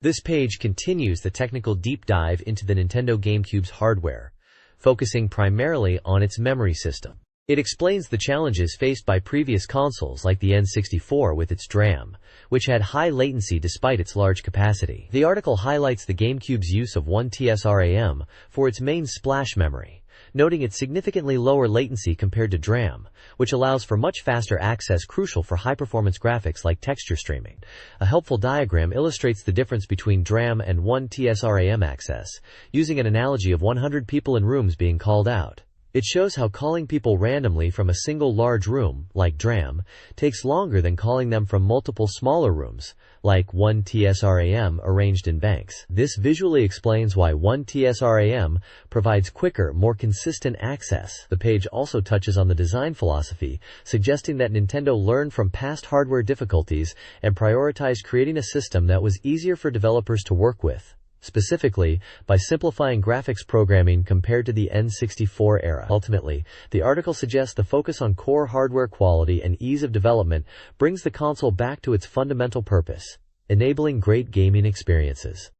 This page continues the technical deep dive into the Nintendo GameCube's hardware, focusing primarily on its memory system. It explains the challenges faced by previous consoles like the N64 with its DRAM, which had high latency despite its large capacity. The article highlights the GameCube's use of 1 TSRAM for its main splash memory, noting its significantly lower latency compared to DRAM, which allows for much faster access crucial for high-performance graphics like texture streaming. A helpful diagram illustrates the difference between DRAM and 1 TSRAM access, using an analogy of 100 people in rooms being called out. It shows how calling people randomly from a single large room, like DRAM, takes longer than calling them from multiple smaller rooms, like 1 TSRAM arranged in banks. This visually explains why 1 TSRAM provides quicker, more consistent access. The page also touches on the design philosophy, suggesting that Nintendo learned from past hardware difficulties and prioritized creating a system that was easier for developers to work with, specifically by simplifying graphics programming compared to the N64 era. Ultimately, the article suggests the focus on core hardware quality and ease of development brings the console back to its fundamental purpose, enabling great gaming experiences.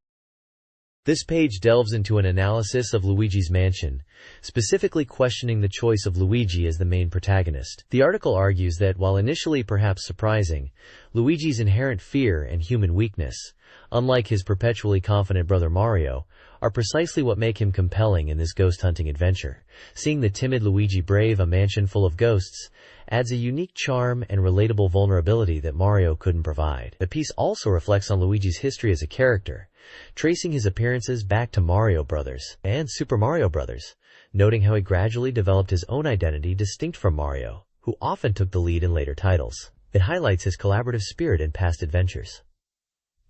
This page delves into an analysis of Luigi's Mansion, specifically questioning the choice of Luigi as the main protagonist. The article argues that while initially perhaps surprising, Luigi's inherent fear and human weakness, unlike his perpetually confident brother Mario, are precisely what make him compelling in this ghost-hunting adventure. Seeing the timid Luigi brave a mansion full of ghosts adds a unique charm and relatable vulnerability that Mario couldn't provide. The piece also reflects on Luigi's history as a character, tracing his appearances back to Mario Bros. And Super Mario Bros., noting how he gradually developed his own identity distinct from Mario, who often took the lead in later titles. It highlights his collaborative spirit in past adventures.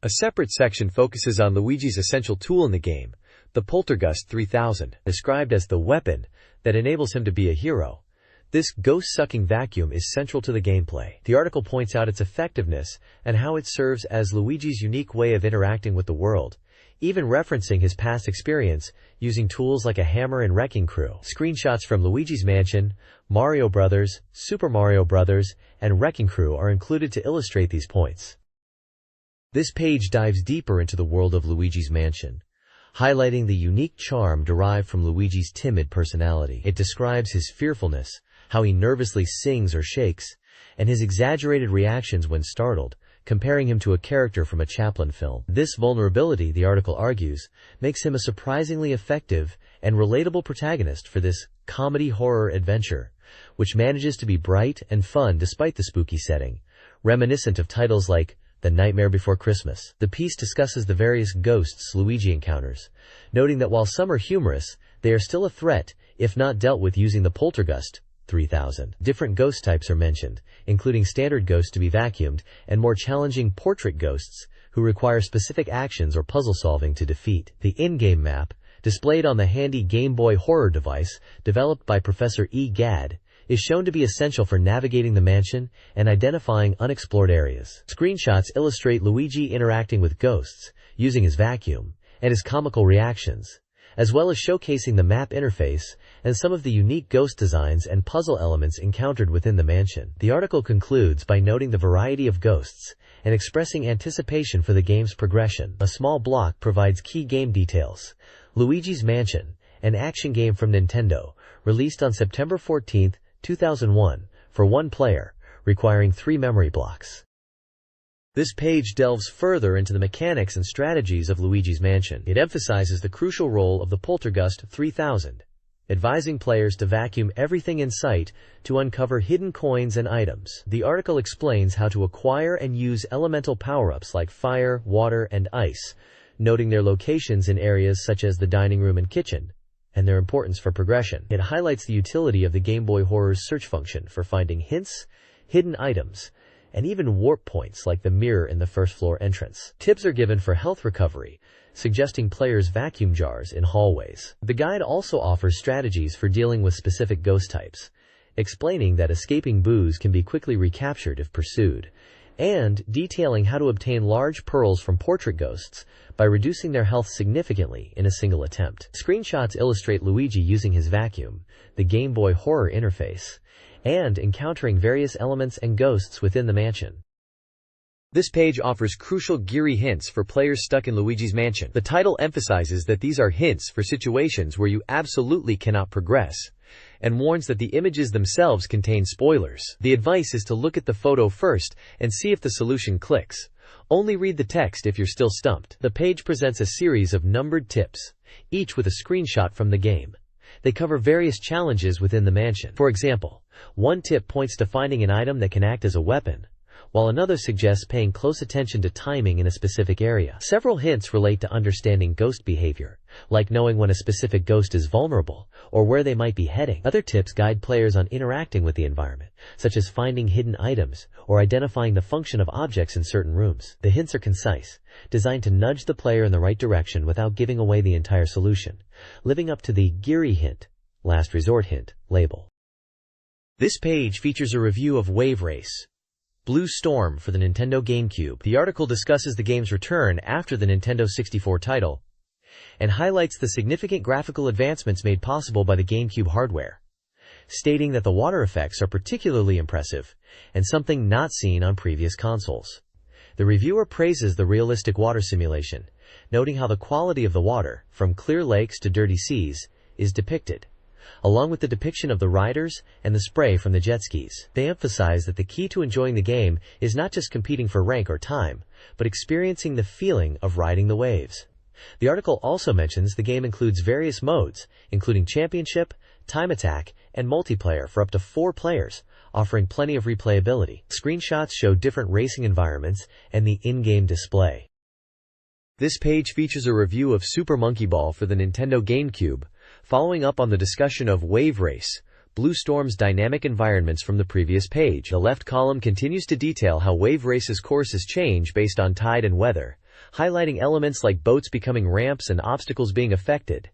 A separate section focuses on Luigi's essential tool in the game, the Poltergust 3000, described as the weapon that enables him to be a hero. This ghost-sucking vacuum is central to the gameplay. The article points out its effectiveness and how it serves as Luigi's unique way of interacting with the world, even referencing his past experience using tools like a hammer and wrecking crew. Screenshots from Luigi's Mansion, Mario Bros., Super Mario Bros., and Wrecking Crew are included to illustrate these points. This page dives deeper into the world of Luigi's Mansion, highlighting the unique charm derived from Luigi's timid personality. It describes his fearfulness, how he nervously sings or shakes, and his exaggerated reactions when startled, comparing him to a character from a Chaplin film. This vulnerability, the article argues, makes him a surprisingly effective and relatable protagonist for this comedy-horror adventure, which manages to be bright and fun despite the spooky setting, reminiscent of titles like The Nightmare Before Christmas. The piece discusses the various ghosts Luigi encounters, noting that while some are humorous, they are still a threat if not dealt with using the Poltergust 3000. Different ghost types are mentioned, including standard ghosts to be vacuumed and more challenging portrait ghosts who require specific actions or puzzle solving to defeat. The in-game map, displayed on the handy Game Boy horror device developed by Professor E. Gadd, is shown to be essential for navigating the mansion and identifying unexplored areas. Screenshots illustrate Luigi interacting with ghosts, using his vacuum, and his comical reactions, as well as showcasing the map interface and some of the unique ghost designs and puzzle elements encountered within the mansion. The article concludes by noting the variety of ghosts and expressing anticipation for the game's progression. A small block provides key game details. Luigi's Mansion, an action game from Nintendo, released on September 14, 2001, for one player, requiring 3 memory blocks. This page delves further into the mechanics and strategies of Luigi's Mansion. It emphasizes the crucial role of the Poltergust 3000, advising players to vacuum everything in sight to uncover hidden coins and items. The article explains how to acquire and use elemental power-ups like fire, water, and ice, noting their locations in areas such as the dining room and kitchen, and their importance for progression. It highlights the utility of the Game Boy Horror's search function for finding hints, hidden items, and even warp points like the mirror in the first floor entrance. Tips are given for health recovery, suggesting players vacuum jars in hallways. The guide also offers strategies for dealing with specific ghost types, explaining that escaping boos can be quickly recaptured if pursued, and detailing how to obtain large pearls from portrait ghosts by reducing their health significantly in a single attempt. Screenshots illustrate Luigi using his vacuum, the Game Boy horror interface, and encountering various elements and ghosts within the mansion. This page offers crucial geary hints for players stuck in Luigi's Mansion. The title emphasizes that these are hints for situations where you absolutely cannot progress, and warns that the images themselves contain spoilers. The advice is to look at the photo first and see if the solution clicks. Only read the text if you're still stumped. The page presents a series of numbered tips, each with a screenshot from the game. They cover various challenges within the mansion. For example, one tip points to finding an item that can act as a weapon, while another suggests paying close attention to timing in a specific area. Several hints relate to understanding ghost behavior, like knowing when a specific ghost is vulnerable, or where they might be heading. Other tips guide players on interacting with the environment, such as finding hidden items, or identifying the function of objects in certain rooms. The hints are concise, designed to nudge the player in the right direction without giving away the entire solution, living up to the geary hint, last resort hint, label. This page features a review of Wave Race, Blue Storm for the Nintendo GameCube. The article discusses the game's return after the Nintendo 64 title, and highlights the significant graphical advancements made possible by the GameCube hardware, stating that the water effects are particularly impressive, and something not seen on previous consoles. The reviewer praises the realistic water simulation, noting how the quality of the water, from clear lakes to dirty seas, is depicted, along with the depiction of the riders and the spray from the jet skis. They emphasize that the key to enjoying the game is not just competing for rank or time, but experiencing the feeling of riding the waves. The article also mentions the game includes various modes, including Championship, Time Attack, and Multiplayer for up to 4 players, offering plenty of replayability. Screenshots show different racing environments and the in-game display. This page features a review of Super Monkey Ball for the Nintendo GameCube, following up on the discussion of Wave Race, Blue Storm's dynamic environments from the previous page. The left column continues to detail how Wave Race's courses change based on tide and weather, highlighting elements like boats becoming ramps and obstacles being affected,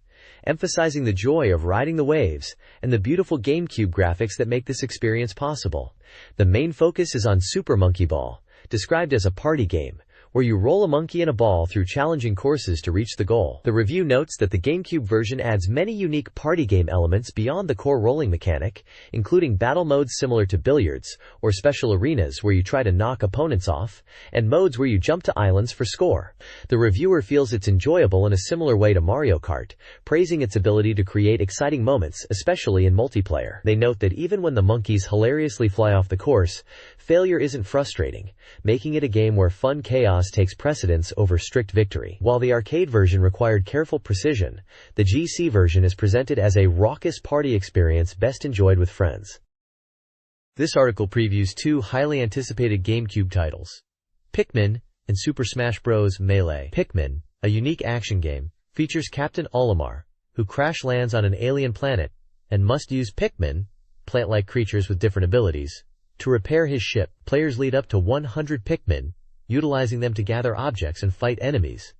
emphasizing the joy of riding the waves and the beautiful GameCube graphics that make this experience possible. The main focus is on Super Monkey Ball, described as a party game, where you roll a monkey and a ball through challenging courses to reach the goal. The review notes that the GameCube version adds many unique party game elements beyond the core rolling mechanic, including battle modes similar to billiards, or special arenas where you try to knock opponents off, and modes where you jump to islands for score. The reviewer feels it's enjoyable in a similar way to Mario Kart, praising its ability to create exciting moments, especially in multiplayer. They note that even when the monkeys hilariously fly off the course, failure isn't frustrating, making it a game where fun chaos takes precedence over strict victory. While the arcade version required careful precision, the GC version is presented as a raucous party experience best enjoyed with friends. This article previews 2 highly anticipated GameCube titles, Pikmin and Super Smash Bros. Melee. Pikmin, a unique action game, features Captain Olimar, who crash lands on an alien planet and must use Pikmin, plant-like creatures with different abilities, to repair his ship. Players lead up to 100 Pikmin, utilizing them to gather objects and fight enemies.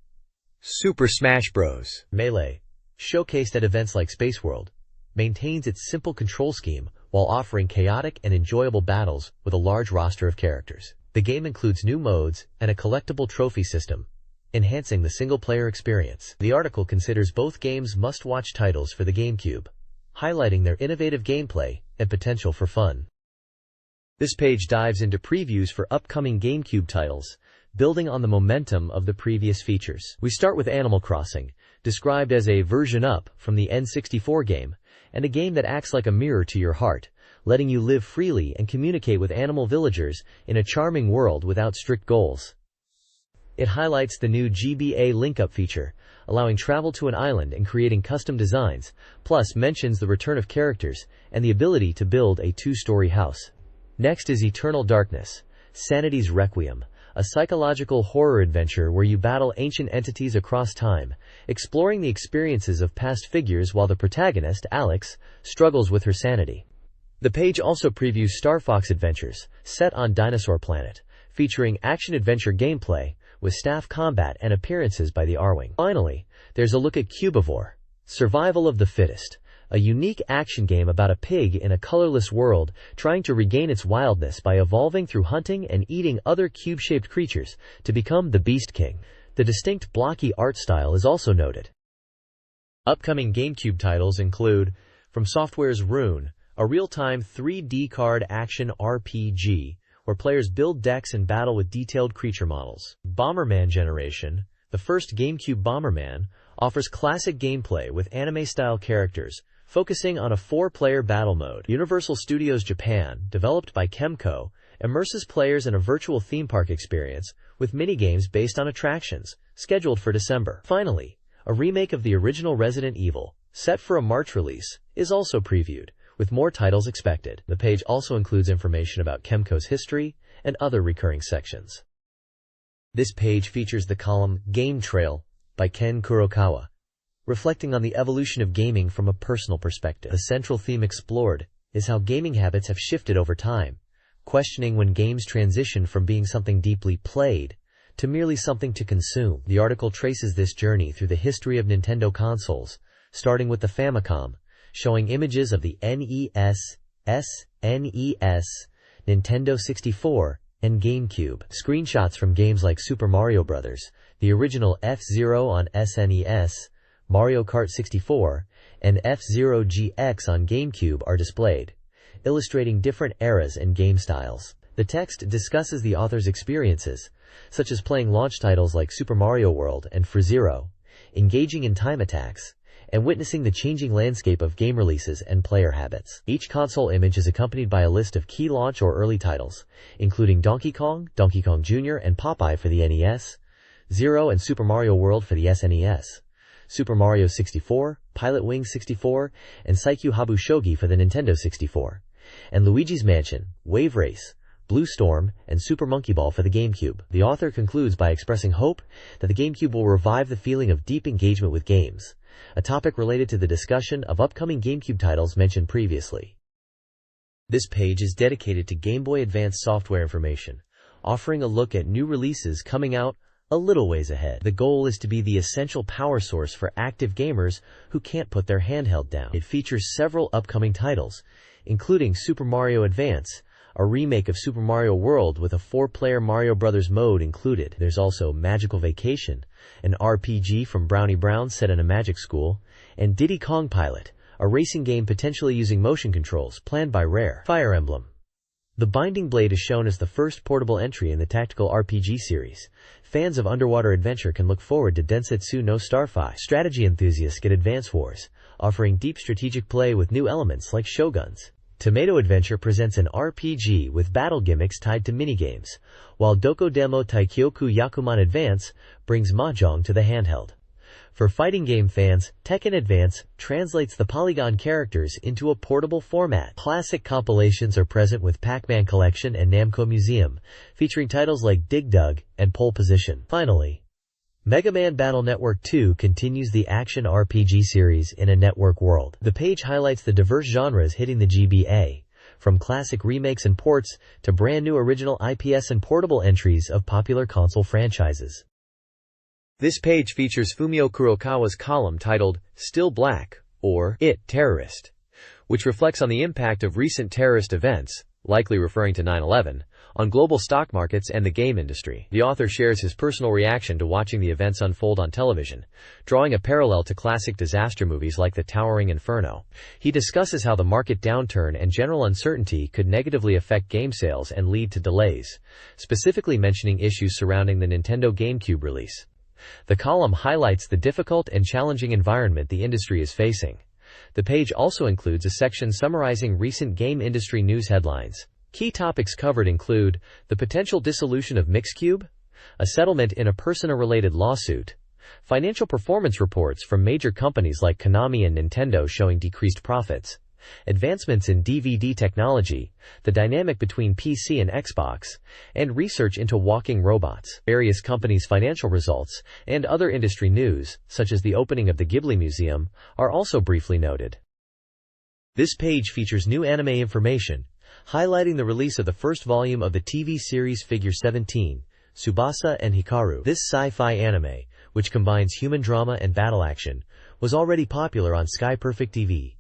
Super Smash Bros. Melee, showcased at events like Space World, maintains its simple control scheme while offering chaotic and enjoyable battles with a large roster of characters. The game includes new modes and a collectible trophy system, enhancing the single-player experience. The article considers both games must-watch titles for the GameCube, highlighting their innovative gameplay and potential for fun. This page dives into previews for upcoming GameCube titles, building on the momentum of the previous features. We start with Animal Crossing, described as a version up from the N64 game, and a game that acts like a mirror to your heart, letting you live freely and communicate with animal villagers in a charming world without strict goals. It highlights the new GBA link-up feature, allowing travel to an island and creating custom designs, plus mentions the return of characters and the ability to build a two-story house. Next is Eternal Darkness, Sanity's Requiem, a psychological horror adventure where you battle ancient entities across time, exploring the experiences of past figures while the protagonist, Alex, struggles with her sanity. The page also previews Star Fox Adventures, set on Dinosaur Planet, featuring action-adventure gameplay with staff combat and appearances by the Arwing. Finally, there's a look at Cubivore, Survival of the Fittest, a unique action game about a pig in a colorless world trying to regain its wildness by evolving through hunting and eating other cube-shaped creatures to become the Beast King. The distinct blocky art style is also noted. Upcoming GameCube titles include From Software's Rune, a real-time 3D card action RPG where players build decks and battle with detailed creature models. Bomberman Generation, the first GameCube Bomberman, offers classic gameplay with anime-style characters, focusing on a 4-player battle mode. Universal Studios Japan, developed by Kemco, immerses players in a virtual theme park experience with minigames based on attractions, scheduled for December. Finally, a remake of the original Resident Evil, set for a March release, is also previewed, with more titles expected. The page also includes information about Kemco's history and other recurring sections. This page features the column Game Trail by Ken Kurokawa, reflecting on the evolution of gaming from a personal perspective. The central theme explored is how gaming habits have shifted over time, questioning when games transition from being something deeply played to merely something to consume. The article traces this journey through the history of Nintendo consoles, starting with the Famicom, showing images of the NES, SNES, Nintendo 64, and GameCube. Screenshots from games like Super Mario Bros., the original F-Zero on SNES, Mario Kart 64, and F-Zero GX on GameCube are displayed, illustrating different eras and game styles. The text discusses the author's experiences, such as playing launch titles like Super Mario World and F-Zero, engaging in time attacks, and witnessing the changing landscape of game releases and player habits. Each console image is accompanied by a list of key launch or early titles, including Donkey Kong, Donkey Kong Jr., and Popeye for the NES, Zero and Super Mario World for the SNES, Super Mario 64, Pilot Wings 64, and Saikyu Habu Shogi for the Nintendo 64, and Luigi's Mansion, Wave Race, Blue Storm, and Super Monkey Ball for the GameCube. The author concludes by expressing hope that the GameCube will revive the feeling of deep engagement with games, a topic related to the discussion of upcoming GameCube titles mentioned previously. This page is dedicated to Game Boy Advance software information, offering a look at new releases coming out a little ways ahead. The goal is to be the essential power source for active gamers who can't put their handheld down. It features several upcoming titles, including Super Mario Advance, a remake of Super Mario World with a 4-player Mario Bros. Mode included. There's also Magical Vacation, an RPG from Brownie Brown set in a magic school, and Diddy Kong Pilot, a racing game potentially using motion controls planned by Rare. Fire Emblem. The Binding Blade is shown as the first portable entry in the tactical RPG series. Fans of underwater adventure can look forward to Densetsu no Starfire. Strategy enthusiasts get Advance Wars, offering deep strategic play with new elements like shoguns. Tomato Adventure presents an RPG with battle gimmicks tied to minigames, while Dokodemo Taikyoku Yakuman Advance brings mahjong to the handheld. For fighting game fans, Tekken Advance translates the polygon characters into a portable format. Classic compilations are present with Pac-Man Collection and Namco Museum, featuring titles like Dig Dug and Pole Position. Finally, Mega Man Battle Network 2 continues the action RPG series in a network world. The page highlights the diverse genres hitting the GBA, from classic remakes and ports to brand new original IPs and portable entries of popular console franchises. This page features Fumio Kurokawa's column titled Still Black, or It Terrorist, which reflects on the impact of recent terrorist events, likely referring to 9/11, on global stock markets and the game industry. The author shares his personal reaction to watching the events unfold on television, drawing a parallel to classic disaster movies like The Towering Inferno. He discusses how the market downturn and general uncertainty could negatively affect game sales and lead to delays, specifically mentioning issues surrounding the Nintendo GameCube release. The column highlights the difficult and challenging environment the industry is facing. The page also includes a section summarizing recent game industry news headlines. Key topics covered include the potential dissolution of Mixcube, a settlement in a Persona-related lawsuit, financial performance reports from major companies like Konami and Nintendo showing decreased profits, advancements in DVD technology, the dynamic between PC and Xbox, and research into walking robots, various companies' financial results, and other industry news, such as the opening of the Ghibli Museum, are also briefly noted. This page features new anime information, highlighting the release of the first volume of the TV series Figure 17, Tsubasa and Hikaru. This sci-fi anime, which combines human drama and battle action, was already popular on Sky Perfect TV,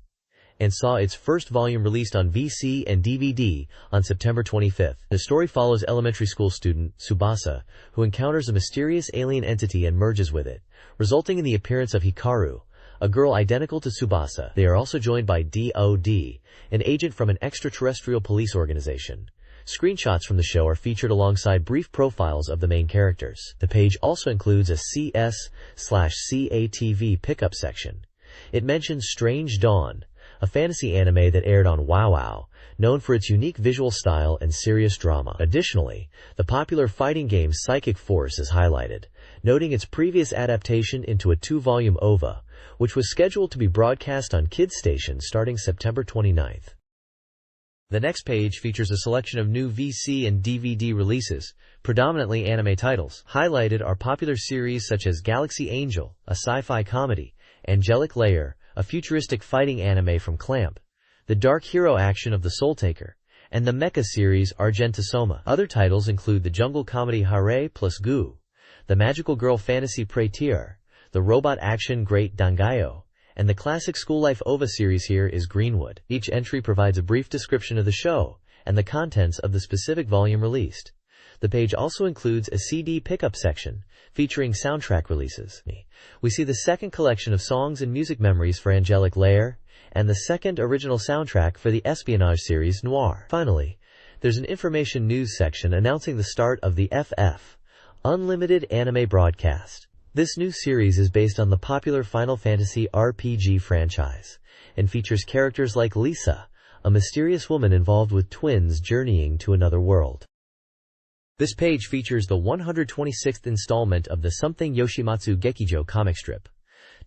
and saw its first volume released on VC and DVD on September 25. The story follows elementary school student Tsubasa, who encounters a mysterious alien entity and merges with it, resulting in the appearance of Hikaru, a girl identical to Tsubasa. They are also joined by DOD, an agent from an extraterrestrial police organization. Screenshots from the show are featured alongside brief profiles of the main characters. The page also includes a CS/CATV pickup section. It mentions Strange Dawn, a fantasy anime that aired on WoWow, known for its unique visual style and serious drama. Additionally, the popular fighting game Psychic Force is highlighted, noting its previous adaptation into a 2-volume OVA, which was scheduled to be broadcast on Kids Station starting September 29th. The next page features a selection of new VC and DVD releases, predominantly anime titles. Highlighted are popular series such as Galaxy Angel, a sci-fi comedy, Angelic Layer, a futuristic fighting anime from Clamp, the dark hero action of The Soul Taker, and the mecha series Argentisoma. Other titles include the jungle comedy Hare plus Gu, the magical girl fantasy Praetir, the robot action Great Dangayo, and the classic school life OVA series. Here is Greenwood. Each entry provides a brief description of the show and the contents of the specific volume released. The page also includes a CD pickup section featuring soundtrack releases. We see the second collection of songs and music memories for Angelic Layer and the second original soundtrack for the espionage series Noir. Finally, there's an information news section announcing the start of the FF Unlimited anime broadcast. This new series is based on the popular Final Fantasy RPG franchise and features characters like Lisa, a mysterious woman involved with twins journeying to another world. This page features the 126th installment of the Something Yoshimatsu Gekijo comic strip,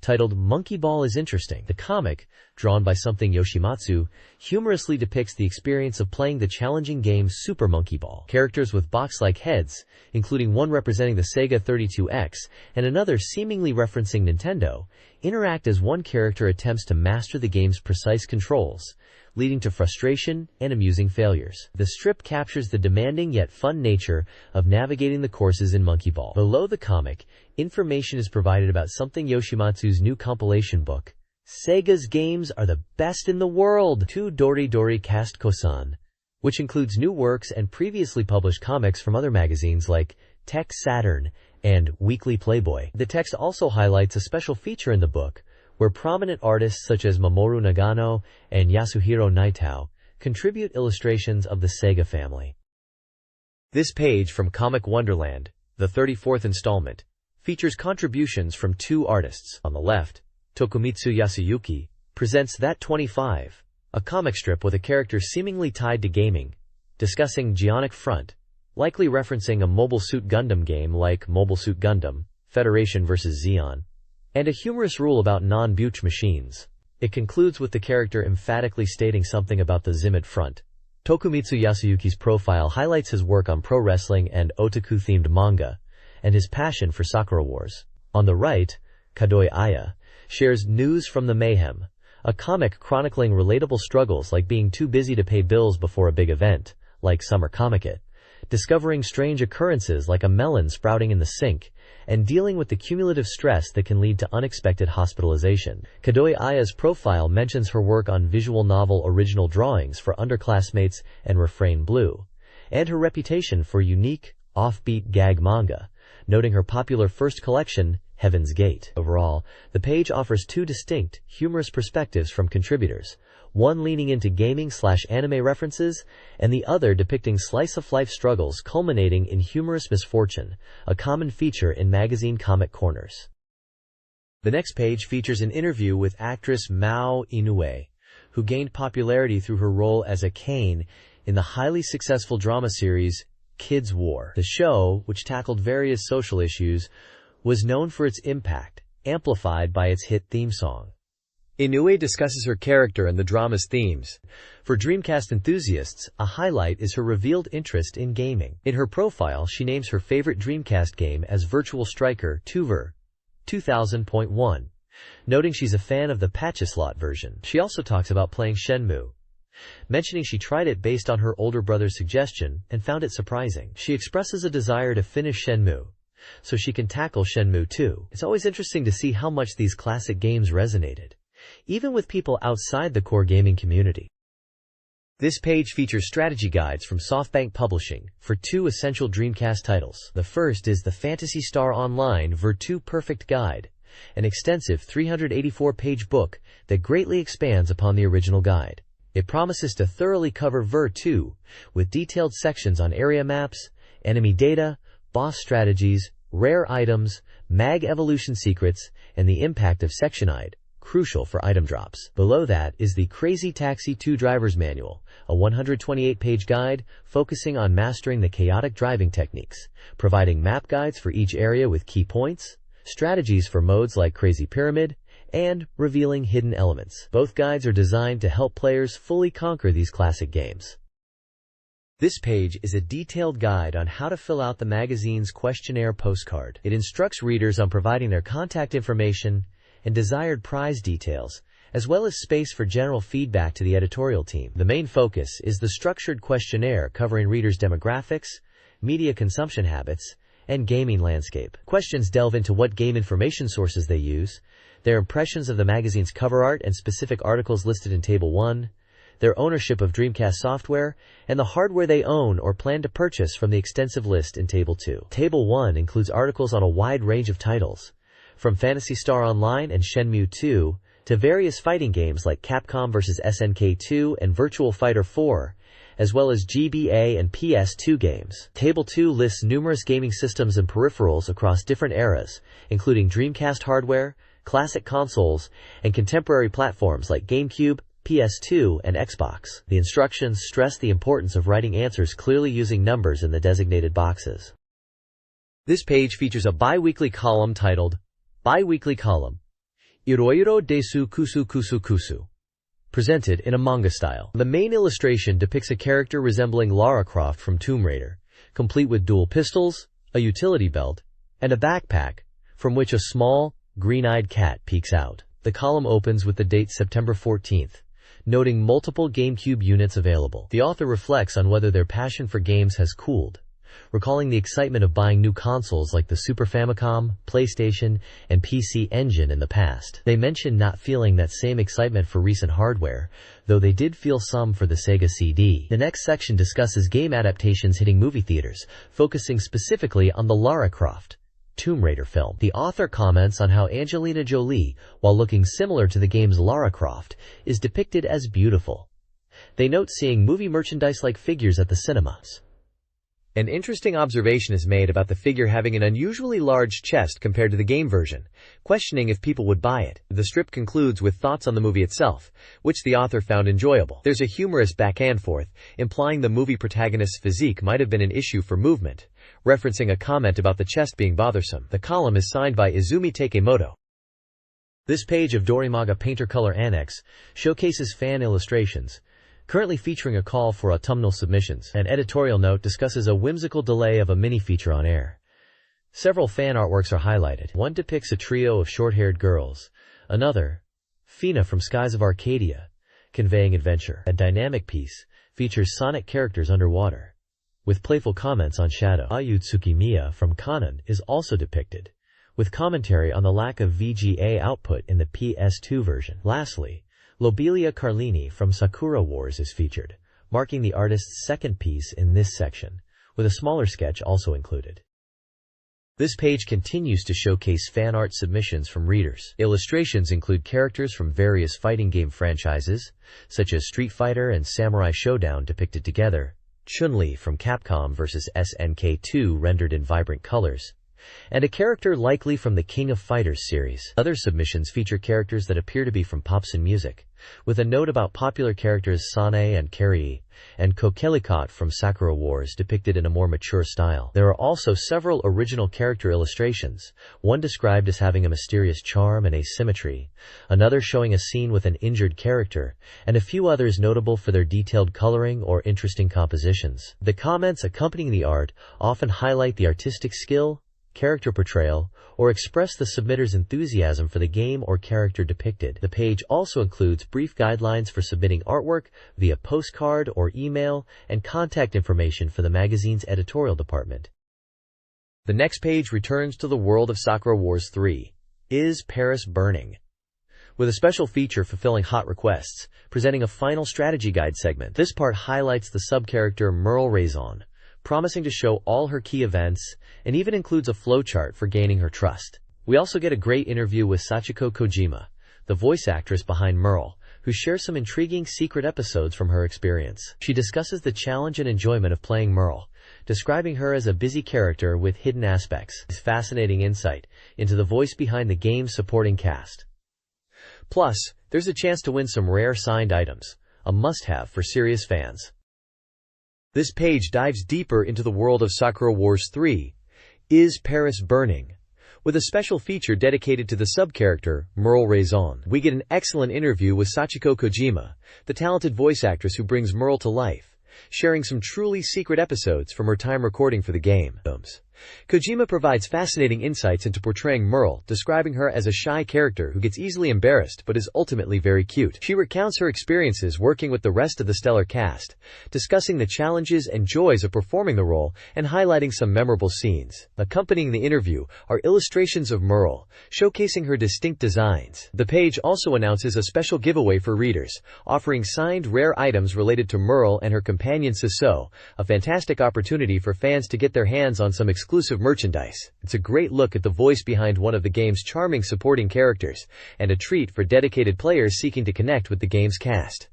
titled Monkey Ball is Interesting. The comic, drawn by Something Yoshimatsu, humorously depicts the experience of playing the challenging game Super Monkey Ball. Characters with box-like heads, including one representing the Sega 32X and another seemingly referencing Nintendo, interact as one character attempts to master the game's precise controls, leading to frustration and amusing failures. The strip captures the demanding yet fun nature of navigating the courses in Monkey Ball. Below the comic, information is provided about Something Yoshimatsu's new compilation book, Sega's Games Are the Best in the World, to Dreamcast Kosan, which includes new works and previously published comics from other magazines like Tech Saturn and Weekly Playboy. The text also highlights a special feature in the book, where prominent artists such as Mamoru Nagano and Yasuhiro Naitao contribute illustrations of the Sega family. This page from Comic Wonderland, the 34th installment, features contributions from 2 artists. On the left, Tokumitsu Yasuyuki presents That 25, a comic strip with a character seemingly tied to gaming, discussing Geonic Front, likely referencing a Mobile Suit Gundam game like Mobile Suit Gundam, Federation vs. Zeon, and a humorous rule about non-Buch machines. It concludes with the character emphatically stating something about the Zimmet Front. Tokumitsu Yasuyuki's profile highlights his work on pro wrestling and otaku-themed manga, and his passion for Sakura Wars. On the right, Kadoi Aya shares News from the Mayhem, a comic chronicling relatable struggles like being too busy to pay bills before a big event, like Summer Comic-It, discovering strange occurrences like a melon sprouting in the sink, and dealing with the cumulative stress that can lead to unexpected hospitalization. Kadoi Aya's profile mentions her work on visual novel original drawings for Underclassmates and Refrain Blue, and her reputation for unique, offbeat gag manga, noting her popular first collection, Heaven's Gate. Overall, the page offers two distinct, humorous perspectives from contributors, one leaning into gaming/anime references, and the other depicting slice-of-life struggles culminating in humorous misfortune, a common feature in magazine comic corners. The next page features an interview with actress Mao Inoue, who gained popularity through her role as a Kane in the highly successful drama series Kids War. The show, which tackled various social issues, was known for its impact, amplified by its hit theme song. Inoue discusses her character and the drama's themes. For Dreamcast enthusiasts, a highlight is her revealed interest in gaming. In her profile, she names her favorite Dreamcast game as Virtual Striker 2ver 2000.1, noting she's a fan of the Patch-a-Slot version. She also talks about playing Shenmue, mentioning she tried it based on her older brother's suggestion and found it surprising. She expresses a desire to finish Shenmue, so she can tackle Shenmue 2. It's always interesting to see how much these classic games resonated, even with people outside the core gaming community. This page features strategy guides from SoftBank Publishing for two essential Dreamcast titles. The first is the Phantasy Star Online Ver 2 Perfect Guide, an extensive 384-page book that greatly expands upon the original guide. It promises to thoroughly cover Ver 2, with detailed sections on area maps, enemy data, boss strategies, rare items, mag evolution secrets, and the impact of sectionide, crucial for item drops. Below that is the Crazy Taxi 2 Driver's Manual, a 128-page guide focusing on mastering the chaotic driving techniques, providing map guides for each area with key points, strategies for modes like Crazy Pyramid, and revealing hidden elements. Both guides are designed to help players fully conquer these classic games. This page is a detailed guide on how to fill out the magazine's questionnaire postcard. It instructs readers on providing their contact information and desired prize details, as well as space for general feedback to the editorial team. The main focus is the structured questionnaire covering readers' demographics, media consumption habits, and gaming landscape. Questions delve into what game information sources they use, their impressions of the magazine's cover art and specific articles listed in Table 1, their ownership of Dreamcast software, and the hardware they own or plan to purchase from the extensive list in Table 2. Table 1 includes articles on a wide range of titles, from Phantasy Star Online and Shenmue 2 to various fighting games like Capcom vs. SNK 2 and Virtual Fighter 4, as well as GBA and PS2 games. Table 2 lists numerous gaming systems and peripherals across different eras, including Dreamcast hardware, classic consoles, and contemporary platforms like GameCube, PS2, and Xbox. The instructions stress the importance of writing answers clearly using numbers in the designated boxes. This page features a bi-weekly column titled Bi-Weekly Column, Iroiro desu kusu kusu kusu, presented in a manga style. The main illustration depicts a character resembling Lara Croft from Tomb Raider, complete with dual pistols, a utility belt, and a backpack, from which a small, green-eyed cat peeks out. The column opens with the date September 14th, noting multiple GameCube units available. The author reflects on whether their passion for games has cooled, recalling the excitement of buying new consoles like the Super Famicom, PlayStation, and PC Engine in the past. They mention not feeling that same excitement for recent hardware, though they did feel some for the Sega CD. The next section discusses game adaptations hitting movie theaters, focusing specifically on the Lara Croft, Tomb Raider film. The author comments on how Angelina Jolie, while looking similar to the game's Lara Croft, is depicted as beautiful. They note seeing movie merchandise-like figures at the cinemas. An interesting observation is made about the figure having an unusually large chest compared to the game version, questioning if people would buy it. The strip concludes with thoughts on the movie itself, which the author found enjoyable. There's a humorous back and forth, implying the movie protagonist's physique might have been an issue for movement, referencing a comment about the chest being bothersome. The column is signed by Izumi Takemoto. This page of Dorimaga Painter Color Annex showcases fan illustrations, currently featuring a call for autumnal submissions. An editorial note discusses a whimsical delay of a mini-feature on air. Several fan artworks are highlighted. One depicts a trio of short-haired girls. Another, Fina from Skies of Arcadia, conveying adventure. A dynamic piece, features Sonic characters underwater, with playful comments on Shadow. Ayu Tsukimiya from Kanon is also depicted, with commentary on the lack of VGA output in the PS2 version. Lastly, Lobelia Carlini from Sakura Wars is featured, marking the artist's second piece in this section, with a smaller sketch also included. This page continues to showcase fan art submissions from readers. Illustrations include characters from various fighting game franchises, such as Street Fighter and Samurai Showdown depicted together, Chun-Li from Capcom vs. SNK 2 rendered in vibrant colors, and a character likely from the King of Fighters series. Other submissions feature characters that appear to be from Popsin Music, with a note about popular characters Sane and Carrie, and Kokelikot from Sakura Wars depicted in a more mature style. There are also several original character illustrations, one described as having a mysterious charm and asymmetry, another showing a scene with an injured character, and a few others notable for their detailed coloring or interesting compositions. The comments accompanying the art often highlight the artistic skill, character portrayal, or express the submitter's enthusiasm for the game or character depicted. The page also includes brief guidelines for submitting artwork via postcard or email and contact information for the magazine's editorial department. The next page returns to the world of Sakura Wars 3. Is Paris Burning? With a special feature fulfilling hot requests, presenting a final strategy guide segment. This part highlights the sub-character Merle Raison, promising to show all her key events, and even includes a flowchart for gaining her trust. We also get a great interview with Sachiko Kojima, the voice actress behind Merle, who shares some intriguing secret episodes from her experience. She discusses the challenge and enjoyment of playing Merle, describing her as a busy character with hidden aspects. Fascinating insight into the voice behind the game's supporting cast. Plus, there's a chance to win some rare signed items, a must-have for serious fans. This page dives deeper into the world of Sakura Wars 3. Is Paris Burning? With a special feature dedicated to the sub-character, Merle Raison. We get an excellent interview with Sachiko Kojima, the talented voice actress who brings Merle to life, sharing some truly secret episodes from her time recording for the game. Kojima provides fascinating insights into portraying Merle, describing her as a shy character who gets easily embarrassed but is ultimately very cute. She recounts her experiences working with the rest of the stellar cast, discussing the challenges and joys of performing the role and highlighting some memorable scenes. Accompanying the interview are illustrations of Merle, showcasing her distinct designs. The page also announces a special giveaway for readers, offering signed rare items related to Merle and her companion Siso, a fantastic opportunity for fans to get their hands on some exclusive merchandise. It's a great look at the voice behind one of the game's charming supporting characters, and a treat for dedicated players seeking to connect with the game's cast.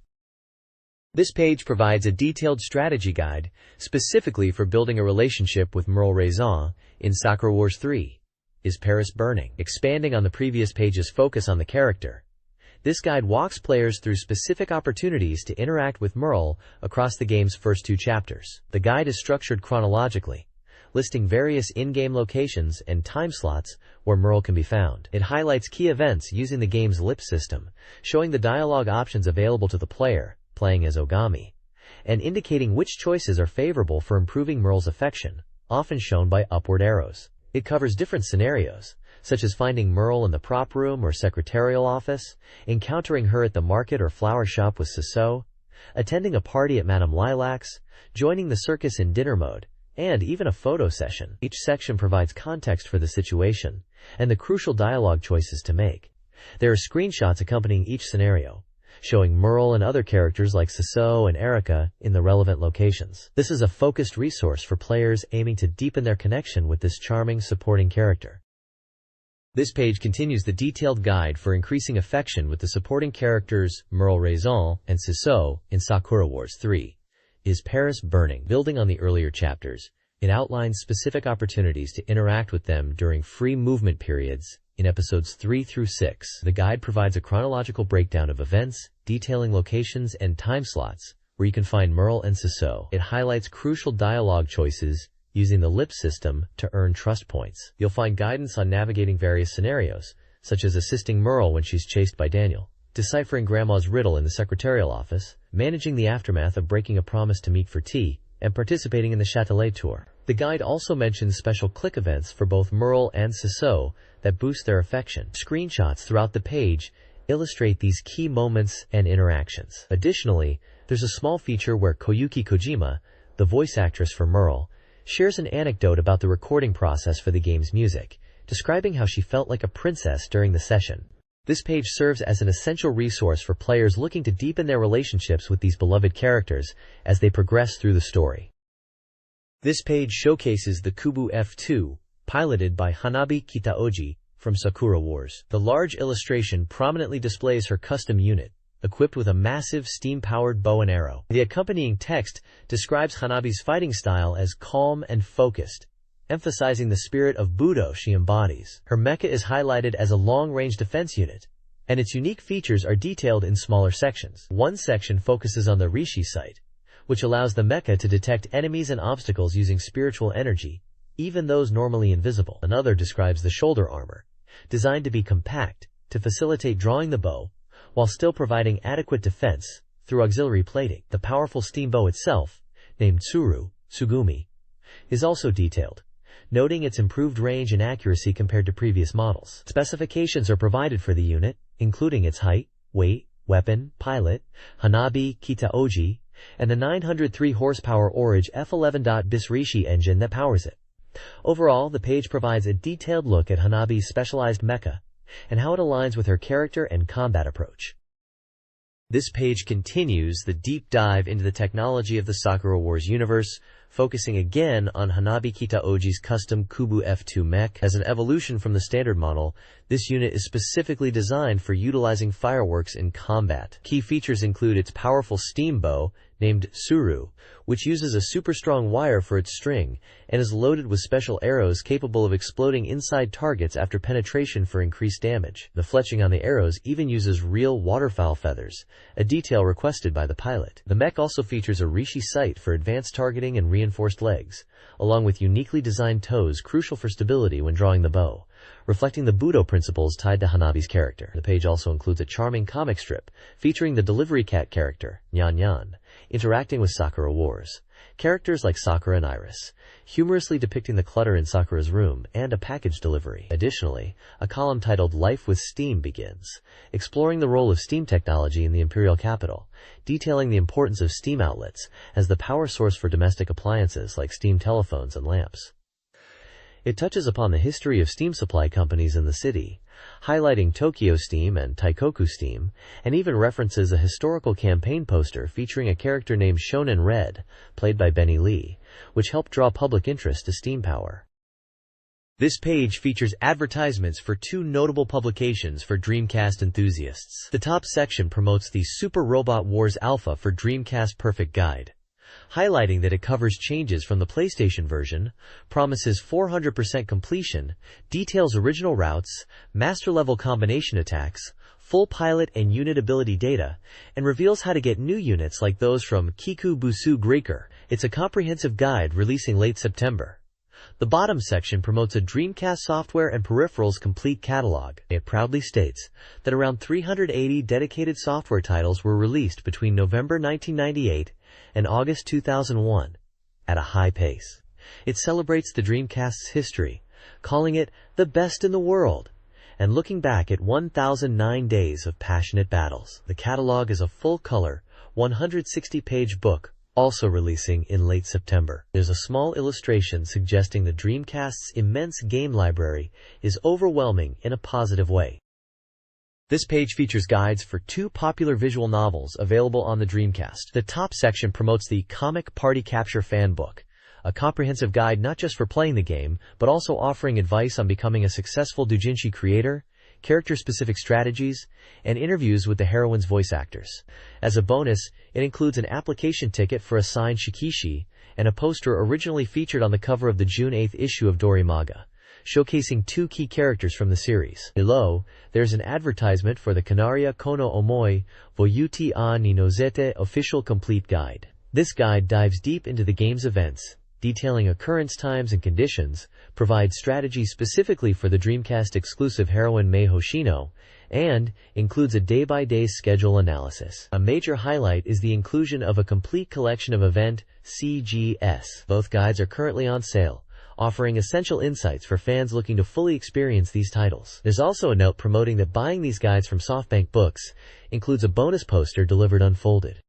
This page provides a detailed strategy guide, specifically for building a relationship with Merle Raison in Sakura Wars 3. Is Paris Burning? Expanding on the previous page's focus on the character, this guide walks players through specific opportunities to interact with Merle across the game's first 2 chapters. The guide is structured chronologically, listing various in-game locations and time slots where Merle can be found. It highlights key events using the game's lip system, showing the dialogue options available to the player, playing as Ogami, and indicating which choices are favorable for improving Merle's affection, often shown by upward arrows. It covers different scenarios, such as finding Merle in the prop room or secretarial office, encountering her at the market or flower shop with Siso, attending a party at Madame Lilac's, joining the circus in dinner mode, and even a photo session. Each section provides context for the situation and the crucial dialogue choices to make. There are screenshots accompanying each scenario, showing Merle and other characters like Siso and Erika in the relevant locations. This is a focused resource for players aiming to deepen their connection with this charming supporting character. This page continues the detailed guide for increasing affection with the supporting characters Merle Raison and Siso in Sakura Wars 3. Is Paris Burning? Building on the earlier chapters, it outlines specific opportunities to interact with them during free movement periods in episodes 3 through 6. The guide provides a chronological breakdown of events, detailing locations and time slots where you can find Merle and Siso. It highlights crucial dialogue choices using the lip system to earn trust points. You'll find guidance on navigating various scenarios, such as assisting Merle when she's chased by Daniel, deciphering Grandma's riddle in the secretarial office, managing the aftermath of breaking a promise to meet for tea, and participating in the Châtelet tour. The guide also mentions special click events for both Merle and Siso that boost their affection. Screenshots throughout the page illustrate these key moments and interactions. Additionally, there's a small feature where Koyuki Kojima, the voice actress for Merle, shares an anecdote about the recording process for the game's music, describing how she felt like a princess during the session. This page serves as an essential resource for players looking to deepen their relationships with these beloved characters as they progress through the story. This page showcases the Kubu F2, piloted by Hanabi Kitaoji from Sakura Wars. The large illustration prominently displays her custom unit, equipped with a massive steam-powered bow and arrow. The accompanying text describes Hanabi's fighting style as calm and focused, emphasizing the spirit of Budo she embodies. Her mecha is highlighted as a long-range defense unit, and its unique features are detailed in smaller sections. One section focuses on the Rishi sight, which allows the mecha to detect enemies and obstacles using spiritual energy, even those normally invisible. Another describes the shoulder armor, designed to be compact to facilitate drawing the bow, while still providing adequate defense through auxiliary plating. The powerful steam bow itself, named Tsugumi, is also detailed, noting its improved range and accuracy compared to previous models. Specifications are provided for the unit, including its height, weight, weapon, pilot, Hanabi Kitaoji, and the 903 horsepower Orage F11.bis Rishi engine that powers it. Overall, the page provides a detailed look at Hanabi's specialized mecha and how it aligns with her character and combat approach. This page continues the deep dive into the technology of the Sakura Wars universe, focusing again on Hanabi Kitaoji's custom Kubu F2 mech. As an evolution from the standard model, this unit is specifically designed for utilizing fireworks in combat. Key features include its powerful steam bow, named Tsuru, which uses a super strong wire for its string, and is loaded with special arrows capable of exploding inside targets after penetration for increased damage. The fletching on the arrows even uses real waterfowl feathers, a detail requested by the pilot. The mech also features a Rishi sight for advanced targeting and reinforced legs, along with uniquely designed toes crucial for stability when drawing the bow, reflecting the Budo principles tied to Hanabi's character. The page also includes a charming comic strip featuring the delivery cat character, Nyan Nyan, interacting with Sakura Wars. Characters like Sakura and Iris, humorously depicting the clutter in Sakura's room, and a package delivery. Additionally, a column titled Life with Steam begins, exploring the role of steam technology in the imperial capital, detailing the importance of steam outlets as the power source for domestic appliances like steam telephones and lamps. It touches upon the history of steam supply companies in the city, highlighting Tokyo Steam and Taikoku Steam, and even references a historical campaign poster featuring a character named Shonen Red, played by Benny Lee, which helped draw public interest to steam power. This page features advertisements for two notable publications for Dreamcast enthusiasts. The top section promotes the Super Robot Wars Alpha for Dreamcast Perfect Guide, highlighting that it covers changes from the PlayStation version, promises 400% completion, details original routes, master-level combination attacks, full pilot and unit ability data, and reveals how to get new units like those from Kiku Busu Greaker. It's a comprehensive guide releasing late September. The bottom section promotes a Dreamcast software and peripherals complete catalog. It proudly states that around 380 dedicated software titles were released between November 1998 and August 2001, at a high pace. It celebrates the Dreamcast's history, calling it the best in the world, and looking back at 1,009 days of passionate battles. The catalog is a full-color, 160-page book, also releasing in late September. There's a small illustration suggesting the Dreamcast's immense game library is overwhelming in a positive way. This page features guides for two popular visual novels available on the Dreamcast. The top section promotes the Comic Party Capture Fan Book, a comprehensive guide not just for playing the game, but also offering advice on becoming a successful doujinshi creator, character-specific strategies, and interviews with the heroine's voice actors. As a bonus, it includes an application ticket for a signed shikishi and a poster originally featured on the cover of the June 8 issue of Dorimaga, showcasing two key characters from the series. Below, there's an advertisement for the Kanaria Kono Omoi Voyuti a ni Nozete official complete guide. This guide dives deep into the game's events, detailing occurrence times and conditions, provides strategy specifically for the Dreamcast exclusive heroine Mei Hoshino, and includes a day-by-day schedule analysis. A major highlight is the inclusion of a complete collection of event CGS. Both guides are currently on sale, offering essential insights for fans looking to fully experience these titles. There's also a note promoting that buying these guides from SoftBank Books includes a bonus poster delivered unfolded.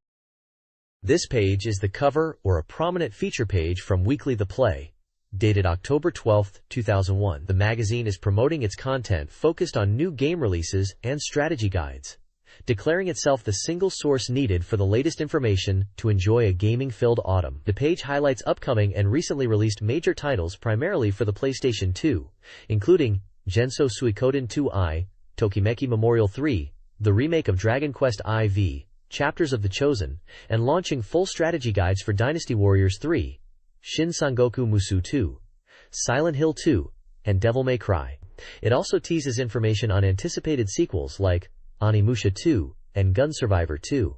This page is the cover or a prominent feature page from Weekly The Play, dated October 12, 2001. The magazine is promoting its content focused on new game releases and strategy guides, declaring itself the single source needed for the latest information to enjoy a gaming-filled autumn. The page highlights upcoming and recently released major titles primarily for the PlayStation 2, including Genso Suikoden 2i, Tokimeki Memorial 3, the remake of Dragon Quest IV, Chapters of the Chosen, and launching full strategy guides for Dynasty Warriors 3, Shin Sangoku Musou 2, Silent Hill 2, and Devil May Cry. It also teases information on anticipated sequels like Onimusha 2 and Gun Survivor 2,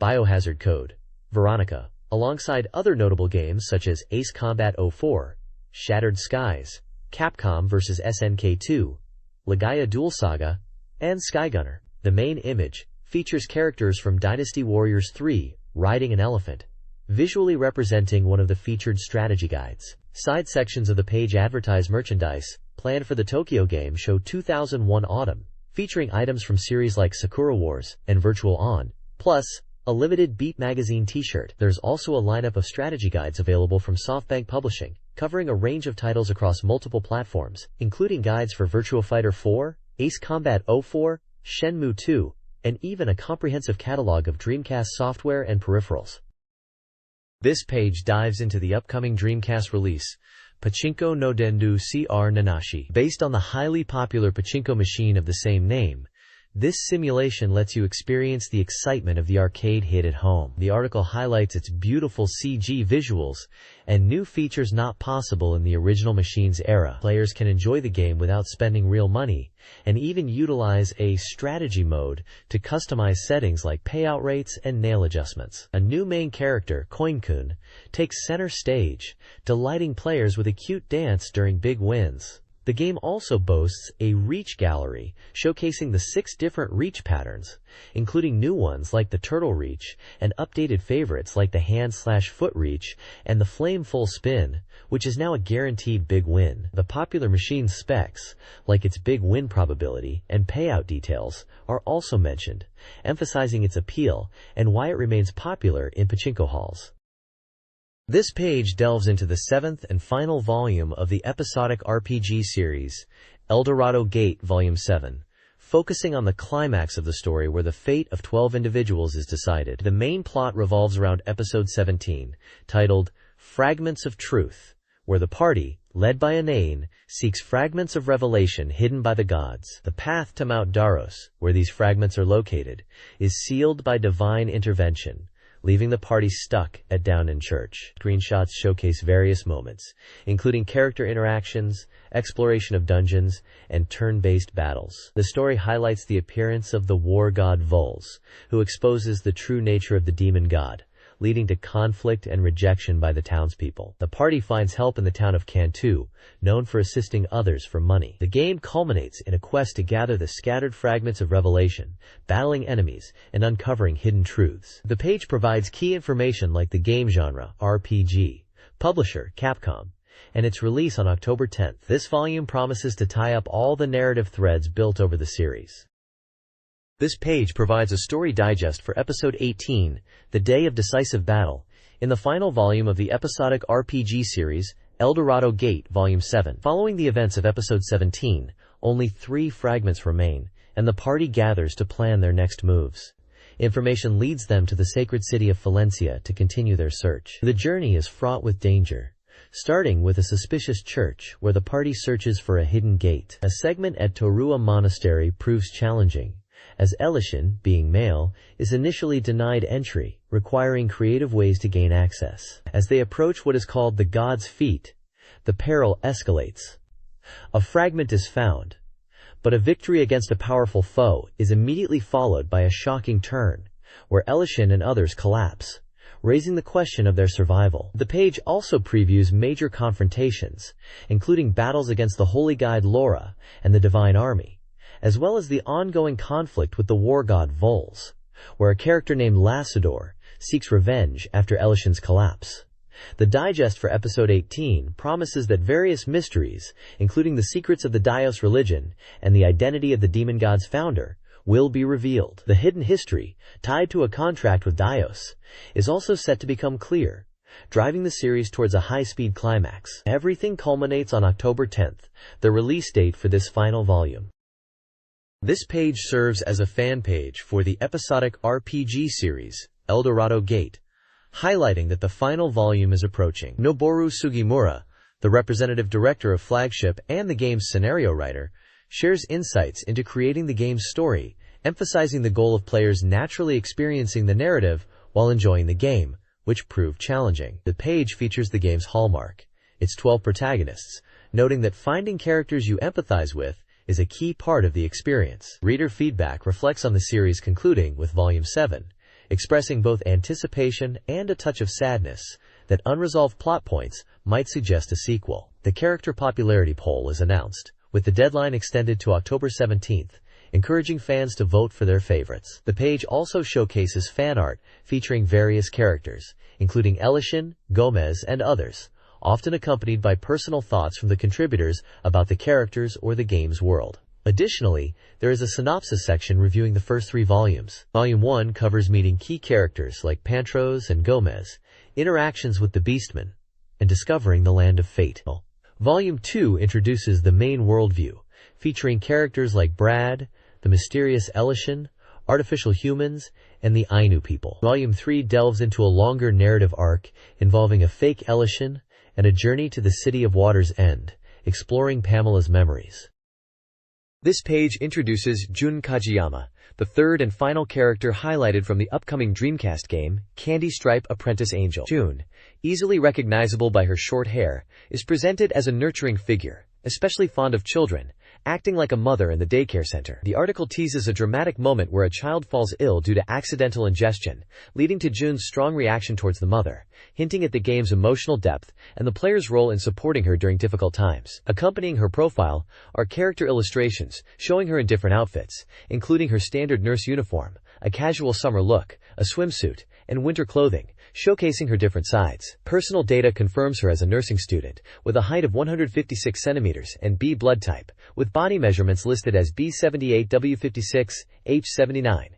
Biohazard Code, Veronica, alongside other notable games such as Ace Combat 04, Shattered Skies, Capcom vs SNK 2, Legaia Duel Saga, and Skygunner. The main image features characters from Dynasty Warriors 3 riding an elephant, visually representing one of the featured strategy guides. Side sections of the page advertise merchandise planned for the Tokyo Game Show 2001 autumn, featuring items from series like Sakura Wars and Virtual On, plus a limited Beat Magazine t-shirt. There's also a lineup of strategy guides available from SoftBank Publishing, covering a range of titles across multiple platforms, including guides for Virtua Fighter 4, Ace Combat 04, Shenmue 2, and even a comprehensive catalog of Dreamcast software and peripherals. This page dives into the upcoming Dreamcast release, Pachinko no Dendu CR Nanashi. Based on the highly popular pachinko machine of the same name, this simulation lets you experience the excitement of the arcade hit at home. The article highlights its beautiful CG visuals and new features not possible in the original machine's era. Players can enjoy the game without spending real money, and even utilize a strategy mode to customize settings like payout rates and nail adjustments. A new main character, Coin-kun, takes center stage, delighting players with a cute dance during big wins. The game also boasts a reach gallery, showcasing the 6 different reach patterns, including new ones like the turtle reach, and updated favorites like the hand/foot reach and the flame full spin, which is now a guaranteed big win. The popular machine's specs, like its big win probability and payout details, are also mentioned, emphasizing its appeal and why it remains popular in pachinko halls. This page delves into the 7th and final volume of the episodic RPG series, Eldorado Gate Volume 7, focusing on the climax of the story where the fate of 12 individuals is decided. The main plot revolves around Episode 17, titled Fragments of Truth, where the party, led by Anain, seeks fragments of revelation hidden by the gods. The path to Mount Daros, where these fragments are located, is sealed by divine intervention, leaving the party stuck at Downen Church. Screenshots showcase various moments, including character interactions, exploration of dungeons, and turn-based battles. The story highlights the appearance of the war god Vols, who exposes the true nature of the demon god, leading to conflict and rejection by the townspeople. The party finds help in the town of Cantu, known for assisting others for money. The game culminates in a quest to gather the scattered fragments of revelation, battling enemies, and uncovering hidden truths. The page provides key information like the game genre, RPG, publisher, Capcom, and its release on October 10th. This volume promises to tie up all the narrative threads built over the series. This page provides a story digest for Episode 18, The Day of Decisive Battle, in the final volume of the episodic RPG series, Eldorado Gate Volume 7. Following the events of Episode 17, only 3 fragments remain, and the party gathers to plan their next moves. Information leads them to the sacred city of Valencia to continue their search. The journey is fraught with danger, starting with a suspicious church where the party searches for a hidden gate. A segment at Torua Monastery proves challenging, as Elishin, being male, is initially denied entry, requiring creative ways to gain access. As they approach what is called the God's Feet, the peril escalates. A fragment is found, but a victory against a powerful foe is immediately followed by a shocking turn, where Elishin and others collapse, raising the question of their survival. The page also previews major confrontations, including battles against the holy guide Laura and the Divine Army, as well as the ongoing conflict with the war god Vols, where a character named Lassador seeks revenge after Elishin's collapse. The digest for episode 18 promises that various mysteries, including the secrets of the Dios religion and the identity of the demon god's founder, will be revealed. The hidden history, tied to a contract with Dios, is also set to become clear, driving the series towards a high-speed climax. Everything culminates on October 10th, the release date for this final volume. This page serves as a fan page for the episodic RPG series, Eldorado Gate, highlighting that the final volume is approaching. Noboru Sugimura, the representative director of Flagship and the game's scenario writer, shares insights into creating the game's story, emphasizing the goal of players naturally experiencing the narrative while enjoying the game, which proved challenging. The page features the game's hallmark, its 12 protagonists, noting that finding characters you empathize with is a key part of the experience. Reader feedback reflects on the series concluding with Volume 7, expressing both anticipation and a touch of sadness that unresolved plot points might suggest a sequel. The character popularity poll is announced, with the deadline extended to October 17th, encouraging fans to vote for their favorites. The page also showcases fan art featuring various characters, including Elishin, Gomez, and others, often accompanied by personal thoughts from the contributors about the characters or the game's world. Additionally, there is a synopsis section reviewing the first 3 volumes. Volume 1 covers meeting key characters like Pantros and Gomez, interactions with the Beastmen, and discovering the Land of Fate. Volume 2 introduces the main worldview, featuring characters like Brad, the mysterious Elishin, artificial humans, and the Ainu people. Volume 3 delves into a longer narrative arc involving a fake Elishin and a journey to the city of Water's End, exploring Pamela's memories. This page introduces Jun Kajiyama, the third and final character highlighted from the upcoming Dreamcast game, Candy Stripe Apprentice Angel. Jun, easily recognizable by her short hair, is presented as a nurturing figure, especially fond of children, acting like a mother in the daycare center. The article teases a dramatic moment where a child falls ill due to accidental ingestion, leading to Jun's strong reaction towards the mother, hinting at the game's emotional depth and the player's role in supporting her during difficult times. Accompanying her profile are character illustrations showing her in different outfits, including her standard nurse uniform, a casual summer look, a swimsuit, and winter clothing, showcasing her different sides. Personal data confirms her as a nursing student, with a height of 156 centimeters and B blood type, with body measurements listed as B78, W56, H79.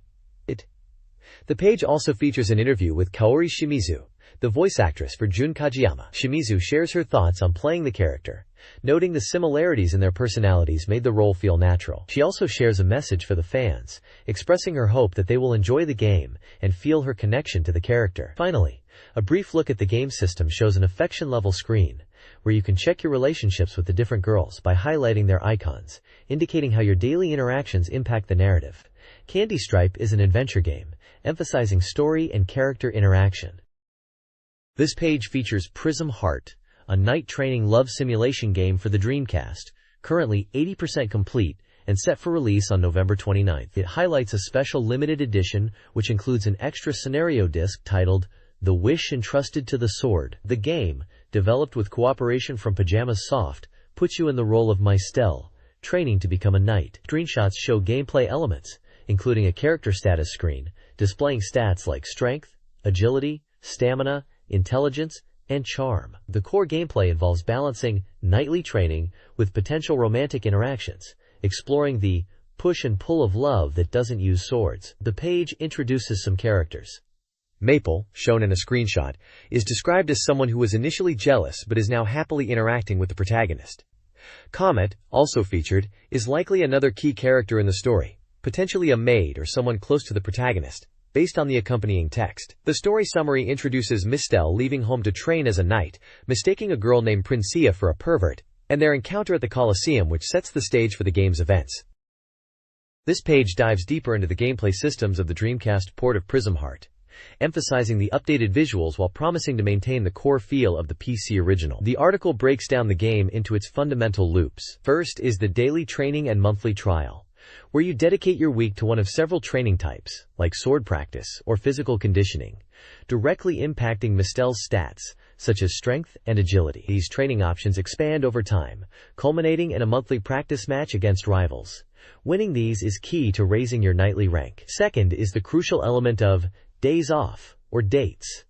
The page also features an interview with Kaori Shimizu, the voice actress for Jun Kajiyama. Shimizu shares her thoughts on playing the character, noting the similarities in their personalities made the role feel natural. She also shares a message for the fans, expressing her hope that they will enjoy the game and feel her connection to the character. Finally, a brief look at the game system shows an affection-level screen, where you can check your relationships with the different girls by highlighting their icons, indicating how your daily interactions impact the narrative. Candy Stripe is an adventure game, emphasizing story and character interaction. This page features Prism Heart, a night training love simulation game for the Dreamcast, currently 80% complete and set for release on November 29th. It highlights a special limited edition which includes an extra scenario disc titled The Wish Entrusted to the Sword. The game, developed with cooperation from Pajamas Soft, puts you in the role of Mystel, training to become a knight. Screenshots show gameplay elements, including a character status screen, displaying stats like strength, agility, stamina, intelligence, and charm. The core gameplay involves balancing knightly training with potential romantic interactions, exploring the push and pull of love that doesn't use swords. The page introduces some characters. Maple, shown in a screenshot, is described as someone who was initially jealous but is now happily interacting with the protagonist. Comet, also featured, is likely another key character in the story, potentially a maid or someone close to the protagonist, based on the accompanying text. The story summary introduces Mistel leaving home to train as a knight, mistaking a girl named Princia for a pervert, and their encounter at the Colosseum, which sets the stage for the game's events. This page dives deeper into the gameplay systems of the Dreamcast port of Prism Heart, emphasizing the updated visuals while promising to maintain the core feel of the PC original. The article breaks down the game into its fundamental loops. First is the daily training and monthly trial, where you dedicate your week to one of several training types, like sword practice or physical conditioning, directly impacting Mistel's stats, such as strength and agility. These training options expand over time, culminating in a monthly practice match against rivals. Winning these is key to raising your knightly rank. Second is the crucial element of days off, or dates,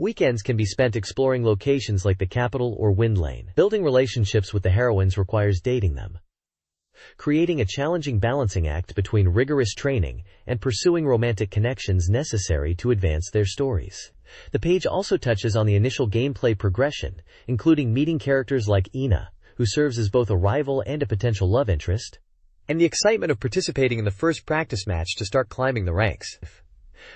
Weekends can be spent exploring locations like the capital or Wind Lane. Building relationships with the heroines requires dating them, creating a challenging balancing act between rigorous training and pursuing romantic connections necessary to advance their stories. The page also touches on the initial gameplay progression, including meeting characters like Ina, who serves as both a rival and a potential love interest, and the excitement of participating in the first practice match to start climbing the ranks.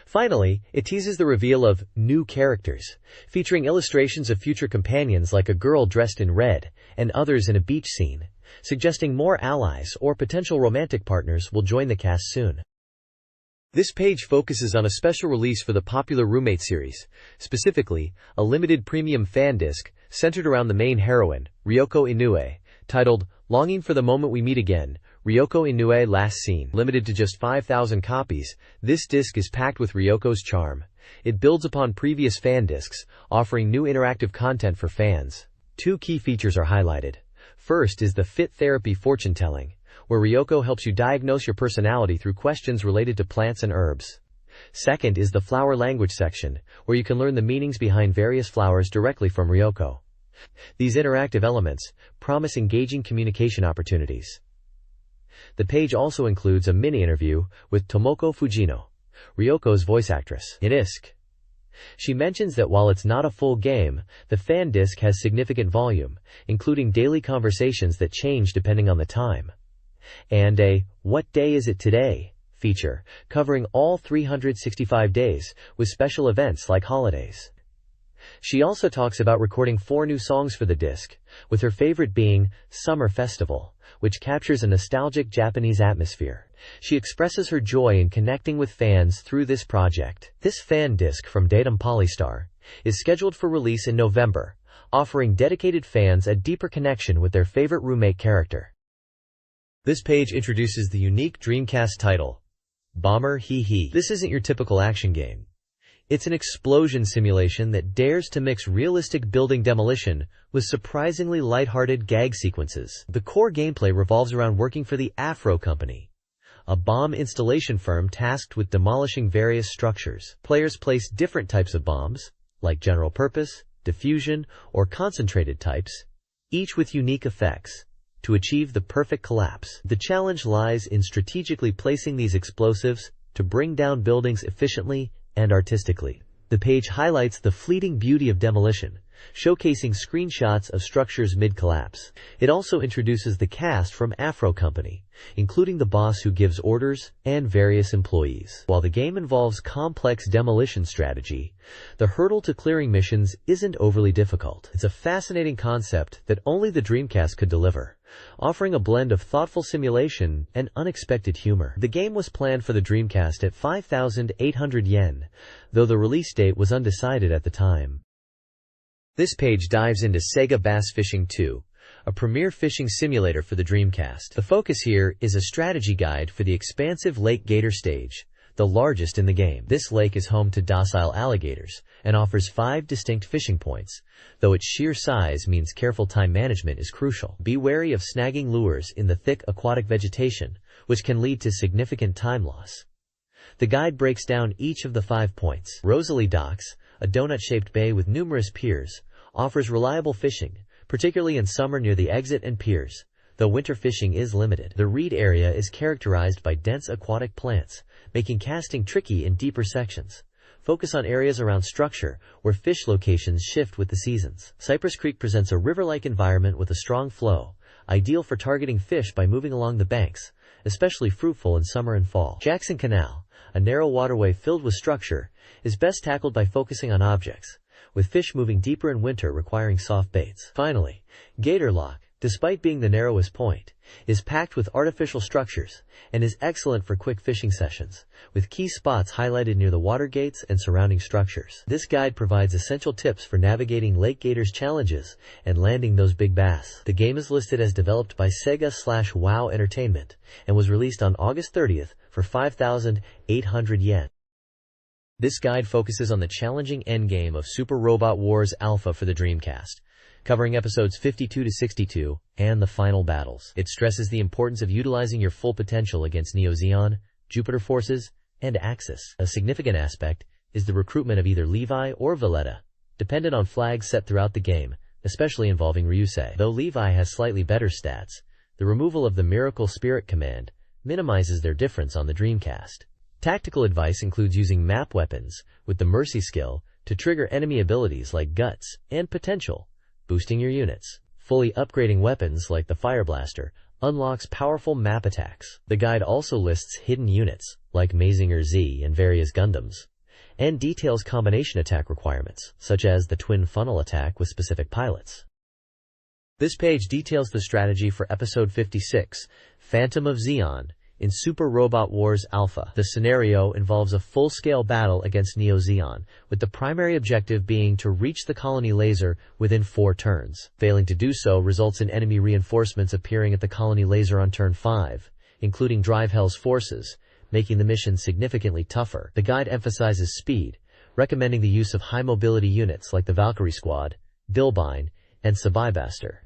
Finally, it teases the reveal of new characters, featuring illustrations of future companions like a girl dressed in red and others in a beach scene, suggesting more allies or potential romantic partners will join the cast soon. This page focuses on a special release for the popular Roommate series, specifically, a limited premium fan disc centered around the main heroine, Ryoko Inoue, titled Longing for the Moment We Meet Again, Ryoko Inoue Last Seen. Limited to just 5,000 copies, this disc is packed with Ryoko's charm. It builds upon previous fan discs, offering new interactive content for fans. Two key features are highlighted. First is the Fit Therapy fortune-telling, where Ryoko helps you diagnose your personality through questions related to plants and herbs. Second is the Flower Language section, where you can learn the meanings behind various flowers directly from Ryoko. These interactive elements promise engaging communication opportunities. The page also includes a mini-interview with Tomoko Fujino, Ryoko's voice actress, in ISK. She mentions that while it's not a full game, the fan disc has significant volume, including daily conversations that change depending on the time, and a "What Day Is It Today?" feature, covering all 365 days, with special events like holidays. She also talks about recording 4 new songs for the disc, with her favorite being Summer Festival, which captures a nostalgic Japanese atmosphere. She expresses her joy in connecting with fans through this project. This fan disc from Datum Polystar is scheduled for release in November, offering dedicated fans a deeper connection with their favorite roommate character. This page introduces the unique Dreamcast title, Bomber Hee Hee. This isn't your typical action game. It's an explosion simulation that dares to mix realistic building demolition with surprisingly lighthearted gag sequences. The core gameplay revolves around working for the Afro Company, a bomb installation firm tasked with demolishing various structures. Players place different types of bombs, like general purpose, diffusion, or concentrated types, each with unique effects, to achieve the perfect collapse. The challenge lies in strategically placing these explosives to bring down buildings efficiently and artistically. The page highlights the fleeting beauty of demolition, showcasing screenshots of structures mid-collapse. It also introduces the cast from Afro Company, including the boss who gives orders and various employees. While the game involves complex demolition strategy, the hurdle to clearing missions isn't overly difficult. It's a fascinating concept that only the Dreamcast could deliver, offering a blend of thoughtful simulation and unexpected humor. The game was planned for the Dreamcast at 5,800 yen, though the release date was undecided at the time. This page dives into Sega Bass Fishing 2, a premier fishing simulator for the Dreamcast. The focus here is a strategy guide for the expansive Lake Gator stage, the largest in the game. This lake is home to docile alligators and offers 5 distinct fishing points, though its sheer size means careful time management is crucial. Be wary of snagging lures in the thick aquatic vegetation, which can lead to significant time loss. The guide breaks down each of the 5 points. Rosalie Docks, a donut-shaped bay with numerous piers, offers reliable fishing, particularly in summer near the exit and piers, though winter fishing is limited. The reed area is characterized by dense aquatic plants, making casting tricky in deeper sections. Focus on areas around structure, where fish locations shift with the seasons. Cypress Creek presents a river-like environment with a strong flow, ideal for targeting fish by moving along the banks, especially fruitful in summer and fall. Jackson Canal, a narrow waterway filled with structure, is best tackled by focusing on objects, with fish moving deeper in winter requiring soft baits. Finally, Gator Lock, despite being the narrowest point, is packed with artificial structures and is excellent for quick fishing sessions, with key spots highlighted near the water gates and surrounding structures. This guide provides essential tips for navigating Lake Gator's challenges and landing those big bass. The game is listed as developed by Sega/WoW Entertainment and was released on August 30th for 5,800 yen. This guide focuses on the challenging endgame of Super Robot Wars Alpha for the Dreamcast, covering episodes 52 to 62 and the final battles. It stresses the importance of utilizing your full potential against Neo Zeon, Jupiter Forces, and Axis. A significant aspect is the recruitment of either Levi or Valletta, dependent on flags set throughout the game, especially involving Ryusei. Though Levi has slightly better stats, the removal of the Miracle Spirit command minimizes their difference on the Dreamcast. Tactical advice includes using map weapons with the Mercy skill to trigger enemy abilities like Guts and Potential, boosting your units. Fully upgrading weapons like the Fire Blaster unlocks powerful map attacks. The guide also lists hidden units like Mazinger Z and various Gundams, and details combination attack requirements, such as the twin funnel attack with specific pilots. This page details the strategy for Episode 56, Phantom of Zeon, in Super Robot Wars Alpha. The scenario involves a full-scale battle against Neo Zeon, with the primary objective being to reach the colony laser within 4 turns. Failing to do so results in enemy reinforcements appearing at the colony laser on turn 5, including Drive Hell's forces, making the mission significantly tougher. The guide emphasizes speed, recommending the use of high-mobility units like the Valkyrie Squad, Dilbine, and Sabai-Baster.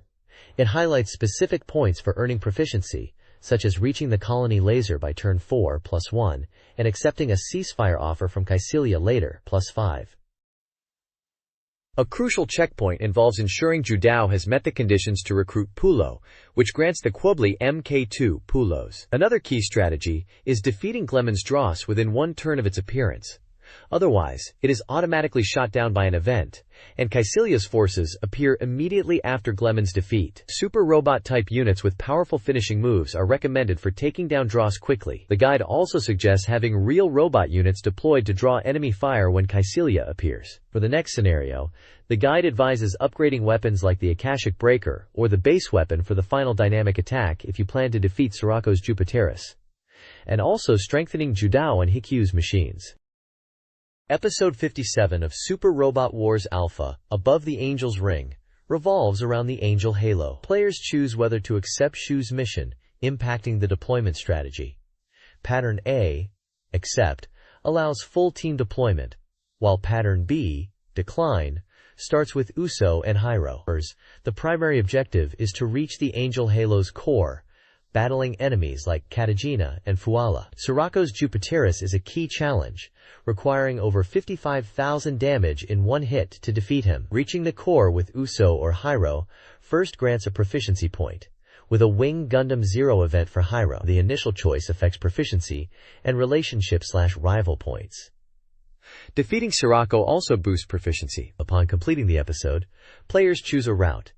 It highlights specific points for earning proficiency, such as reaching the colony laser by turn 4+1 and accepting a ceasefire offer from Kycilia later +5. A crucial checkpoint involves ensuring Judao has met the conditions to recruit Pulo, which grants the Quobli Mk2 Pulos. Another key strategy is defeating Glemon's Dross within 1 turn of its appearance. Otherwise, it is automatically shot down by an event, and Kycilia's forces appear immediately after Glemon's defeat. Super Robot-type units with powerful finishing moves are recommended for taking down Dross quickly. The guide also suggests having real robot units deployed to draw enemy fire when Kycilia appears. For the next scenario, the guide advises upgrading weapons like the Akashic Breaker or the base weapon for the final dynamic attack if you plan to defeat Sirako's Jupiteris, and also strengthening Judao and Hikyu's machines. Episode 57 of Super Robot Wars Alpha, Above the Angel's Ring, revolves around the Angel Halo. Players choose whether to accept Shu's mission, impacting the deployment strategy. Pattern A, Accept, allows full team deployment, while Pattern B, Decline, starts with Uso and Hyro. The primary objective is to reach the Angel Halo's core, battling enemies like Katagina and Fuala. Sirako's Jupiteris is a key challenge, requiring over 55,000 damage in 1 hit to defeat him. Reaching the core with Uso or Hyro first grants a proficiency point, with a Wing Gundam Zero event for Hyro. The initial choice affects proficiency and relationship/rival points. Defeating Sirako also boosts proficiency. Upon completing the episode, players choose a route: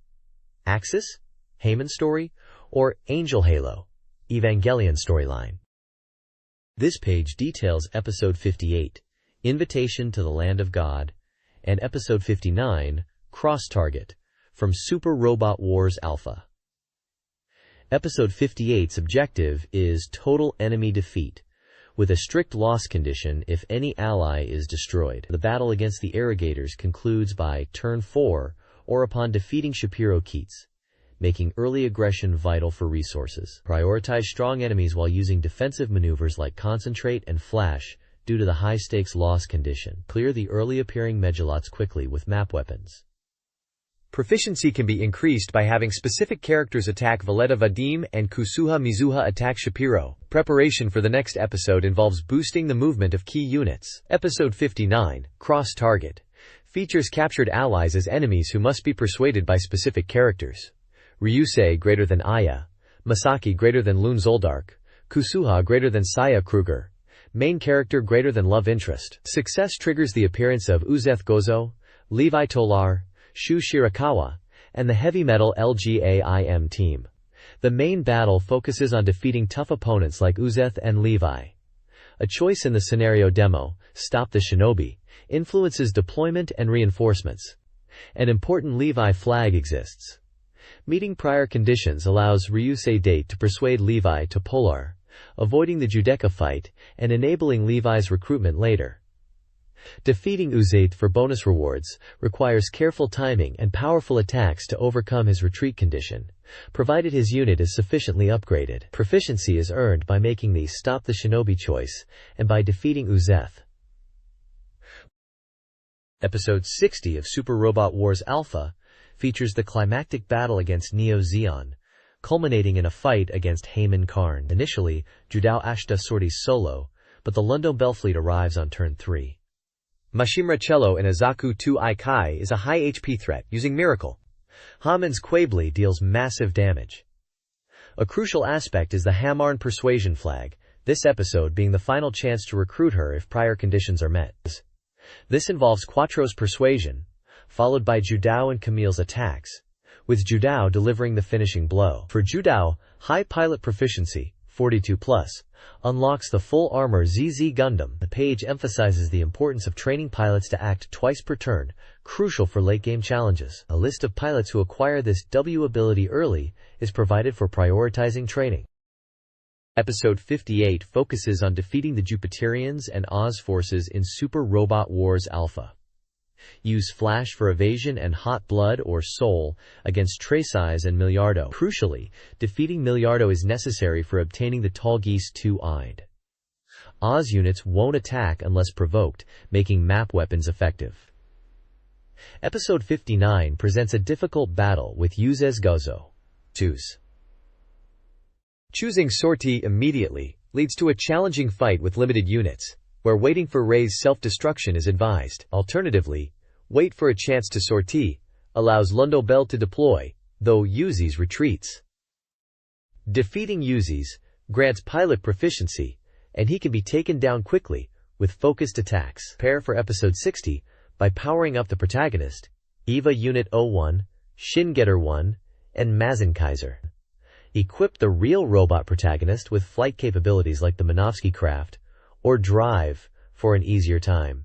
Axis, Heyman story, or Angel Halo, Evangelion storyline. This page details Episode 58, Invitation to the Land of God, and Episode 59, Cross Target, from Super Robot Wars Alpha. Episode 58's objective is total enemy defeat, with a strict loss condition if any ally is destroyed. The battle against the Irrigators concludes by turn 4 or upon defeating Shapiro Keats, making early aggression vital for resources. Prioritize strong enemies while using defensive maneuvers like Concentrate and Flash due to the high-stakes loss condition. Clear the early appearing Megalots quickly with map weapons. Proficiency can be increased by having specific characters attack Valletta Vadim and Kusuha Mizuha attack Shapiro. Preparation for the next episode involves boosting the movement of key units. Episode 59, Cross Target, features captured allies as enemies who must be persuaded by specific characters. Ryusei greater than Aya, Masaki greater than Lune Zoldark, Kusuha greater than Saya Kruger, main character greater than love interest. Success triggers the appearance of Uzeth Gozo, Levi Tolar, Shu Shirakawa, and the heavy metal LGAIM team. The main battle focuses on defeating tough opponents like Uzeth and Levi. A choice in the scenario demo, Stop the Shinobi, influences deployment and reinforcements. An important Levi flag exists. Meeting prior conditions allows Ryusei Date to persuade Levi to Polar, avoiding the Judecca fight and enabling Levi's recruitment later. Defeating Uzeth for bonus rewards requires careful timing and powerful attacks to overcome his retreat condition, provided his unit is sufficiently upgraded. Proficiency is earned by making the Stop the Shinobi choice and by defeating Uzeth. Episode 60 of Super Robot Wars Alpha features the climactic battle against Neo Zeon, culminating in a fight against Heyman Karn. Initially, Judao Ashta sorties solo, but the London Belfleet arrives on turn 3. Mashimura Cello and Azaku 2 Ikai is a high HP threat using Miracle. Hamon's Quably deals massive damage. A crucial aspect is the Hamarn Persuasion flag, this episode being the final chance to recruit her if prior conditions are met. This involves Quattro's Persuasion, followed by Judao and Camille's attacks, with Judao delivering the finishing blow. For Judao, high pilot proficiency, 42+, unlocks the full armor ZZ Gundam. The page emphasizes the importance of training pilots to act twice per turn, crucial for late-game challenges. A list of pilots who acquire this W ability early is provided for prioritizing training. Episode 58 focuses on defeating the Jupiterians and Oz forces in Super Robot Wars Alpha. Use Flash for evasion and Hot Blood or Soul against Trace-Eyes and Milliardo. Crucially, defeating Milliardo is necessary for obtaining the Tall Geese 2-eyed. Oz units won't attack unless provoked, making map weapons effective. Episode 59 presents a difficult battle with Yuzes Gozo. Choosing Sortie immediately leads to a challenging fight with limited units, where waiting for Ray's self-destruction is advised. Alternatively, wait for a chance to sortie allows Lundo Bell to deploy, though Uzes retreats. Defeating Uzes grants pilot proficiency, and he can be taken down quickly with focused attacks. Prepare for Episode 60 by powering up the protagonist, Eva Unit 01, Shingetter 1, and Mazinkaiser. Equip the real robot protagonist with flight capabilities like the Minovsky Craft, or Drive, for an easier time.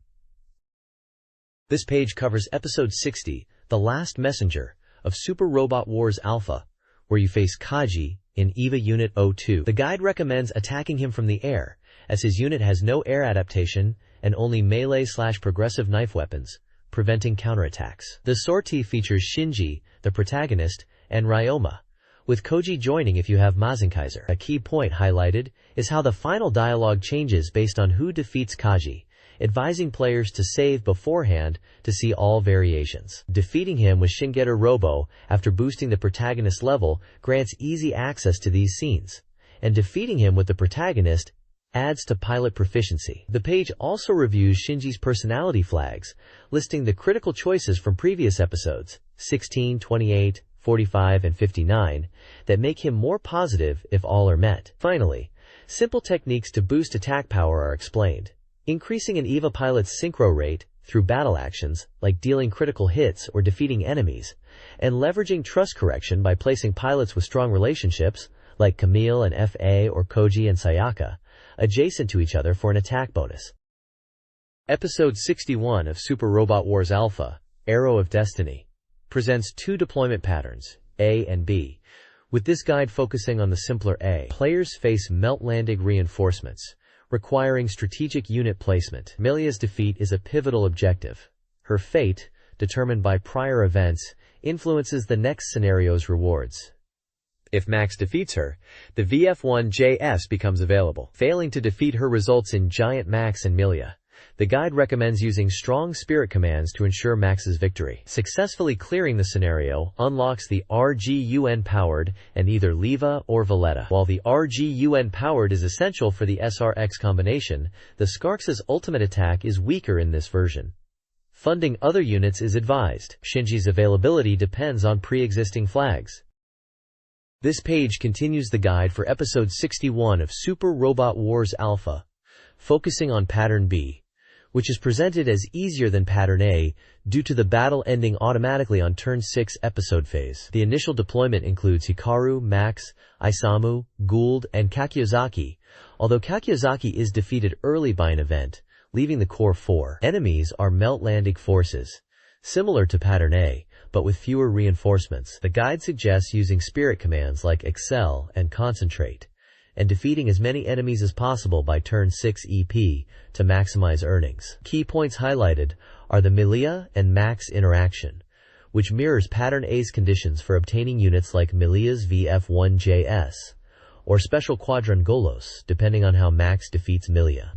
This page covers Episode 60, The Last Messenger, of Super Robot Wars Alpha, where you face Kaji in EVA Unit 02. The guide recommends attacking him from the air, as his unit has no air adaptation and only melee/progressive knife weapons, preventing counterattacks. The sortie features Shinji, the protagonist, and Ryoma, with Koji joining if you have Mazinkaiser. A key point highlighted is how the final dialogue changes based on who defeats Kaji, advising players to save beforehand to see all variations. Defeating him with Shingetter Robo after boosting the protagonist's level grants easy access to these scenes, and defeating him with the protagonist adds to pilot proficiency. The page also reviews Shinji's personality flags, listing the critical choices from previous episodes, 16, 28, 45, and 59, that make him more positive if all are met. Finally, simple techniques to boost attack power are explained. Increasing an EVA pilot's synchro rate through battle actions, like dealing critical hits or defeating enemies, and leveraging trust correction by placing pilots with strong relationships, like Camille and FA or Koji and Sayaka, adjacent to each other for an attack bonus. Episode 61 of Super Robot Wars Alpha, Arrow of Destiny, presents two deployment patterns, A and B, with this guide focusing on the simpler A. Players face Meltlandig reinforcements, requiring strategic unit placement. Milia's defeat is a pivotal objective. Her fate, determined by prior events, influences the next scenario's rewards. If Max defeats her, the VF-1JS becomes available. Failing to defeat her results in Giant Max and Milia. The guide recommends using strong spirit commands to ensure Max's victory. Successfully clearing the scenario unlocks the RGUN-powered and either Leva or Valletta. While the RGUN-powered is essential for the SRX combination, the Skarx's ultimate attack is weaker in this version. Funding other units is advised. Shinji's availability depends on pre-existing flags. This page continues the guide for Episode 61 of Super Robot Wars Alpha, focusing on Pattern B, which is presented as easier than Pattern A due to the battle ending automatically on Turn 6 episode phase. The initial deployment includes Hikaru, Max, Isamu, Gould, and Kakiozaki, although Kakiozaki is defeated early by an event, leaving the core 4. Enemies are Meltlandig forces, similar to Pattern A, but with fewer reinforcements. The guide suggests using spirit commands like Excel and Concentrate, and defeating as many enemies as possible by Turn 6 EP to maximize earnings. Key points highlighted are the Milia and Max interaction, which mirrors Pattern A's conditions for obtaining units like Milia's VF-1JS, or Special Quadron Golos, depending on how Max defeats Milia.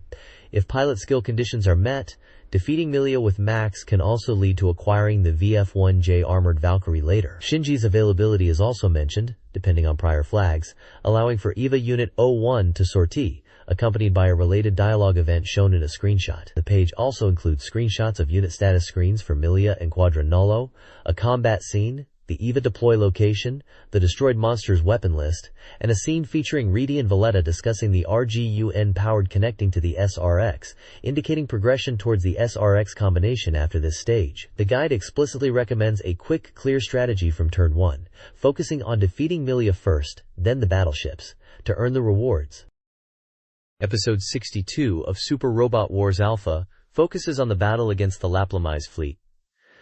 If pilot skill conditions are met, defeating Milia with Max can also lead to acquiring the VF-1J Armored Valkyrie later. Shinji's availability is also mentioned, depending on prior flags, allowing for EVA Unit 01 to sortie, accompanied by a related dialogue event shown in a screenshot. The page also includes screenshots of unit status screens for Milia and Quadranolo, a combat scene, the EVA deploy location, the destroyed monsters weapon list, and a scene featuring Reedy and Valletta discussing the RGUN-powered connecting to the SRX, indicating progression towards the SRX combination after this stage. The guide explicitly recommends a quick, clear strategy from turn 1, focusing on defeating Milia first, then the battleships, to earn the rewards. Episode 62 of Super Robot Wars Alpha focuses on the battle against the Laplamise fleet.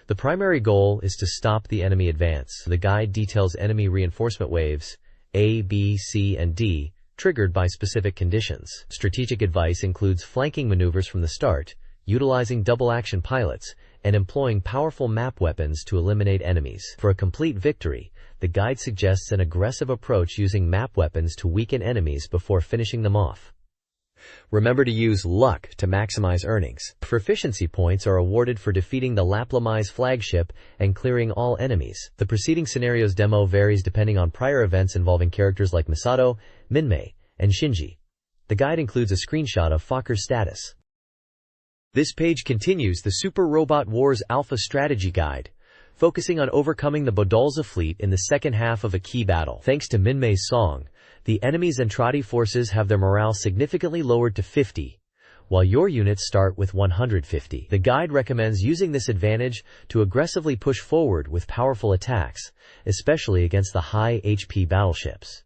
The primary goal is to stop the enemy advance. The guide details enemy reinforcement waves, A, B, C, and D, triggered by specific conditions. Strategic advice includes flanking maneuvers from the start, utilizing double-action pilots, and employing powerful map weapons to eliminate enemies. For a complete victory, the guide suggests an aggressive approach using map weapons to weaken enemies before finishing them off. Remember to use luck to maximize earnings. Proficiency points are awarded for defeating the Laplamise flagship and clearing all enemies. The preceding scenarios demo varies depending on prior events involving characters like Misato, Minmay, and Shinji. The guide includes a screenshot of Fokker's status. This page continues the Super Robot Wars Alpha Strategy Guide, focusing on overcoming the Bodolza fleet in the second half of a key battle. Thanks to Minmay's song, the enemy's Entrati forces have their morale significantly lowered to 50, while your units start with 150. The guide recommends using this advantage to aggressively push forward with powerful attacks, especially against the high HP battleships.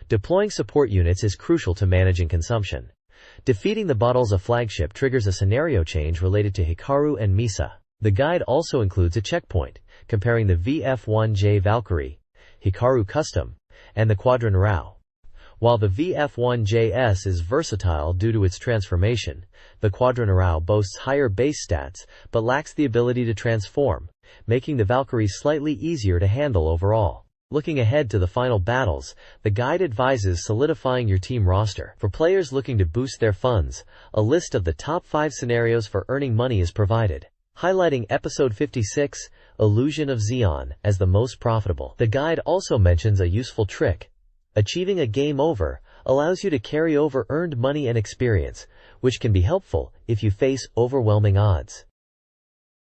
Deploying support units is crucial to managing consumption. Defeating the Bodolza flagship triggers a scenario change related to Hikaru and Misa. The guide also includes a checkpoint, comparing the VF-1J Valkyrie, Hikaru Custom, and the Quadran Rao. While the VF-1JS is versatile due to its transformation, the Quadran Rao boasts higher base stats but lacks the ability to transform, making the Valkyrie slightly easier to handle overall. Looking ahead to the final battles, the guide advises solidifying your team roster. For players looking to boost their funds, a list of the top 5 scenarios for earning money is provided, highlighting Episode 56, Illusion of Xeon, as the most profitable. The guide also mentions a useful trick. Achieving a game over allows you to carry over earned money and experience, which can be helpful if you face overwhelming odds.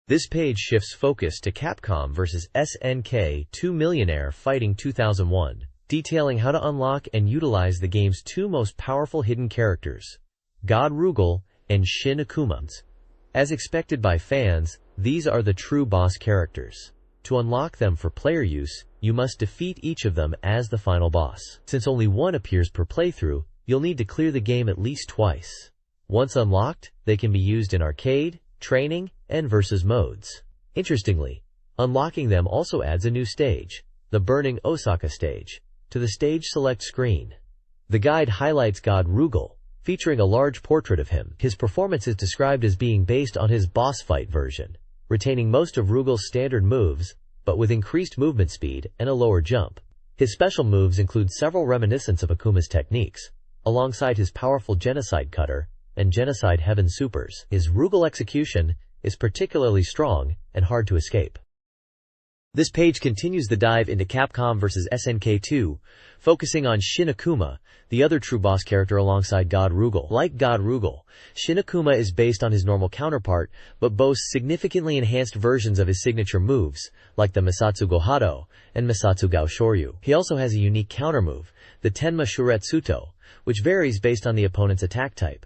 This page shifts focus to Capcom vs. SNK 2 Millionaire Fighting 2001, detailing how to unlock and utilize the game's 2 most powerful hidden characters, God Rugal and Shin Akuma. As expected by fans, these are the true boss characters. To unlock them for player use, you must defeat each of them as the final boss. Since only one appears per playthrough, you'll need to clear the game at least twice. Once unlocked, they can be used in arcade, training, and versus modes. Interestingly, unlocking them also adds a new stage, the Burning Osaka stage, to the stage select screen. The guide highlights God Rugal, featuring a large portrait of him. His performance is described as being based on his boss fight version, retaining most of Rugal's standard moves, but with increased movement speed and a lower jump. His special moves include several reminiscents of Akuma's techniques, alongside his powerful Genocide Cutter and Genocide Heaven supers. His Rugal execution is particularly strong and hard to escape. This page continues the dive into Capcom vs. SNK 2, focusing on Shin Akuma, the other true boss character alongside God Rugal. Like God Rugal, Shin Akuma is based on his normal counterpart, but boasts significantly enhanced versions of his signature moves, like the Misatsu Gohado and Misatsu Gao Shoryu. He also has a unique countermove, the Tenma Shuretsuto, which varies based on the opponent's attack type.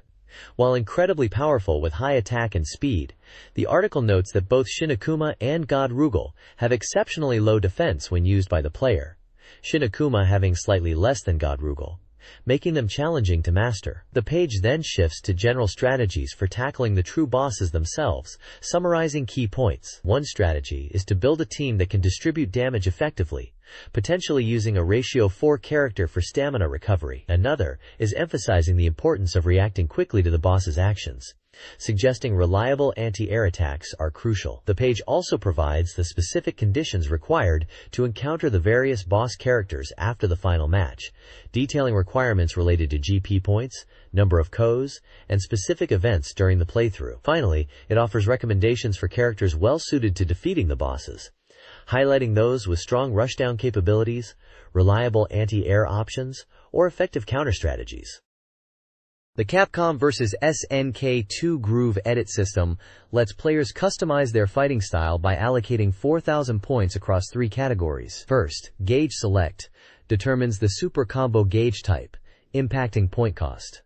While incredibly powerful with high attack and speed, the article notes that both Shin Akuma and God Rugal have exceptionally low defense when used by the player, Shin Akuma having slightly less than God Rugal, making them challenging to master. The page then shifts to general strategies for tackling the true bosses themselves, summarizing key points. One strategy is to build a team that can distribute damage effectively, potentially using a ratio 4 character for stamina recovery. Another is emphasizing the importance of reacting quickly to the boss's actions, suggesting reliable anti-air attacks are crucial. The page also provides the specific conditions required to encounter the various boss characters after the final match, detailing requirements related to GP points, number of KOs, and specific events during the playthrough. Finally, it offers recommendations for characters well suited to defeating the bosses, highlighting those with strong rushdown capabilities, reliable anti-air options, or effective counter strategies. The Capcom vs. SNK2 Groove Edit system lets players customize their fighting style by allocating 4,000 points across 3 categories. First, Gauge Select determines the Super Combo gauge type, impacting point cost.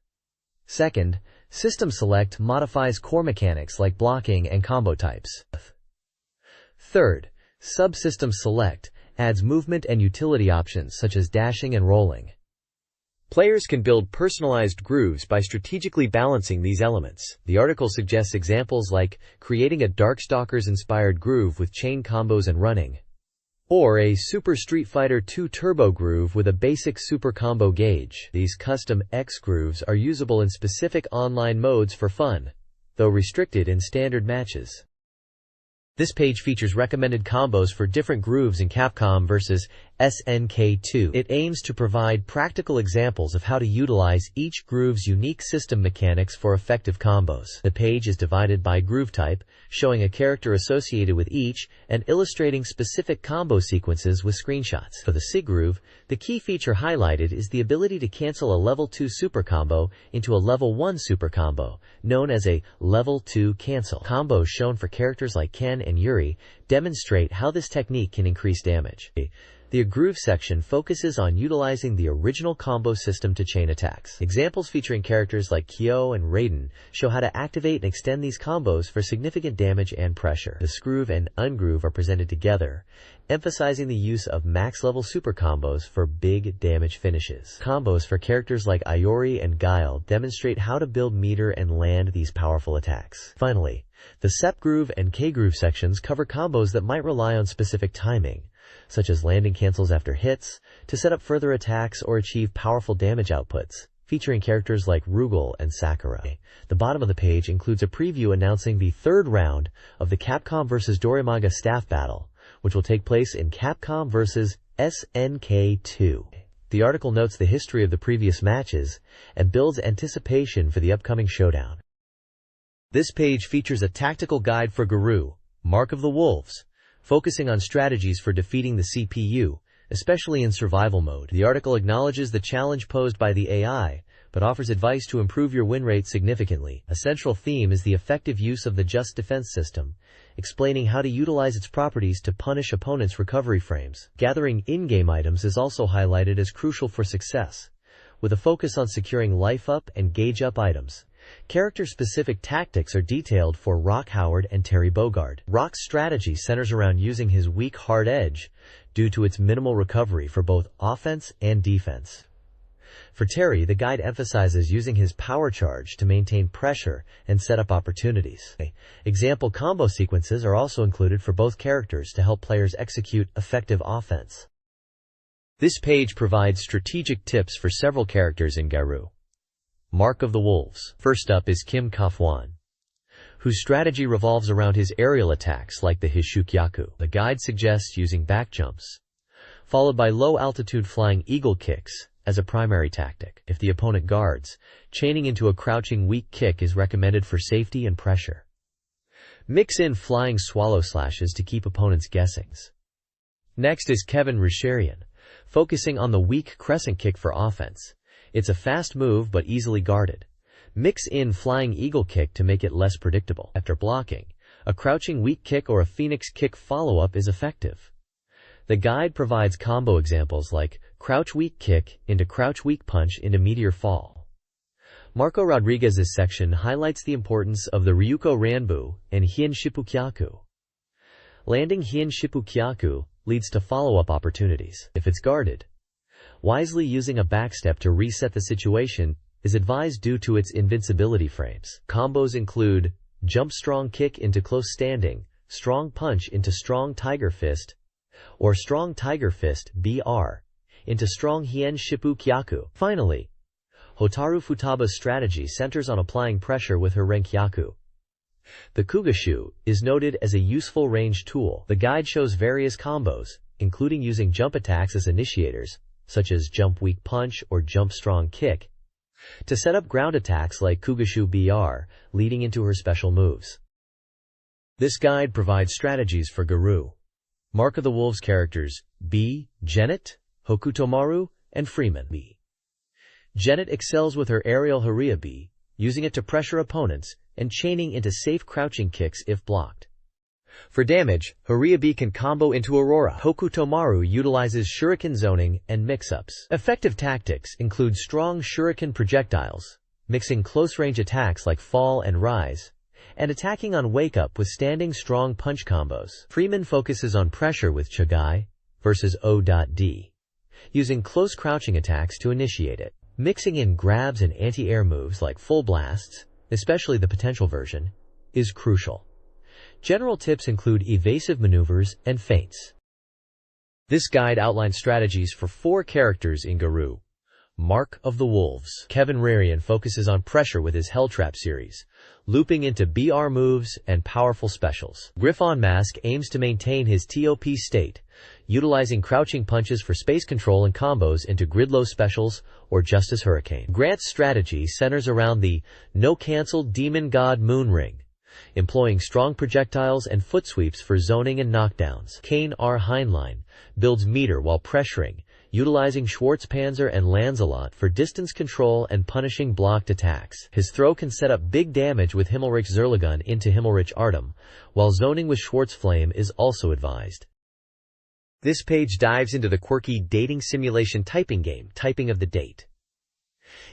Second, System Select modifies core mechanics like blocking and combo types. Third, Subsystem Select adds movement and utility options such as dashing and rolling. Players can build personalized grooves by strategically balancing these elements. The article suggests examples like creating a Darkstalkers-inspired groove with chain combos and running, or a Super Street Fighter 2 Turbo groove with a basic super combo gauge. These custom X grooves are usable in specific online modes for fun, though restricted in standard matches. This page features recommended combos for different grooves in Capcom vs. SNK2. It aims to provide practical examples of how to utilize each groove's unique system mechanics for effective combos. The page is divided by groove type, showing a character associated with each and illustrating specific combo sequences with screenshots. For the C groove, the key feature highlighted is the ability to cancel a level 2 super combo into a level 1 super combo, known as a level 2 cancel. Combos shown for characters like Ken and Yuri demonstrate how this technique can increase damage. The groove section focuses on utilizing the original combo system to chain attacks. Examples featuring characters like Kyo and Raiden show how to activate and extend these combos for significant damage and pressure. The Scroove and Ungroove are presented together, emphasizing the use of max-level super combos for big damage finishes. Combos for characters like Iori and Guile demonstrate how to build meter and land these powerful attacks. Finally, the Sep Groove and K Groove sections cover combos that might rely on specific timing, such as landing cancels after hits, to set up further attacks or achieve powerful damage outputs, featuring characters like Rugal and Sakura. The bottom of the page includes a preview announcing the 3rd round of the Capcom vs. Dorimaga staff battle, which will take place in Capcom vs. SNK2. The article notes the history of the previous matches and builds anticipation for the upcoming showdown. This page features a tactical guide for Garou, Mark of the Wolves, focusing on strategies for defeating the CPU, especially in survival mode. The article acknowledges the challenge posed by the AI, but offers advice to improve your win rate significantly. A central theme is the effective use of the Just Defense system, explaining how to utilize its properties to punish opponents' recovery frames. Gathering in-game items is also highlighted as crucial for success, with a focus on securing life-up and gauge-up items. Character-specific tactics are detailed for Rock Howard and Terry Bogard. Rock's strategy centers around using his weak hard edge due to its minimal recovery for both offense and defense. For Terry, the guide emphasizes using his power charge to maintain pressure and set up opportunities. Example combo sequences are also included for both characters to help players execute effective offense. This page provides strategic tips for several characters in Garou. Mark of the Wolves. First up is Kim Kafwan, whose strategy revolves around his aerial attacks like the Hishukyaku. The guide suggests using back jumps, followed by low-altitude flying eagle kicks as a primary tactic. If the opponent guards, chaining into a crouching weak kick is recommended for safety and pressure. Mix in flying swallow slashes to keep opponents guessing. Next is Kevin Rusherian, focusing on the weak crescent kick for offense. It's a fast move but easily guarded. Mix in flying eagle kick to make it less predictable. After blocking, a crouching weak kick or a phoenix kick follow-up is effective. The guide provides combo examples like crouch weak kick into crouch weak punch into meteor fall. Marco Rodriguez's section highlights the importance of the Ryuko Ranbu and Hien Shippukyaku. Landing Hien Shippukyaku leads to follow-up opportunities. If it's guarded, wisely using a backstep to reset the situation is advised due to its invincibility frames. Combos include jump strong kick into close standing, strong punch into strong tiger fist, or strong tiger fist (BR) into strong Hien Shippukyaku. Finally, Hotaru Futaba's strategy centers on applying pressure with her Renkyaku. The Kugashu is noted as a useful range tool. The guide shows various combos, including using jump attacks as initiators, such as jump weak punch or jump strong kick, to set up ground attacks like Kugashu BR, leading into her special moves. This guide provides strategies for Garou, Mark of the Wolves characters B, Genet, Hokutomaru, and Freeman. B. Janet excels with her aerial Hariabi, using it to pressure opponents and chaining into safe crouching kicks if blocked. For damage, Hariabi can combo into Aurora. Hokutomaru utilizes shuriken zoning and mix-ups. Effective tactics include strong shuriken projectiles, mixing close-range attacks like fall and rise, and attacking on wake-up with standing strong punch combos. Freeman focuses on pressure with Chagai versus O.D, using close crouching attacks to initiate it. Mixing in grabs and anti-air moves like full blasts, especially the potential version, is crucial. General tips include evasive maneuvers and feints. This guide outlines strategies for 4 characters in Garou. Mark of the Wolves. Kevin Rarian focuses on pressure with his Helltrap series, looping into BR moves and powerful specials. Griffon Mask aims to maintain his TOP state, utilizing crouching punches for space control and combos into Gridlow specials or Justice Hurricane. Grant's strategy centers around the no-cancel Demon God Moonring, employing strong projectiles and foot sweeps for zoning and knockdowns. Kane R. Heinlein builds meter while pressuring, utilizing Schwarzpanzer and Lancelot for distance control and punishing blocked attacks. His throw can set up big damage with Himmelreich Zerlagun into Himmelreich Artem, while zoning with Schwarzflame is also advised. This page dives into the quirky dating simulation typing game, Typing of the Date.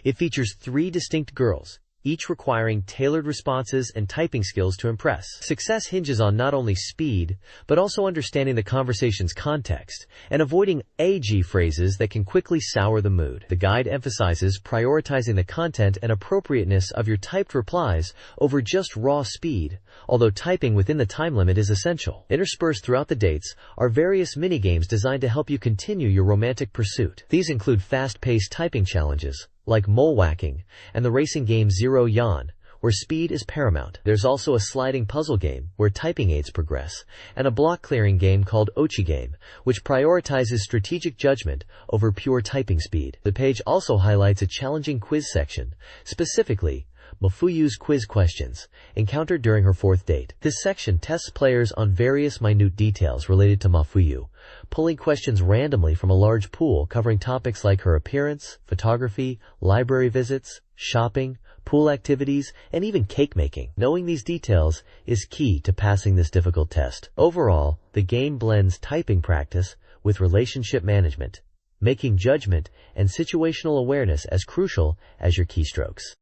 It features 3 distinct girls, each requiring tailored responses and typing skills to impress. Success hinges on not only speed, but also understanding the conversation's context and avoiding AG phrases that can quickly sour the mood. The guide emphasizes prioritizing the content and appropriateness of your typed replies over just raw speed, although typing within the time limit is essential. Interspersed throughout the dates are various minigames designed to help you continue your romantic pursuit. These include fast-paced typing challenges, like mole whacking, and the racing game Zero Yan, where speed is paramount. There's also a sliding puzzle game, where typing aids progress, and a block-clearing game called Ochi Game, which prioritizes strategic judgment over pure typing speed. The page also highlights a challenging quiz section, specifically Mafuyu's quiz questions, encountered during her 4th date. This section tests players on various minute details related to Mafuyu, pulling questions randomly from a large pool covering topics like her appearance, photography, library visits, shopping, pool activities, and even cake making. Knowing these details is key to passing this difficult test. Overall, the game blends typing practice with relationship management, making judgment and situational awareness as crucial as your keystrokes.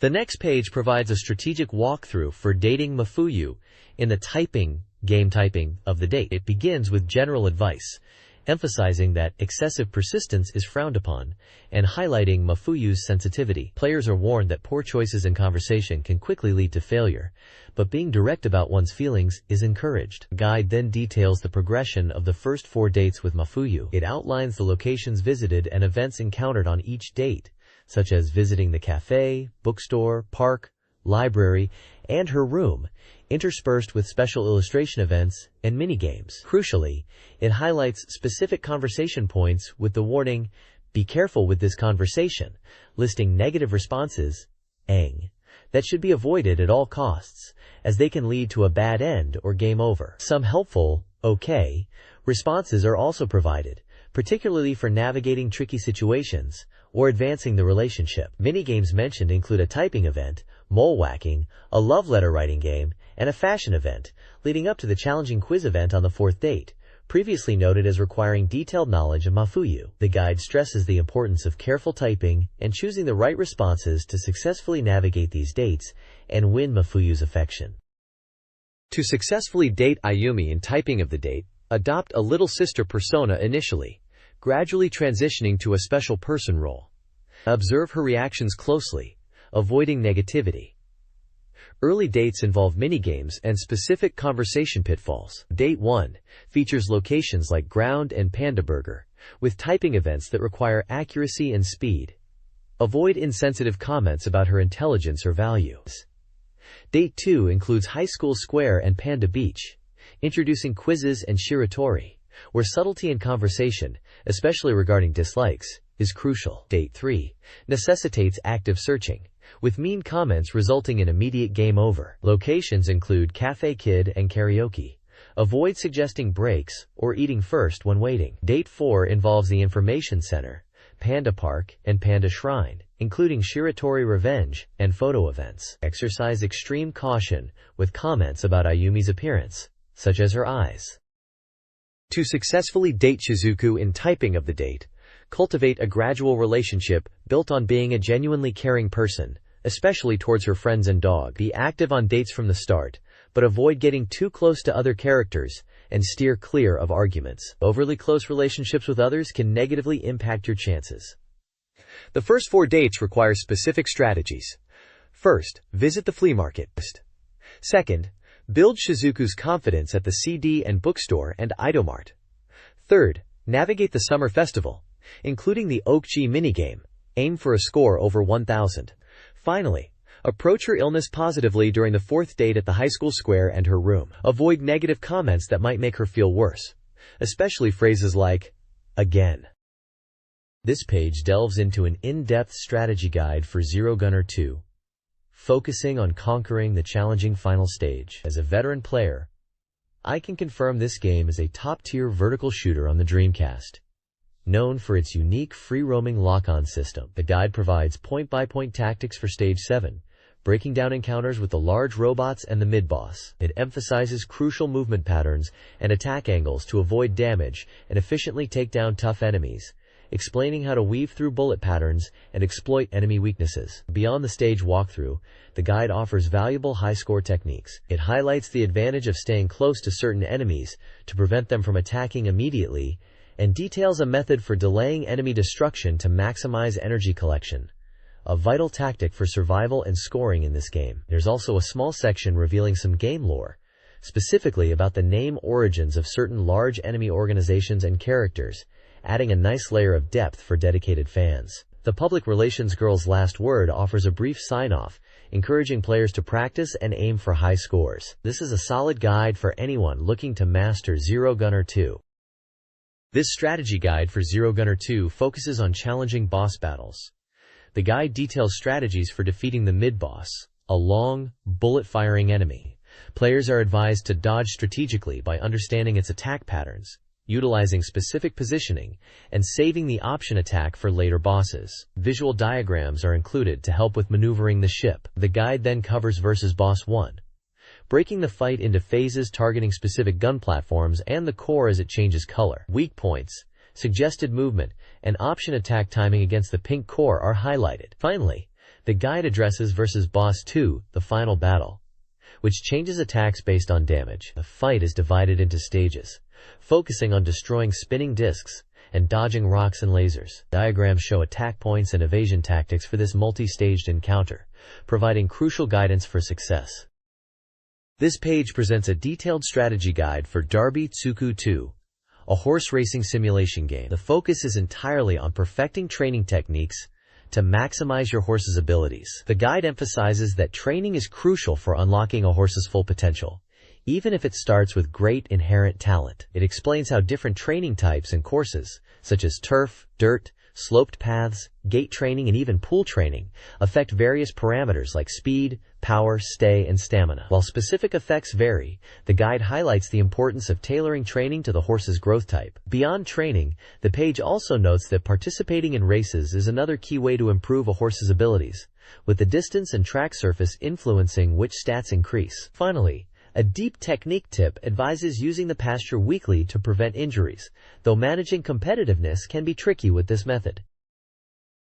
The next page provides a strategic walkthrough for dating Mafuyu in the game typing of the date. It begins with general advice, emphasizing that excessive persistence is frowned upon, and highlighting Mafuyu's sensitivity. Players are warned that poor choices in conversation can quickly lead to failure, but being direct about one's feelings is encouraged. The guide then details the progression of the first 4 dates with Mafuyu. It outlines the locations visited and events encountered on each date, such as visiting the cafe, bookstore, park, library, and her room, interspersed with special illustration events and minigames. Crucially, it highlights specific conversation points with the warning, "Be careful with this conversation," listing negative responses, that should be avoided at all costs, as they can lead to a bad end or game over. Some helpful, responses are also provided, particularly for navigating tricky situations or advancing the relationship. Minigames mentioned include a typing event, mole whacking, a love letter writing game, and a fashion event, leading up to the challenging quiz event on the 4th date, previously noted as requiring detailed knowledge of Mafuyu. The guide stresses the importance of careful typing and choosing the right responses to successfully navigate these dates and win Mafuyu's affection. To successfully date Ayumi in Typing of the Date, adopt a little sister persona initially, gradually transitioning to a special person role. Observe her reactions closely, avoiding negativity. Early dates involve minigames and specific conversation pitfalls. Date 1 features locations like Ground and Panda Burger, with typing events that require accuracy and speed. Avoid insensitive comments about her intelligence or values. Date 2 includes High School Square and Panda Beach, introducing quizzes and shiratori, where subtlety in conversation, especially regarding dislikes, is crucial. Date 3 necessitates active searching, with mean comments resulting in immediate game over. Locations include Cafe Kid and karaoke. Avoid suggesting breaks or eating first when waiting. Date 4 involves the Information Center, Panda Park, and Panda Shrine, including Shiratori Revenge and photo events. Exercise extreme caution with comments about Ayumi's appearance, such as her eyes. To successfully date Shizuku in typing of the date, cultivate a gradual relationship built on being a genuinely caring person, especially towards her friends and dog. Be active on dates from the start, but avoid getting too close to other characters and steer clear of arguments. Overly close relationships with others can negatively impact your chances. The first 4 dates require specific strategies. First, visit the flea market. Second, build Shizuku's confidence at the CD and bookstore and Idomart. Third, navigate the summer festival, including the Okji minigame. Aim for a score over 1,000. Finally, approach her illness positively during the 4th date at the high school square and her room. Avoid negative comments that might make her feel worse, especially phrases like, again. This page delves into an in-depth strategy guide for Zero Gunner 2, focusing on conquering the challenging final stage. As a veteran player, I can confirm this game is a top-tier vertical shooter on the Dreamcast. Known for its unique free-roaming lock-on system, the guide provides point-by-point tactics for Stage 7, breaking down encounters with the large robots and the mid-boss. It emphasizes crucial movement patterns and attack angles to avoid damage and efficiently take down tough enemies, explaining how to weave through bullet patterns and exploit enemy weaknesses. Beyond the stage walkthrough, the guide offers valuable high-score techniques. It highlights the advantage of staying close to certain enemies to prevent them from attacking immediately, and details a method for delaying enemy destruction to maximize energy collection, a vital tactic for survival and scoring in this game. There's also a small section revealing some game lore, specifically about the name origins of certain large enemy organizations and characters, adding a nice layer of depth for dedicated fans. The Public Relations Girl's Last Word offers a brief sign-off, encouraging players to practice and aim for high scores. This is a solid guide for anyone looking to master Zero Gunner 2. This strategy guide for Zero Gunner 2 focuses on challenging boss battles. The guide details strategies for defeating the mid-boss, a long, bullet-firing enemy. Players are advised to dodge strategically by understanding its attack patterns, utilizing specific positioning, and saving the option attack for later bosses. Visual diagrams are included to help with maneuvering the ship. The guide then covers versus Boss 1, breaking the fight into phases targeting specific gun platforms and the core as it changes color. Weak points, suggested movement, and option attack timing against the pink core are highlighted. Finally, the guide addresses versus Boss 2, the final battle, which changes attacks based on damage. The fight is divided into stages, focusing on destroying spinning discs and dodging rocks and lasers. Diagrams show attack points and evasion tactics for this multi-staged encounter, providing crucial guidance for success. This page presents a detailed strategy guide for Darby Tsuku 2, a horse racing simulation game. The focus is entirely on perfecting training techniques to maximize your horse's abilities. The guide emphasizes that training is crucial for unlocking a horse's full potential, even if it starts with great inherent talent. It explains how different training types and courses, such as turf, dirt, sloped paths, gate training, and even pool training, affect various parameters like speed, power, stay, and stamina. While specific effects vary, the guide highlights the importance of tailoring training to the horse's growth type. Beyond training, the page also notes that participating in races is another key way to improve a horse's abilities, with the distance and track surface influencing which stats increase. Finally, a deep technique tip advises using the pasture weekly to prevent injuries, though managing competitiveness can be tricky with this method.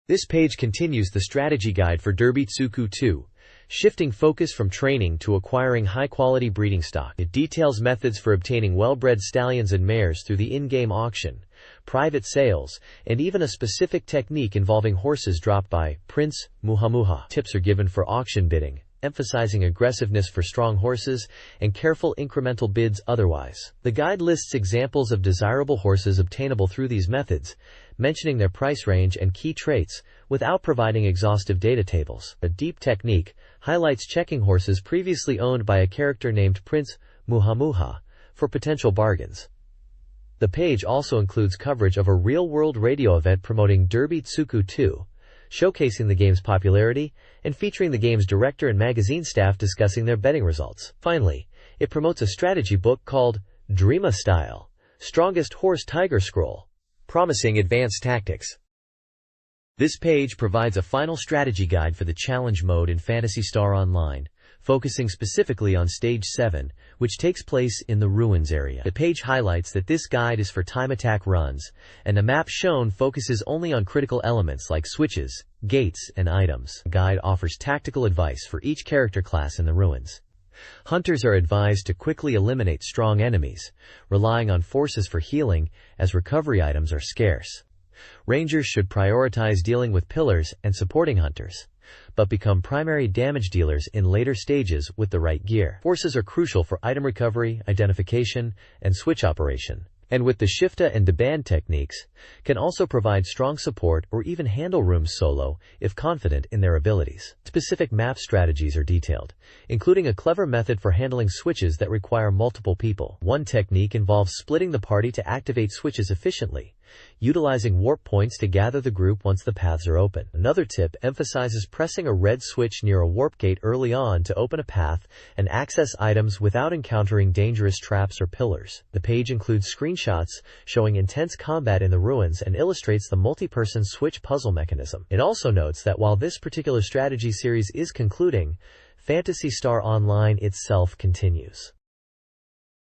This page continues the strategy guide for Derby Tsuku 2, shifting focus from training to acquiring high-quality breeding stock. It details methods for obtaining well-bred stallions and mares through the in-game auction, private sales, and even a specific technique involving horses dropped by Prince Muhamuha. Tips are given for auction bidding, emphasizing aggressiveness for strong horses and careful incremental bids otherwise. The guide lists examples of desirable horses obtainable through these methods, mentioning their price range and key traits without providing exhaustive data tables. A deep technique highlights checking horses previously owned by a character named Prince Muhamuha for potential bargains. The page also includes coverage of a real-world radio event promoting Derby Tsuku 2, showcasing the game's popularity and featuring the game's director and magazine staff discussing their betting results. Finally, it promotes a strategy book called Dreama Style, Strongest Horse Tiger Scroll, promising advanced tactics. This page provides a final strategy guide for the challenge mode in Phantasy Star Online, focusing specifically on Stage 7, which takes place in the Ruins area. The page highlights that this guide is for time attack runs, and the map shown focuses only on critical elements like switches, gates, and items. The guide offers tactical advice for each character class in the Ruins. Hunters are advised to quickly eliminate strong enemies, relying on forces for healing, as recovery items are scarce. Rangers should prioritize dealing with pillars and supporting hunters, but become primary damage dealers in later stages with the right gear. Forces are crucial for item recovery, identification, and switch operation, and with the Shifta and Deband techniques, can also provide strong support or even handle rooms solo if confident in their abilities. Specific map strategies are detailed, including a clever method for handling switches that require multiple people. One technique involves splitting the party to activate switches efficiently, utilizing warp points to gather the group once the paths are open. Another tip emphasizes pressing a red switch near a warp gate early on to open a path and access items without encountering dangerous traps or pillars. The page includes screenshots showing intense combat in the Ruins and illustrates the multi-person switch puzzle mechanism. It also notes that while this particular strategy series is concluding, Phantasy Star Online itself continues.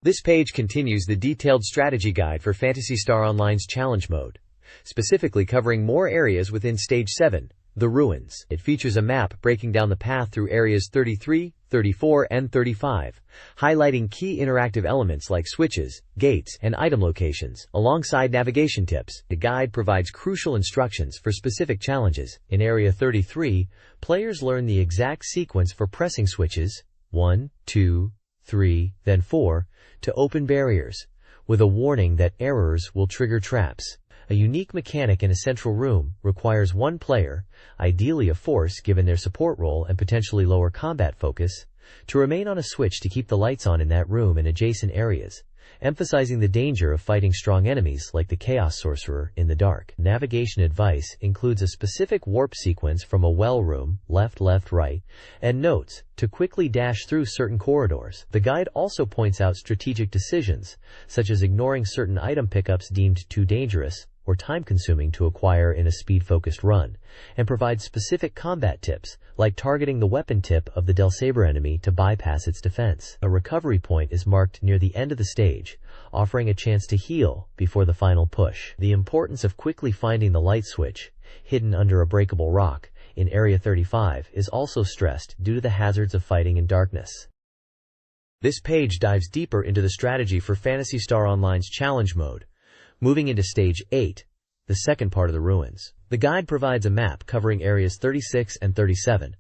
This page continues the detailed strategy guide for Phantasy Star Online's challenge mode, specifically covering more areas within Stage 7, the Ruins. It features a map breaking down the path through areas 33, 34, and 35, highlighting key interactive elements like switches, gates, and item locations, alongside navigation tips. The guide provides crucial instructions for specific challenges. In Area 33, players learn the exact sequence for pressing switches 1, 2, 3, then 4, to open barriers, with a warning that errors will trigger traps. A unique mechanic in a central room requires one player, ideally a force given their support role and potentially lower combat focus, to remain on a switch to keep the lights on in that room and adjacent areas, emphasizing the danger of fighting strong enemies like the Chaos Sorcerer in the dark. Navigation advice includes a specific warp sequence from a well room, left, left, right, and notes to quickly dash through certain corridors. The guide also points out strategic decisions, such as ignoring certain item pickups deemed too dangerous or time-consuming to acquire in a speed-focused run, and provides specific combat tips, like targeting the weapon tip of the Delsaber enemy to bypass its defense. A recovery point is marked near the end of the stage, offering a chance to heal before the final push. The importance of quickly finding the light switch, hidden under a breakable rock, in Area 35 is also stressed due to the hazards of fighting in darkness. This page dives deeper into the strategy for Phantasy Star Online's challenge mode, moving into Stage 8, the second part of the Ruins. The guide provides a map covering areas 36 and 37,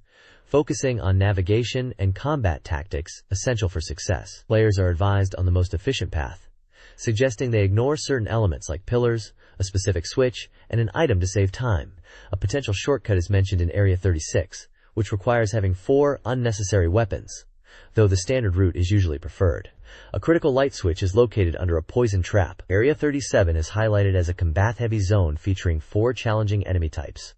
focusing on navigation and combat tactics essential for success. Players are advised on the most efficient path, suggesting they ignore certain elements like pillars, a specific switch, and an item to save time. A potential shortcut is mentioned in Area 36, which requires having 4 unnecessary weapons, though the standard route is usually preferred. A critical light switch is located under a poison trap. Area 37 is highlighted as a combat-heavy zone featuring 4 challenging enemy types: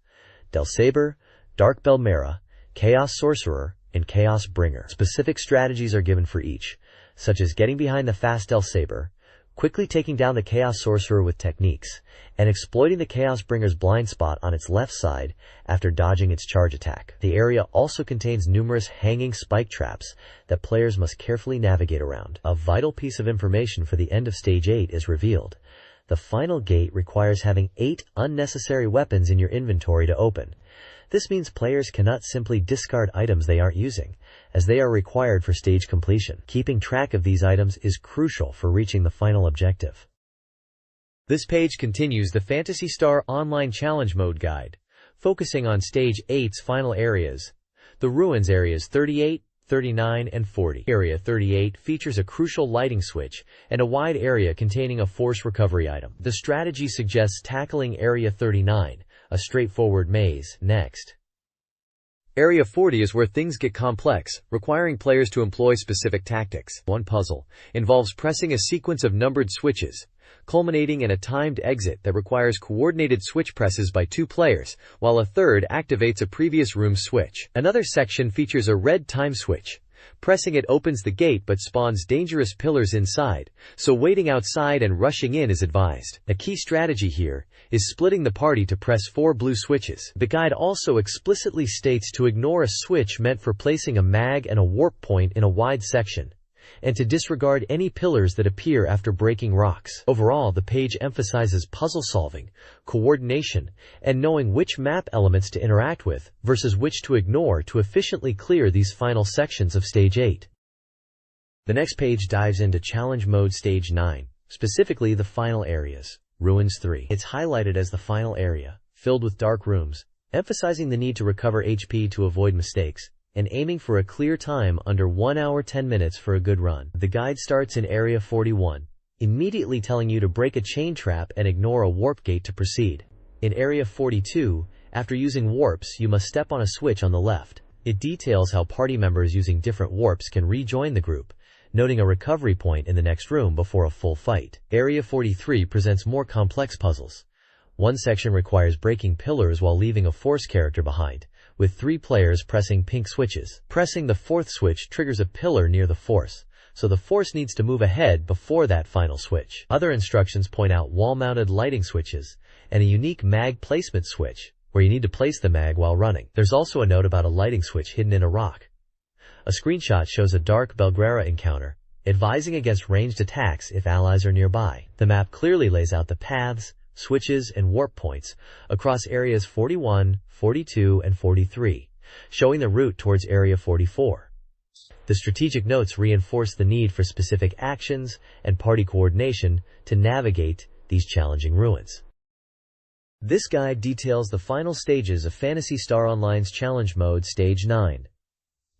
Delsaber, Dark Belmera, Chaos Sorcerer, and Chaos Bringer. Specific strategies are given for each, such as getting behind the fast Delsaber, quickly taking down the Chaos Sorcerer with techniques, and exploiting the Chaos Bringer's blind spot on its left side after dodging its charge attack. The area also contains numerous hanging spike traps that players must carefully navigate around. A vital piece of information for the end of Stage 8 is revealed. The final gate requires having 8 unnecessary weapons in your inventory to open. This means players cannot simply discard items they aren't using, as they are required for stage completion. Keeping track of these items is crucial for reaching the final objective. This page continues the Phantasy Star Online Challenge Mode guide, focusing on Stage 8's final areas, the Ruins areas 38, 39, and 40. Area 38 features a crucial lighting switch and a wide area containing a force recovery item. The strategy suggests tackling Area 39, a straightforward maze, next. Area 40 is where things get complex, requiring players to employ specific tactics. One puzzle involves pressing a sequence of numbered switches, culminating in a timed exit that requires coordinated switch presses by 2 players, while a third activates a previous room's switch. Another section features a red time switch, Pressing it opens the gate but spawns dangerous pillars inside, so waiting outside and rushing in is advised. A key strategy here is splitting the party to press 4 blue switches. The guide also explicitly states to ignore a switch meant for placing a mag and a warp point in a wide section, and to disregard any pillars that appear after breaking rocks. Overall, the page emphasizes puzzle solving, coordination, and knowing which map elements to interact with versus which to ignore to efficiently clear these final sections of Stage 8. The next page dives into Challenge Mode Stage 9, specifically the final areas, Ruins 3. It's highlighted as the final area, filled with dark rooms, emphasizing the need to recover HP to avoid mistakes, and aiming for a clear time under 1 hour 10 minutes for a good run. The guide starts in Area 41, immediately telling you to break a chain trap and ignore a warp gate to proceed. In Area 42, after using warps, you must step on a switch on the left. It details how party members using different warps can rejoin the group, noting a recovery point in the next room before a full fight. Area 43 presents more complex puzzles. One section requires breaking pillars while leaving a force character behind, with 3 players pressing pink switches. Pressing the 4th switch triggers a pillar near the force, so the force needs to move ahead before that final switch. Other instructions point out wall-mounted lighting switches and a unique mag placement switch, where you need to place the mag while running. There's also a note about a lighting switch hidden in a rock. A screenshot shows a dark Belgrera encounter, advising against ranged attacks if allies are nearby. The map clearly lays out the paths, switches, and warp points across areas 41, 42, and 43, showing the route towards Area 44. The strategic notes reinforce the need for specific actions and party coordination to navigate these challenging ruins. This guide details the final stages of Phantasy Star Online's Challenge Mode Stage 9.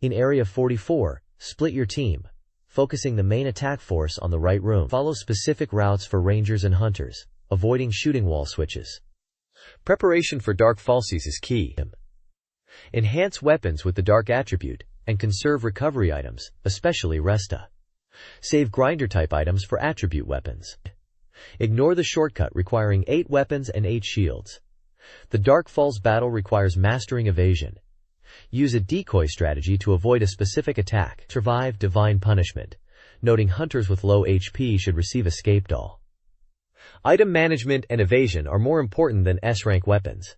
In Area 44, split your team, focusing the main attack force on the right room. Follow specific routes for rangers and hunters, avoiding shooting wall switches. Preparation for Dark Falsies is key. Enhance weapons with the Dark attribute, and conserve recovery items, especially Resta. Save grinder-type items for attribute weapons. Ignore the shortcut requiring 8 weapons and 8 shields. The Dark Falls battle requires mastering evasion. Use a decoy strategy to avoid a specific attack. Survive Divine Punishment, noting hunters with low HP should receive escape doll. Item management and evasion are more important than S-rank weapons.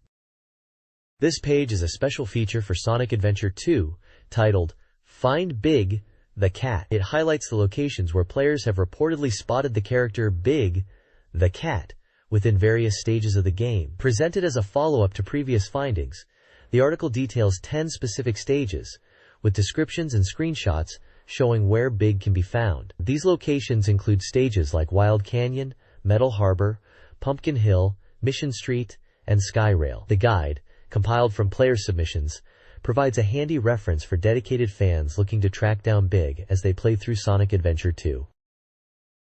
This page is a special feature for Sonic Adventure 2, titled, Find Big, the Cat. It highlights the locations where players have reportedly spotted the character Big, the Cat, within various stages of the game. Presented as a follow-up to previous findings, the article details 10 specific stages, with descriptions and screenshots showing where Big can be found. These locations include stages like Wild Canyon, Metal Harbor, Pumpkin Hill, Mission Street, and Skyrail. The guide, compiled from player submissions, provides a handy reference for dedicated fans looking to track down Big as they play through Sonic Adventure 2.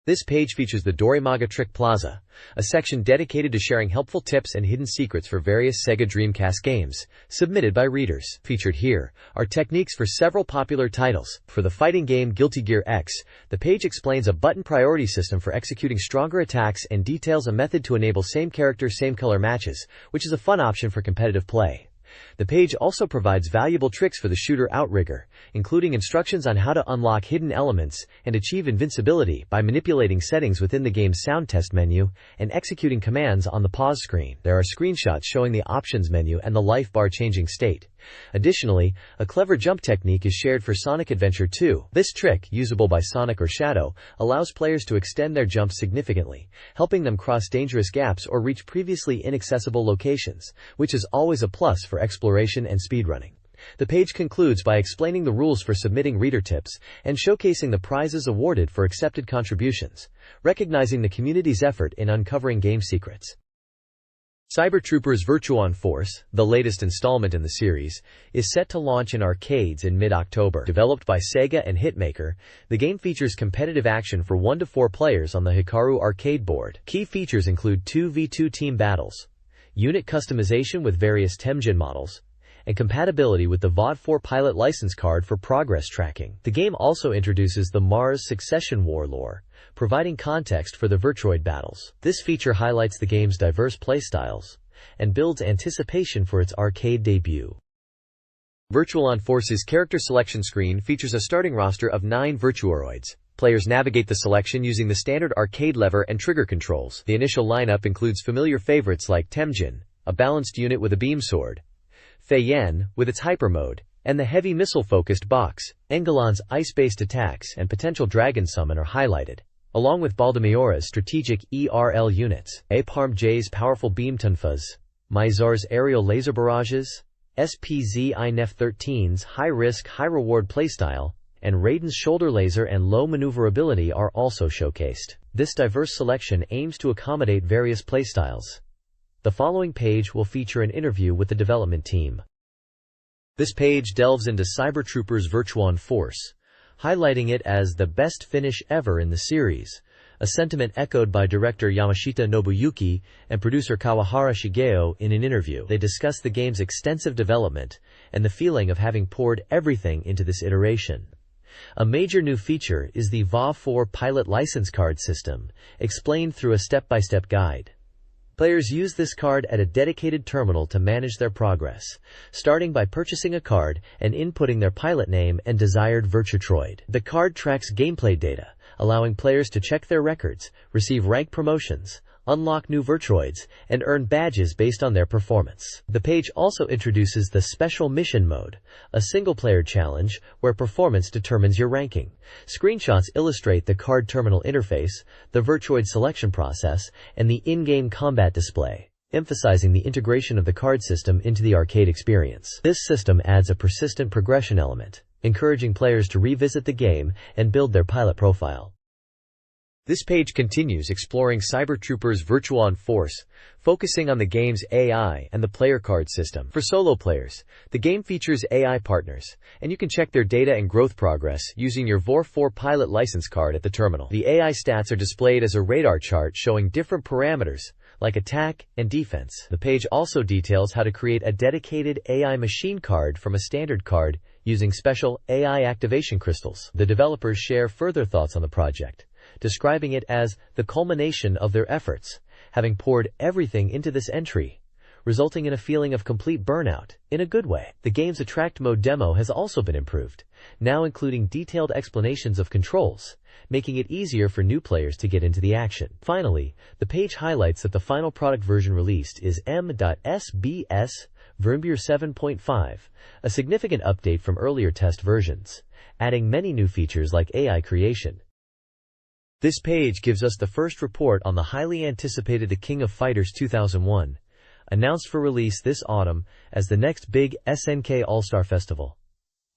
This page features the Dorimaga Trick Plaza, a section dedicated to sharing helpful tips and hidden secrets for various Sega Dreamcast games, submitted by readers. Featured here are techniques for several popular titles. For the fighting game Guilty Gear X, the page explains a button priority system for executing stronger attacks and details a method to enable same character, same color matches, which is a fun option for competitive play. The page also provides valuable tricks for the shooter Outrigger, including instructions on how to unlock hidden elements and achieve invincibility by manipulating settings within the game's sound test menu and executing commands on the pause screen. There are screenshots showing the options menu and the life bar changing state. Additionally, a clever jump technique is shared for Sonic Adventure 2. This trick, usable by Sonic or Shadow, allows players to extend their jumps significantly, helping them cross dangerous gaps or reach previously inaccessible locations, which is always a plus for exploration and speedrunning. The page concludes by explaining the rules for submitting reader tips and showcasing the prizes awarded for accepted contributions, recognizing the community's effort in uncovering game secrets. Cyber Troopers Virtuon Force, the latest installment in the series, is set to launch in arcades in mid-October. Developed by Sega and Hitmaker, the game features competitive action for 1 to 4 players on the Hikaru arcade board. Key features include 2v2 team battles, unit customization with various Temjin models, and compatibility with the VOD 4 pilot license card for progress tracking. The game also introduces the Mars Succession War lore, providing context for the Virtroid battles. This feature highlights the game's diverse playstyles and builds anticipation for its arcade debut. Virtual Force's character selection screen features a starting roster of 9 Virtuoroids. Players navigate the selection using the standard arcade lever and trigger controls. The initial lineup includes familiar favorites like Temujin, a balanced unit with a beam sword, Fei Yan, with its hyper mode, and the heavy missile-focused box. Engelon's ice-based attacks and potential dragon summon are highlighted, along with Baldemiora's strategic ERL units, Aparm J's powerful beam tunfas, Mizar's aerial laser barrages, SPZ INEF-13's high-risk, high-reward playstyle, and Raiden's shoulder laser and low maneuverability are also showcased. This diverse selection aims to accommodate various playstyles. The following page will feature an interview with the development team. This page delves into Cybertroopers Virtual Force, highlighting it as the best finish ever in the series, a sentiment echoed by director Yamashita Nobuyuki and producer Kawahara Shigeo in an interview. They discuss the game's extensive development and the feeling of having poured everything into this iteration. A major new feature is the VA4 pilot license card system, explained through a step-by-step guide. Players use this card at a dedicated terminal to manage their progress, starting by purchasing a card and inputting their pilot name and desired Virtutroid. The card tracks gameplay data, allowing players to check their records, receive rank promotions, unlock new Virturoids, and earn badges based on their performance. The page also introduces the Special Mission Mode, a single-player challenge where performance determines your ranking. Screenshots illustrate the card terminal interface, the Virtuoid selection process, and the in-game combat display, emphasizing the integration of the card system into the arcade experience. This system adds a persistent progression element, encouraging players to revisit the game and build their pilot profile. This page continues exploring Cybertroopers Virtual Force, focusing on the game's AI and the player card system. For solo players, the game features AI partners, and you can check their data and growth progress using your VOR4 pilot license card at the terminal. The AI stats are displayed as a radar chart showing different parameters, like attack and defense. The page also details how to create a dedicated AI machine card from a standard card using special AI activation crystals. The developers share further thoughts on the project, describing it as the culmination of their efforts, having poured everything into this entry, resulting in a feeling of complete burnout, in a good way. The game's Attract Mode demo has also been improved, now including detailed explanations of controls, making it easier for new players to get into the action. Finally, the page highlights that the final product version released is M.SBS Vermbuer 7.5, a significant update from earlier test versions, adding many new features like AI creation. This page gives us the first report on the highly anticipated The King of Fighters 2001, announced for release this autumn as the next big SNK All-Star Festival.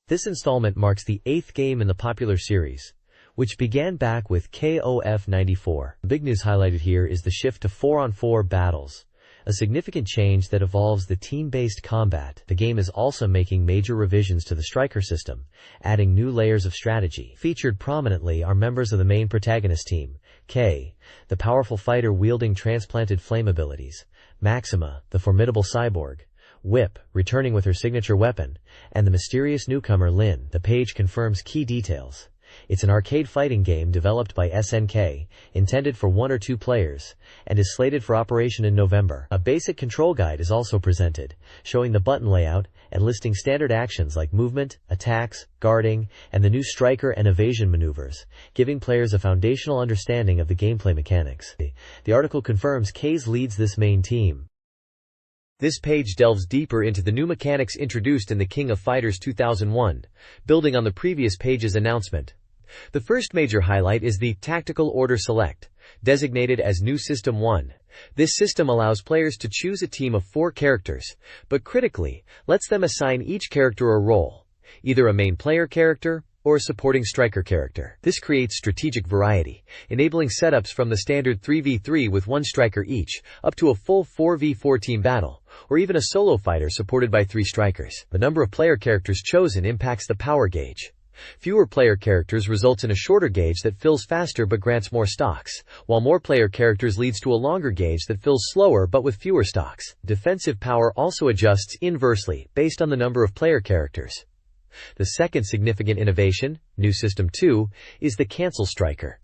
This installment marks the 8th game in the popular series, which began back with KOF 94. The big news highlighted here is the shift to 4-on-4 battles, a significant change that evolves the team-based combat. The game is also making major revisions to the striker system, adding new layers of strategy. Featured prominently are members of the main protagonist team, K, the powerful fighter wielding transplanted flame abilities, Maxima, the formidable cyborg, Whip, returning with her signature weapon, and the mysterious newcomer Lin. The page confirms key details. It's an arcade fighting game developed by SNK, intended for 1 or 2 players, and is slated for operation in November. A basic control guide is also presented, showing the button layout and listing standard actions like movement, attacks, guarding, and the new striker and evasion maneuvers, giving players a foundational understanding of the gameplay mechanics. The article confirms K's leads this main team. This page delves deeper into the new mechanics introduced in The King of Fighters 2001, building on the previous page's announcement. The first major highlight is the Tactical Order Select, designated as New System 1. This system allows players to choose a team of 4 characters, but critically, lets them assign each character a role, either a main player character or a supporting striker character. This creates strategic variety, enabling setups from the standard 3v3 with 1 striker each, up to a full 4v4 team battle, or even a solo fighter supported by 3 strikers. The number of player characters chosen impacts the power gauge. Fewer player characters results in a shorter gauge that fills faster but grants more stocks, while more player characters leads to a longer gauge that fills slower but with fewer stocks. Defensive power also adjusts inversely based on the number of player characters. The second significant innovation, New System 2, is the Cancel Striker.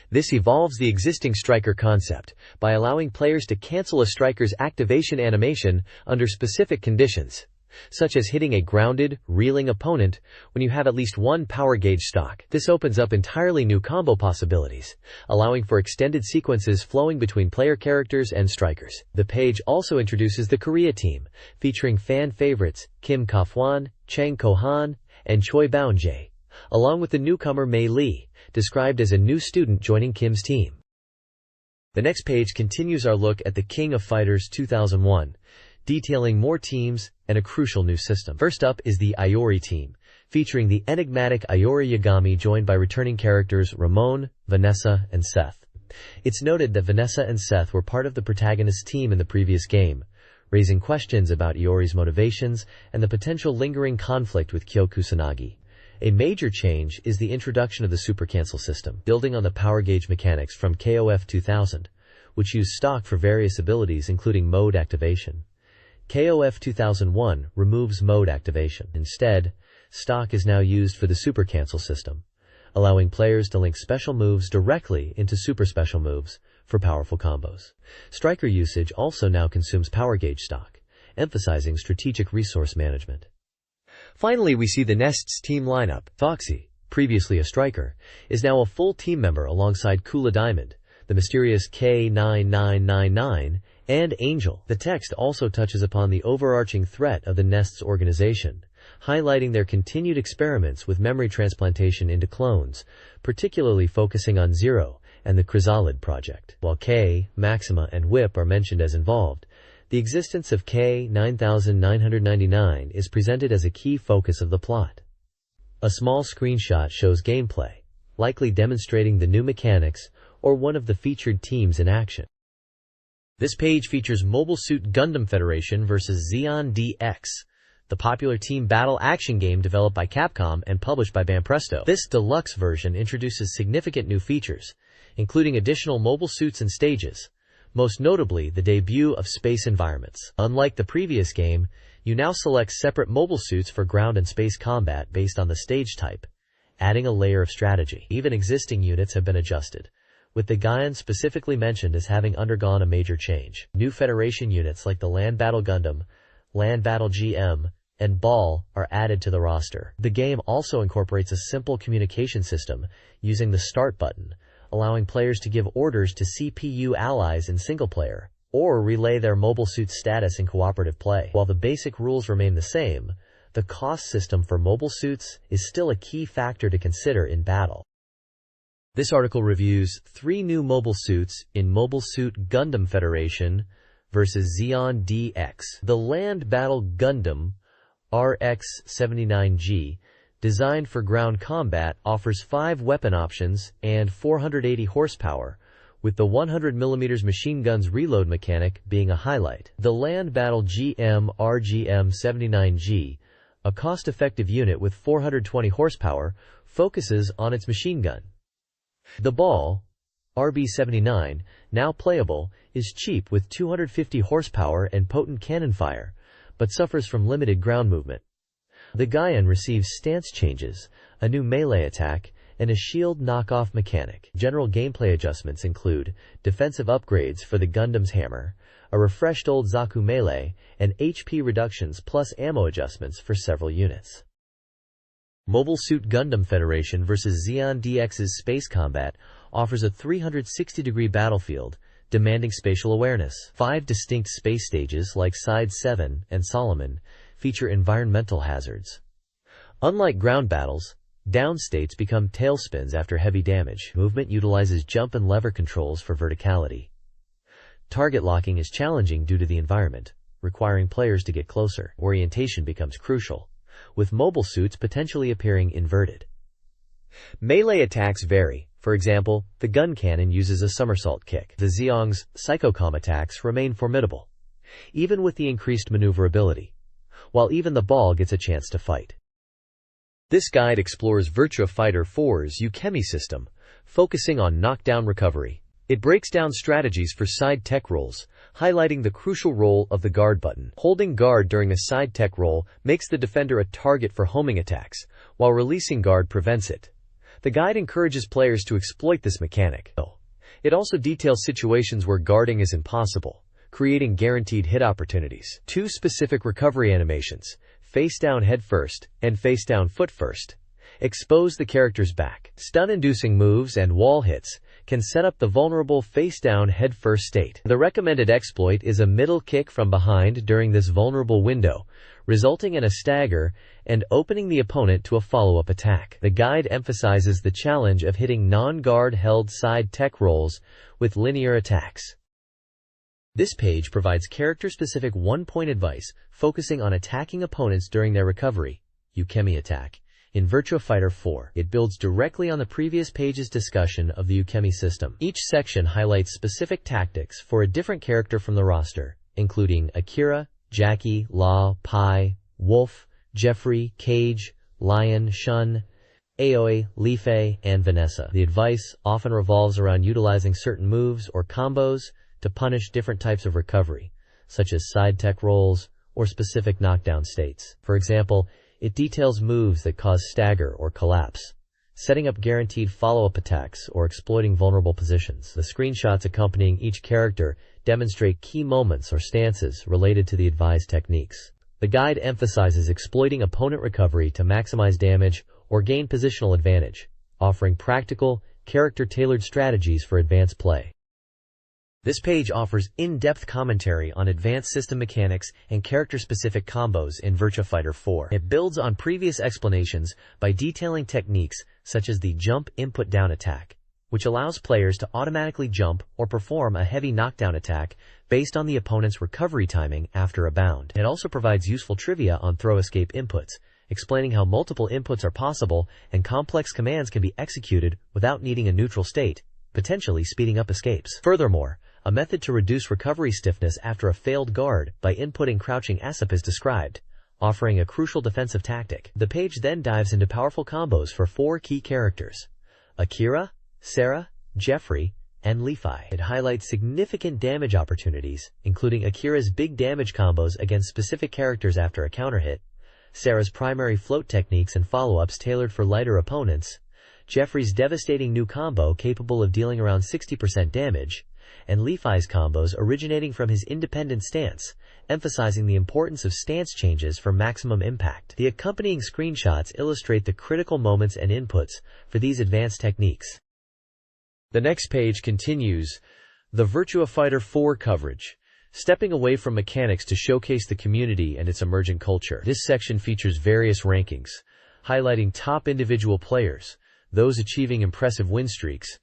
This evolves the existing striker concept by allowing players to cancel a striker's activation animation under specific conditions, such as hitting a grounded, reeling opponent when you have at least one power gauge stock. This opens up entirely new combo possibilities, allowing for extended sequences flowing between player characters and strikers. The page also introduces the Korea team, featuring fan favorites Kim Ka-hwan, Chang Ko-han, and Choi Baun-jae, along with the newcomer Mei Lee, described as a new student joining Kim's team. The next page continues our look at the King of Fighters 2001, detailing more teams and a crucial new system. First up is the Iori team, featuring the enigmatic Iori Yagami joined by returning characters Ramon, Vanessa, and Seth. It's noted that Vanessa and Seth were part of the protagonist's team in the previous game, raising questions about Iori's motivations and the potential lingering conflict with Kyo Kusanagi. A major change is the introduction of the Super Cancel system, building on the power gauge mechanics from KOF 2000, which used stock for various abilities including mode activation. KOF 2001 removes mode activation. Instead, stock is now used for the Super Cancel system, allowing players to link special moves directly into super special moves for powerful combos. Striker usage also now consumes power gauge stock, emphasizing strategic resource management. Finally, we see the Nest's team lineup. Foxy, previously a striker, is now a full team member alongside Kula Diamond, the mysterious K9999, and Angel. The text also touches upon the overarching threat of the Nest's organization, highlighting their continued experiments with memory transplantation into clones, particularly focusing on Zero and the Chrysalid project. While K, Maxima, and Whip are mentioned as involved, the existence of K9999 is presented as a key focus of the plot. A small screenshot shows gameplay, likely demonstrating the new mechanics or one of the featured teams in action. This page features Mobile Suit Gundam Federation vs. Xeon DX, the popular team battle action game developed by Capcom and published by Banpresto. This deluxe version introduces significant new features, including additional mobile suits and stages, most notably the debut of space environments. Unlike the previous game, you now select separate mobile suits for ground and space combat based on the stage type, adding a layer of strategy. Even existing units have been adjusted, with the Gaian specifically mentioned as having undergone a major change. New Federation units like the Land Battle Gundam, Land Battle GM, and Ball are added to the roster. The game also incorporates a simple communication system using the Start button, allowing players to give orders to CPU allies in single-player, or relay their mobile suit status in cooperative play. While the basic rules remain the same, the cost system for mobile suits is still a key factor to consider in battle. This article reviews 3 new mobile suits in Mobile Suit Gundam Federation vs. Xeon DX. The Land Battle Gundam RX-79G, designed for ground combat, offers 5 weapon options and 480 horsepower, with the 100mm machine gun's reload mechanic being a highlight. The Land Battle GM RGM-79G, a cost-effective unit with 420 horsepower, focuses on its machine gun. The Ball, RB-79, now playable, is cheap with 250 horsepower and potent cannon fire, but suffers from limited ground movement. The Gaian receives stance changes, a new melee attack, and a shield knockoff mechanic. General gameplay adjustments include defensive upgrades for the Gundam's hammer, a refreshed old Zaku melee, and HP reductions plus ammo adjustments for several units. Mobile Suit Gundam Federation vs. Xeon DX's space combat offers a 360-degree battlefield, demanding spatial awareness. 5 distinct space stages like Side 7 and Solomon feature environmental hazards. Unlike ground battles, down states become tailspins after heavy damage. Movement utilizes jump and lever controls for verticality. Target locking is challenging due to the environment, requiring players to get closer. Orientation becomes crucial, with mobile suits potentially appearing inverted. Melee attacks vary. For example, the gun cannon uses a somersault kick. The Zeong's Psychocom attacks remain formidable, even with the increased maneuverability, while even the Ball gets a chance to fight. This guide explores Virtua Fighter 4's Ukemi system, focusing on knockdown recovery. It breaks down strategies for side tech rolls, highlighting the crucial role of the guard button. Holding guard during a side tech roll makes the defender a target for homing attacks, while releasing guard prevents it. The guide encourages players to exploit this mechanic. It also details situations where guarding is impossible, creating guaranteed hit opportunities. 2 specific recovery animations, face down head first and face down foot first, expose the character's back. Stun-inducing moves and wall hits can set up the vulnerable face-down head-first state. The recommended exploit is a middle kick from behind during this vulnerable window, resulting in a stagger and opening the opponent to a follow-up attack. The guide emphasizes the challenge of hitting non-guard held side tech rolls with linear attacks. This page provides character-specific one-point advice focusing on attacking opponents during their recovery, Ukemi attack. In Virtua Fighter 4, it builds directly on the previous page's discussion of the Ukemi system. Each section highlights specific tactics for a different character from the roster, including Akira, Jackie, Law, Pai, Wolf, Jeffrey, Cage, Lion, Shun, Aoi, Li-Fei, and Vanessa. The advice often revolves around utilizing certain moves or combos to punish different types of recovery, such as side tech rolls or specific knockdown states. For example, it details moves that cause stagger or collapse, setting up guaranteed follow-up attacks or exploiting vulnerable positions. The screenshots accompanying each character demonstrate key moments or stances related to the advised techniques. The guide emphasizes exploiting opponent recovery to maximize damage or gain positional advantage, offering practical, character-tailored strategies for advanced play. This page offers in-depth commentary on advanced system mechanics and character-specific combos in Virtua Fighter 4. It builds on previous explanations by detailing techniques such as the jump input down attack, which allows players to automatically jump or perform a heavy knockdown attack based on the opponent's recovery timing after a bound. It also provides useful trivia on throw escape inputs, explaining how multiple inputs are possible and complex commands can be executed without needing a neutral state, potentially speeding up escapes. Furthermore, a method to reduce recovery stiffness after a failed guard by inputting crouching ASAP is described, offering a crucial defensive tactic. The page then dives into powerful combos for 4 key characters: Akira, Sarah, Jeffrey, and Li-Fei. It highlights significant damage opportunities, including Akira's big damage combos against specific characters after a counter hit, Sarah's primary float techniques and follow-ups tailored for lighter opponents, Jeffrey's devastating new combo capable of dealing around 60% damage, and Li-Fei's combos originating from his independent stance, emphasizing the importance of stance changes for maximum impact. The accompanying screenshots illustrate the critical moments and inputs for these advanced techniques. The next page continues the Virtua Fighter 4 coverage, stepping away from mechanics to showcase the community and its emergent culture. This section features various rankings, highlighting top individual players, those achieving impressive win streaks,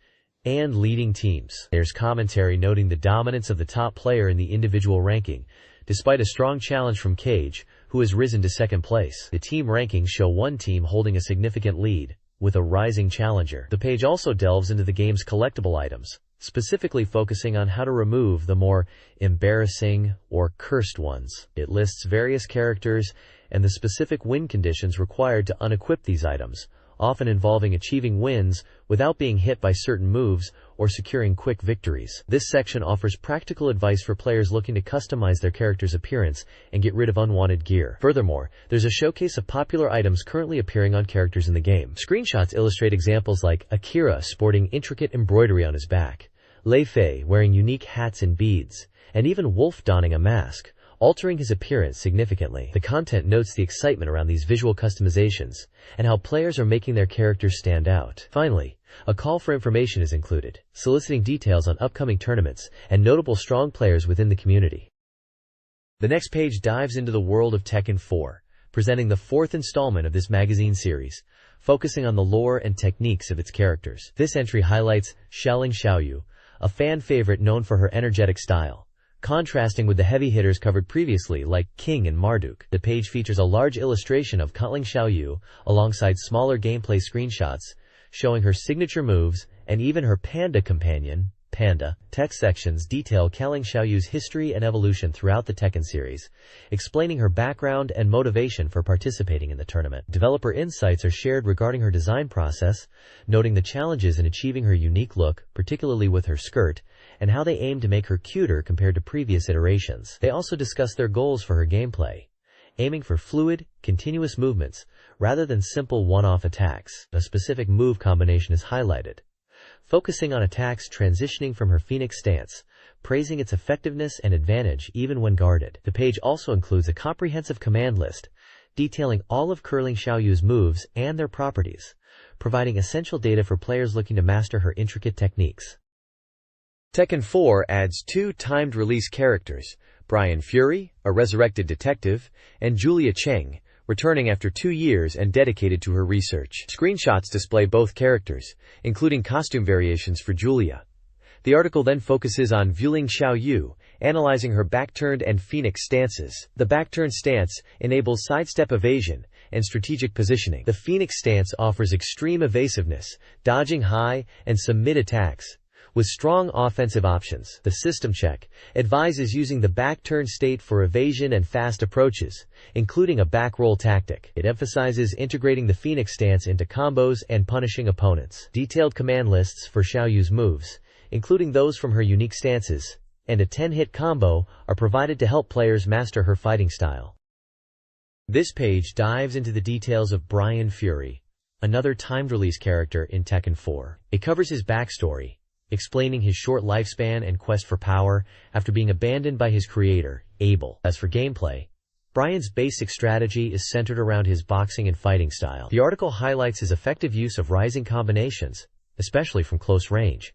and leading teams. There's commentary noting the dominance of the top player in the individual ranking, despite a strong challenge from Cage, who has risen to second place. The team rankings show one team holding a significant lead, with a rising challenger. The page also delves into the game's collectible items, specifically focusing on how to remove the more embarrassing or cursed ones. It lists various characters and the specific win conditions required to unequip these items, often involving achieving wins without being hit by certain moves or securing quick victories. This section offers practical advice for players looking to customize their character's appearance and get rid of unwanted gear. Furthermore, there's a showcase of popular items currently appearing on characters in the game. Screenshots illustrate examples like Akira sporting intricate embroidery on his back, Li-Fei wearing unique hats and beads, and even Wolf donning a mask, altering his appearance significantly. The content notes the excitement around these visual customizations and how players are making their characters stand out. Finally, a call for information is included, soliciting details on upcoming tournaments and notable strong players within the community. The next page dives into the world of Tekken 4, presenting the 4th installment of this magazine series, focusing on the lore and techniques of its characters. This entry highlights Xiaoling Xiaoyu, a fan favorite known for her energetic style, contrasting with the heavy hitters covered previously like King and Marduk. The page features a large illustration of Xiaoling Xiaoyu alongside smaller gameplay screenshots showing her signature moves and even her panda companion, Panda. Text sections detail Xiaoling Xiaoyu's history and evolution throughout the Tekken series, explaining her background and motivation for participating in the tournament. Developer insights are shared regarding her design process, noting the challenges in achieving her unique look, particularly with her skirt, and how they aim to make her cuter compared to previous iterations. They also discuss their goals for her gameplay, aiming for fluid, continuous movements rather than simple one-off attacks. A specific move combination is highlighted, focusing on attacks transitioning from her Phoenix stance, praising its effectiveness and advantage even when guarded. The page also includes a comprehensive command list detailing all of Curling Xiaoyu's moves and their properties, providing essential data for players looking to master her intricate techniques. Tekken 4 adds 2 timed release characters, Brian Fury, a resurrected detective, and Julia Cheng, returning after 2 years and dedicated to her research. Screenshots display both characters, including costume variations for Julia. The article then focuses on Vueling Xiaoyu, analyzing her back-turned and phoenix stances. The back-turned stance enables sidestep evasion and strategic positioning. The phoenix stance offers extreme evasiveness, dodging high and some mid-attacks, with strong offensive options. The system check advises using the back-turn state for evasion and fast approaches, including a back roll tactic. It emphasizes integrating the phoenix stance into combos and punishing opponents. Detailed command lists for Xiaoyu's moves, including those from her unique stances, and a 10-hit combo, are provided to help players master her fighting style. This page dives into the details of Brian Fury, another timed release character in Tekken 4. It covers his backstory, explaining his short lifespan and quest for power after being abandoned by his creator, Abel. As for gameplay, Brian's basic strategy is centered around his boxing and fighting style. The article highlights his effective use of rising combinations, especially from close range,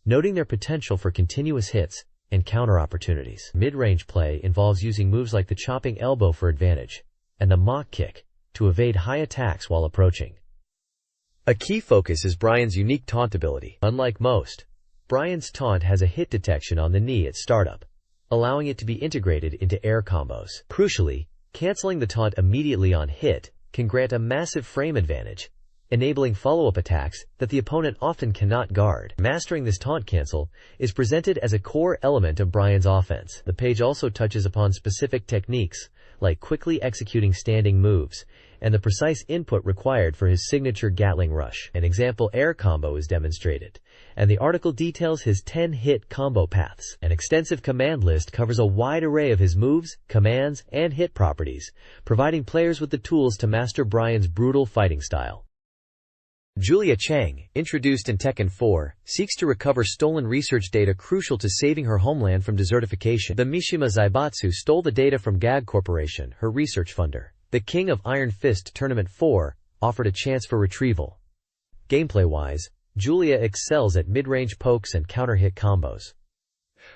noting their potential for continuous hits and counter opportunities. Mid-range play involves using moves like the chopping elbow for advantage, and the mock kick to evade high attacks while approaching. A key focus is Brian's unique taunt ability. Unlike most, Brian's taunt has a hit detection on the knee at startup, allowing it to be integrated into air combos. Crucially, canceling the taunt immediately on hit can grant a massive frame advantage, enabling follow-up attacks that the opponent often cannot guard. Mastering this taunt cancel is presented as a core element of Brian's offense. The page also touches upon specific techniques, like quickly executing standing moves, and the precise input required for his signature Gatling Rush. An example air combo is demonstrated, and the article details his 10-hit combo paths. An extensive command list covers a wide array of his moves, commands, and hit properties, providing players with the tools to master Brian's brutal fighting style. Julia Cheng, introduced in Tekken 4, seeks to recover stolen research data crucial to saving her homeland from desertification. The Mishima Zaibatsu stole the data from GAG Corporation, her research funder. The King of Iron Fist Tournament 4 offered a chance for retrieval. Gameplay-wise, Julia excels at mid-range pokes and counter-hit combos.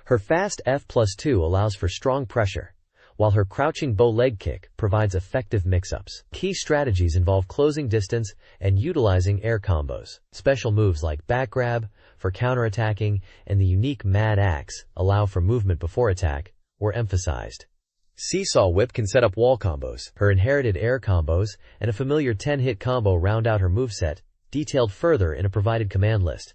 Her fast F+2 allows for strong pressure, while her crouching bow leg kick provides effective mix-ups. Key strategies involve closing distance and utilizing air combos. Special moves like back grab for counterattacking and the unique Mad Axe allow for movement before attack were emphasized. Seesaw Whip can set up wall combos. Her inherited air combos and a familiar 10-hit combo round out her moveset, detailed further in a provided command list.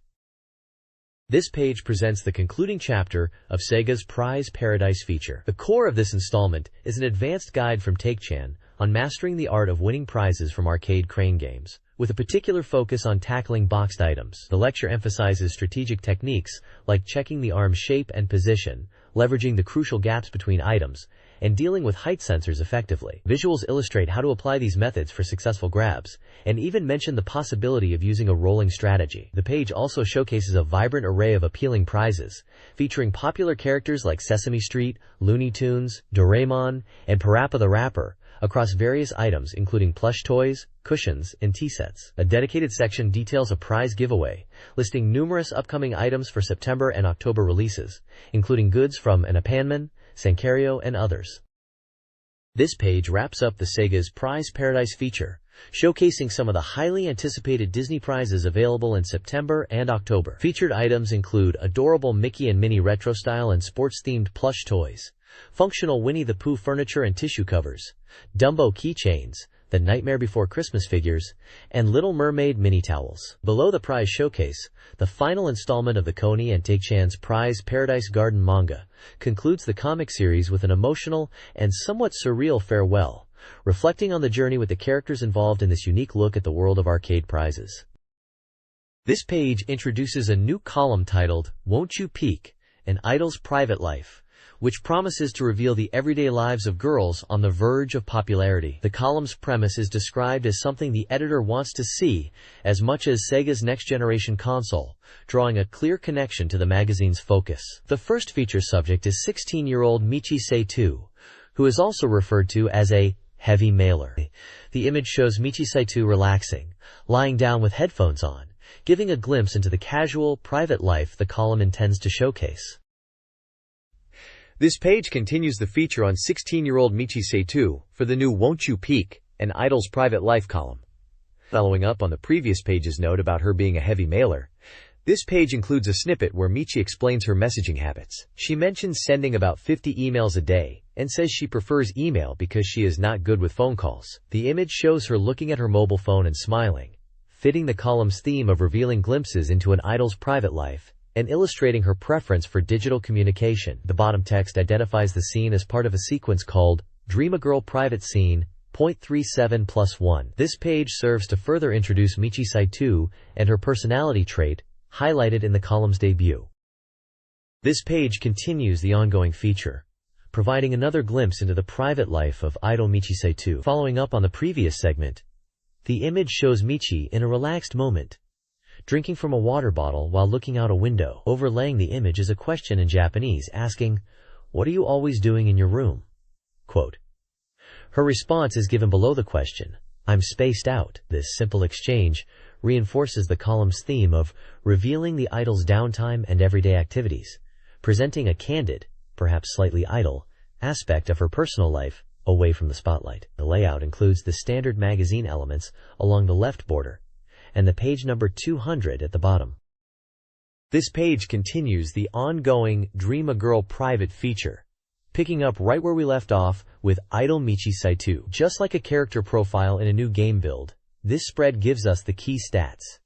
This page presents the concluding chapter of Sega's Prize Paradise feature. The core of this installment is an advanced guide from Take-chan on mastering the art of winning prizes from arcade crane games, with a particular focus on tackling boxed items. The lecture emphasizes strategic techniques like checking the arm's shape and position, leveraging the crucial gaps between items, and dealing with height sensors effectively. Visuals illustrate how to apply these methods for successful grabs, and even mention the possibility of using a rolling strategy. The page also showcases a vibrant array of appealing prizes, featuring popular characters like Sesame Street, Looney Tunes, Doraemon, and Parappa the Rapper, across various items including plush toys, cushions, and tea sets. A dedicated section details a prize giveaway, listing numerous upcoming items for September and October releases, including goods from Anapanman, Sankario, and others. This page wraps up the Sega's Prize Paradise feature, showcasing some of the highly anticipated Disney prizes available in September and October. Featured items include adorable Mickey and Minnie retro-style and sports-themed plush toys, functional Winnie the Pooh furniture and tissue covers, Dumbo keychains, the Nightmare Before Christmas figures, and Little Mermaid mini towels. Below the prize showcase, the final installment of the Koni and Take-chan's Prize Paradise Garden manga concludes the comic series with an emotional and somewhat surreal farewell, reflecting on the journey with the characters involved in this unique look at the world of arcade prizes. This page introduces a new column titled, Won't You Peek? An Idol's Private Life, which promises to reveal the everyday lives of girls on the verge of popularity. The column's premise is described as something the editor wants to see as much as Sega's next-generation console, drawing a clear connection to the magazine's focus. The first feature subject is 16-year-old Michi Seitu, who is also referred to as a heavy mailer. The image shows Michi Seitu relaxing, lying down with headphones on, giving a glimpse into the casual, private life the column intends to showcase. This page continues the feature on 16-year-old Michi Seitu for the new Won't You Peek, an idol's private life column. Following up on the previous page's note about her being a heavy mailer, this page includes a snippet where Michi explains her messaging habits. She mentions sending about 50 emails a day and says she prefers email because she is not good with phone calls. The image shows her looking at her mobile phone and smiling, fitting the column's theme of revealing glimpses into an idol's private life and illustrating her preference for digital communication. The bottom text identifies the scene as part of a sequence called Dreamagirl Private Scene, 0.37+1. This page serves to further introduce Michi Seitu and her personality trait, highlighted in the column's debut. This page continues the ongoing feature, providing another glimpse into the private life of idol Michi Seitu. Following up on the previous segment, the image shows Michi in a relaxed moment, drinking from a water bottle while looking out a window. Overlaying the image is a question in Japanese asking, "What are you always doing in your room?" Quote. Her response is given below the question, "I'm spaced out." This simple exchange reinforces the column's theme of revealing the idol's downtime and everyday activities, presenting a candid, perhaps slightly idle, aspect of her personal life away from the spotlight. The layout includes the standard magazine elements along the left border, and the page number 200 at the bottom. This page continues the ongoing Dreamagirl private feature, picking up right where we left off with idol Michi Seitu. Just like a character profile in a new game build, this spread gives us the key stats.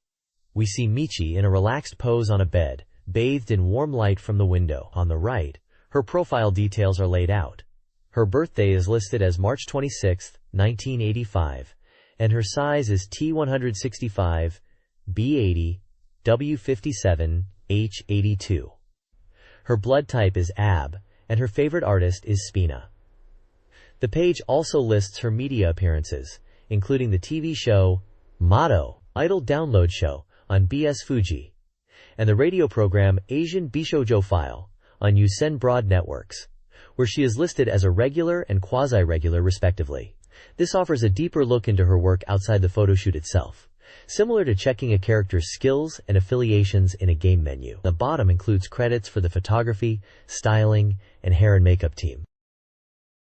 We see Michi in a relaxed pose on a bed, bathed in warm light from the window. On the right, her profile details are laid out. Her birthday is listed as March 26, 1985. And her size is T165, B80, W57, H82. Her blood type is AB, and her favorite artist is Spina. The page also lists her media appearances, including the TV show Motto, Idol Download Show on BS Fuji, and the radio program Asian Bishoujo File on Yusen Broad Networks, where she is listed as a regular and quasi-regular respectively. This offers a deeper look into her work outside the photoshoot itself, similar to checking a character's skills and affiliations in a game menu. The bottom includes credits for the photography, styling, and hair and makeup team.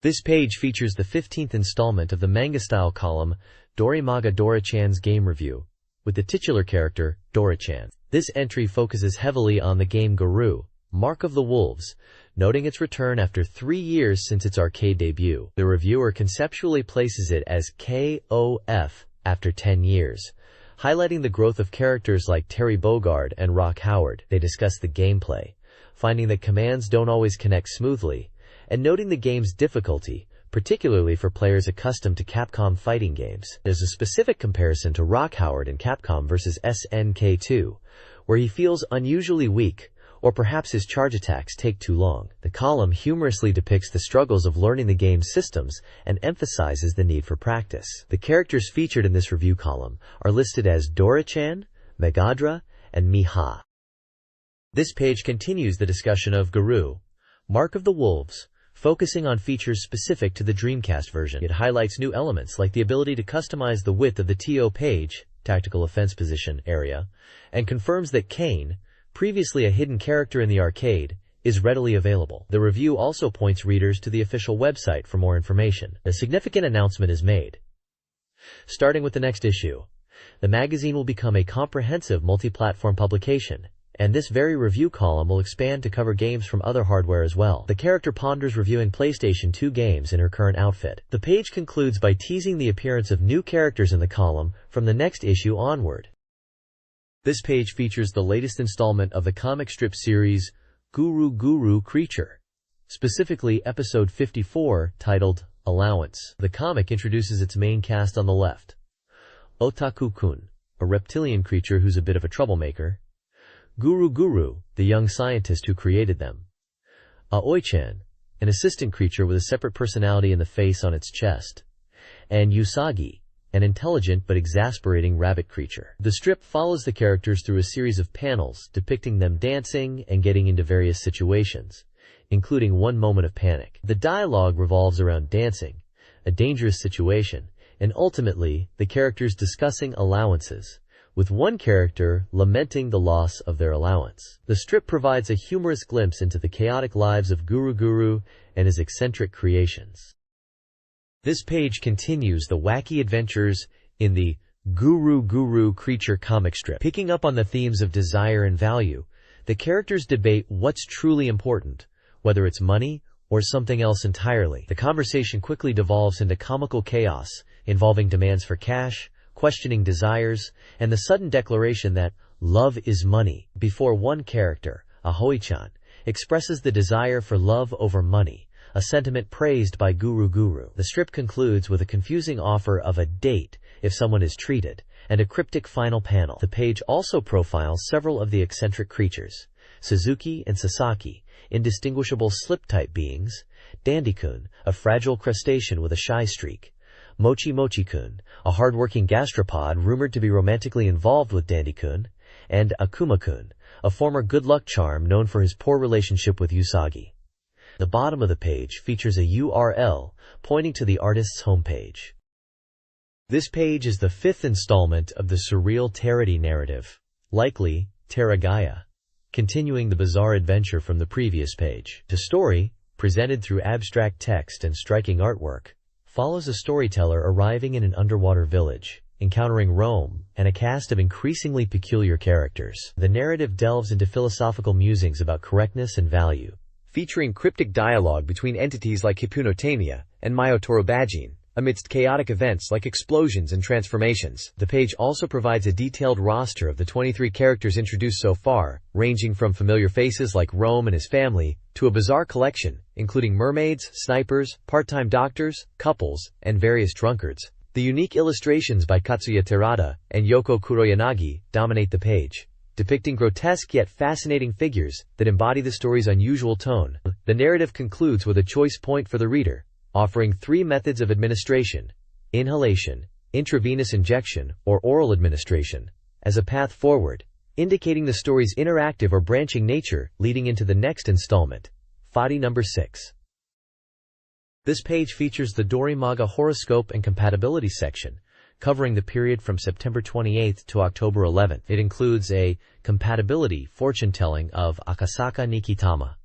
This page features the 15th installment of the manga-style column Dorimaga Dora-chan's game review, with the titular character, Dora-chan. This entry focuses heavily on the game Guru, Mark of the Wolves, noting its return after 3 years since its arcade debut. The reviewer conceptually places it as KOF after 10 years, highlighting the growth of characters like Terry Bogard and Rock Howard. They discuss the gameplay, finding that commands don't always connect smoothly, and noting the game's difficulty, particularly for players accustomed to Capcom fighting games. There's a specific comparison to Rock Howard in Capcom vs. SNK2, where he feels unusually weak, or perhaps his charge attacks take too long. The column humorously depicts the struggles of learning the game's systems and emphasizes the need for practice. The characters featured in this review column are listed as Dora-chan, Megadra, and Miha. This page continues the discussion of Guru, Mark of the Wolves, focusing on features specific to the Dreamcast version. It highlights new elements like the ability to customize the width of the TO page, tactical offense position, area, and confirms that Kane, previously a hidden character in the arcade, is readily available. The review also points readers to the official website for more information. A significant announcement is made. Starting with the next issue, the magazine will become a comprehensive multi-platform publication, and this very review column will expand to cover games from other hardware as well. The character ponders reviewing PlayStation 2 games in her current outfit. The page concludes by teasing the appearance of new characters in the column from the next issue onward. This page features the latest installment of the comic strip series Guru Guru Creature, specifically episode 54, titled Allowance. The comic introduces its main cast on the left. Otaku-kun, a reptilian creature who's a bit of a troublemaker. Guru Guru, the young scientist who created them. Aoi-chan, an assistant creature with a separate personality in the face on its chest, and Usagi, an intelligent but exasperating rabbit creature. The strip follows the characters through a series of panels depicting them dancing and getting into various situations, including one moment of panic. The dialogue revolves around dancing, a dangerous situation, and ultimately the characters discussing allowances, with one character lamenting the loss of their allowance. The strip provides a humorous glimpse into the chaotic lives of Guru and his eccentric creations. This page continues the wacky adventures in the Guru creature comic strip. Picking up on the themes of desire and value, the characters debate what's truly important, whether it's money or something else entirely. The conversation quickly devolves into comical chaos, involving demands for cash, questioning desires, and the sudden declaration that love is money, before one character, Ahoy-chan, expresses the desire for love over money, a sentiment praised by Guru. The strip concludes with a confusing offer of a date if someone is treated, and a cryptic final panel. The page also profiles several of the eccentric creatures: Suzuki and Sasaki, indistinguishable slip-type beings; Dandy-kun, a fragile crustacean with a shy streak; Mochi-kun, a hard-working gastropod rumored to be romantically involved with Dandy-kun; and Akuma-kun, a former good-luck charm known for his poor relationship with Usagi. The bottom of the page features a URL pointing to the artist's homepage. This page is the fifth installment of the surreal Territy narrative, likely Terragaya, continuing the bizarre adventure from the previous page. The story, presented through abstract text and striking artwork, follows a storyteller arriving in an underwater village, encountering Rome, and a cast of increasingly peculiar characters. The narrative delves into philosophical musings about correctness and value, featuring cryptic dialogue between entities like Hypnotamia and Myotorobagine, amidst chaotic events like explosions and transformations. The page also provides a detailed roster of the 23 characters introduced so far, ranging from familiar faces like Rome and his family, to a bizarre collection, including mermaids, snipers, part-time doctors, couples, and various drunkards. The unique illustrations by Katsuya Terada and Yoko Kuroyanagi dominate the page, depicting grotesque yet fascinating figures that embody the story's unusual tone. The narrative concludes with a choice point for the reader, offering 3 methods of administration: inhalation, intravenous injection, or oral administration, as a path forward, indicating the story's interactive or branching nature leading into the next installment. Fadi number 6. This page features the Dorimaga horoscope and compatibility section, covering the period from September 28th to October 11th. It includes a compatibility fortune-telling of Akasaka Nikitama,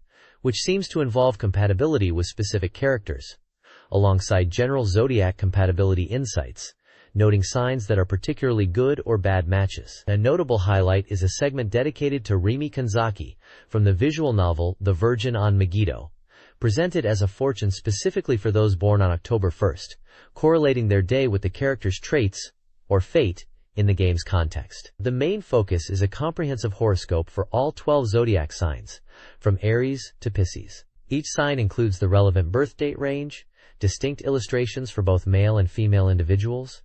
which seems to involve compatibility with specific characters, alongside general zodiac compatibility insights, noting signs that are particularly good or bad matches. A notable highlight is a segment dedicated to Rimi Kanzaki from the visual novel The Virgin on Megiddo, presented as a fortune specifically for those born on October 1st, correlating their day with the character's traits, or fate, in the game's context. The main focus is a comprehensive horoscope for all 12 zodiac signs, from Aries to Pisces. Each sign includes the relevant birth date range, distinct illustrations for both male and female individuals,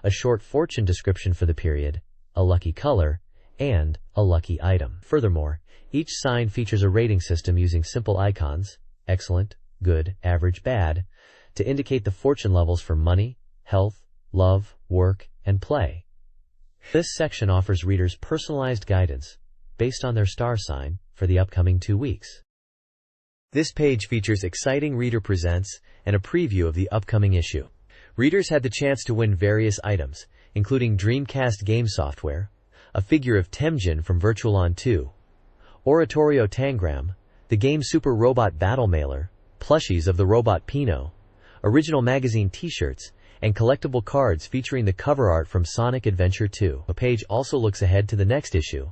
a short fortune description for the period, a lucky color, and a lucky item. Furthermore, each sign features a rating system using simple icons, excellent, good, average, bad, to indicate the fortune levels for money, health, love, work, and play. This section offers readers personalized guidance, based on their star sign, for the upcoming 2 weeks. This page features exciting reader presents and a preview of the upcoming issue. Readers had the chance to win various items, including Dreamcast game software, a figure of Temjin from Virtualon 2, Oratorio Tangram, the game Super Robot Battle Mailer, plushies of the robot Pino, original magazine t-shirts, and collectible cards featuring the cover art from Sonic Adventure 2. The page also looks ahead to the next issue,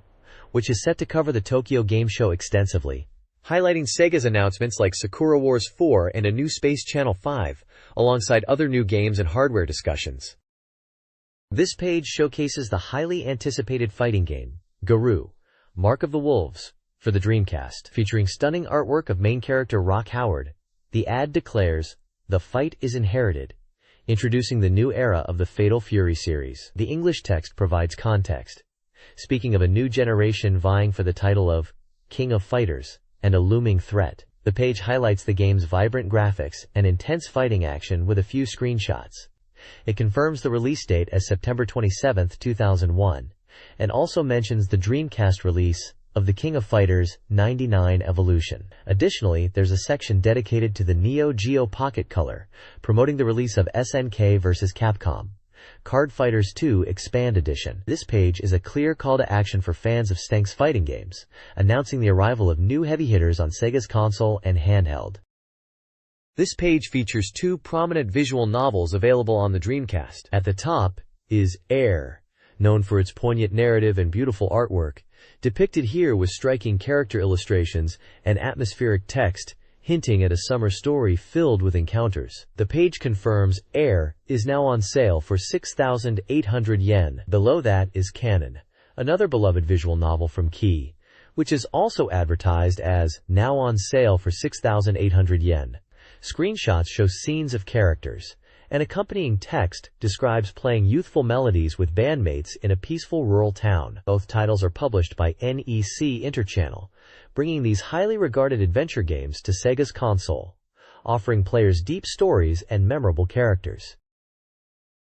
which is set to cover the Tokyo Game Show extensively, highlighting Sega's announcements like Sakura Wars 4 and a new Space Channel 5, alongside other new games and hardware discussions. This page showcases the highly anticipated fighting game, Garou, Mark of the Wolves, for the Dreamcast. Featuring stunning artwork of main character Rock Howard, the ad declares, "The fight is inherited," introducing the new era of the Fatal Fury series. The English text provides context, speaking of a new generation vying for the title of King of Fighters, and a looming threat. The page highlights the game's vibrant graphics and intense fighting action with a few screenshots. It confirms the release date as September 27, 2001, and also mentions the Dreamcast release of the King of Fighters 99 Evolution. Additionally, there's a section dedicated to the Neo Geo Pocket Color, promoting the release of SNK vs. Capcom Card Fighters 2 Expand Edition. This page is a clear call to action for fans of SNK's fighting games, announcing the arrival of new heavy hitters on Sega's console and handheld. This page features two prominent visual novels available on the Dreamcast. At the top is Air, known for its poignant narrative and beautiful artwork, depicted here with striking character illustrations and atmospheric text, hinting at a summer story filled with encounters. The page confirms Air is now on sale for 6,800 yen. Below that is Canon, another beloved visual novel from Key, which is also advertised as now on sale for 6,800 yen. Screenshots show scenes of characters, and accompanying text describes playing youthful melodies with bandmates in a peaceful rural town. Both titles are published by NEC Interchannel, bringing these highly regarded adventure games to Sega's console, offering players deep stories and memorable characters.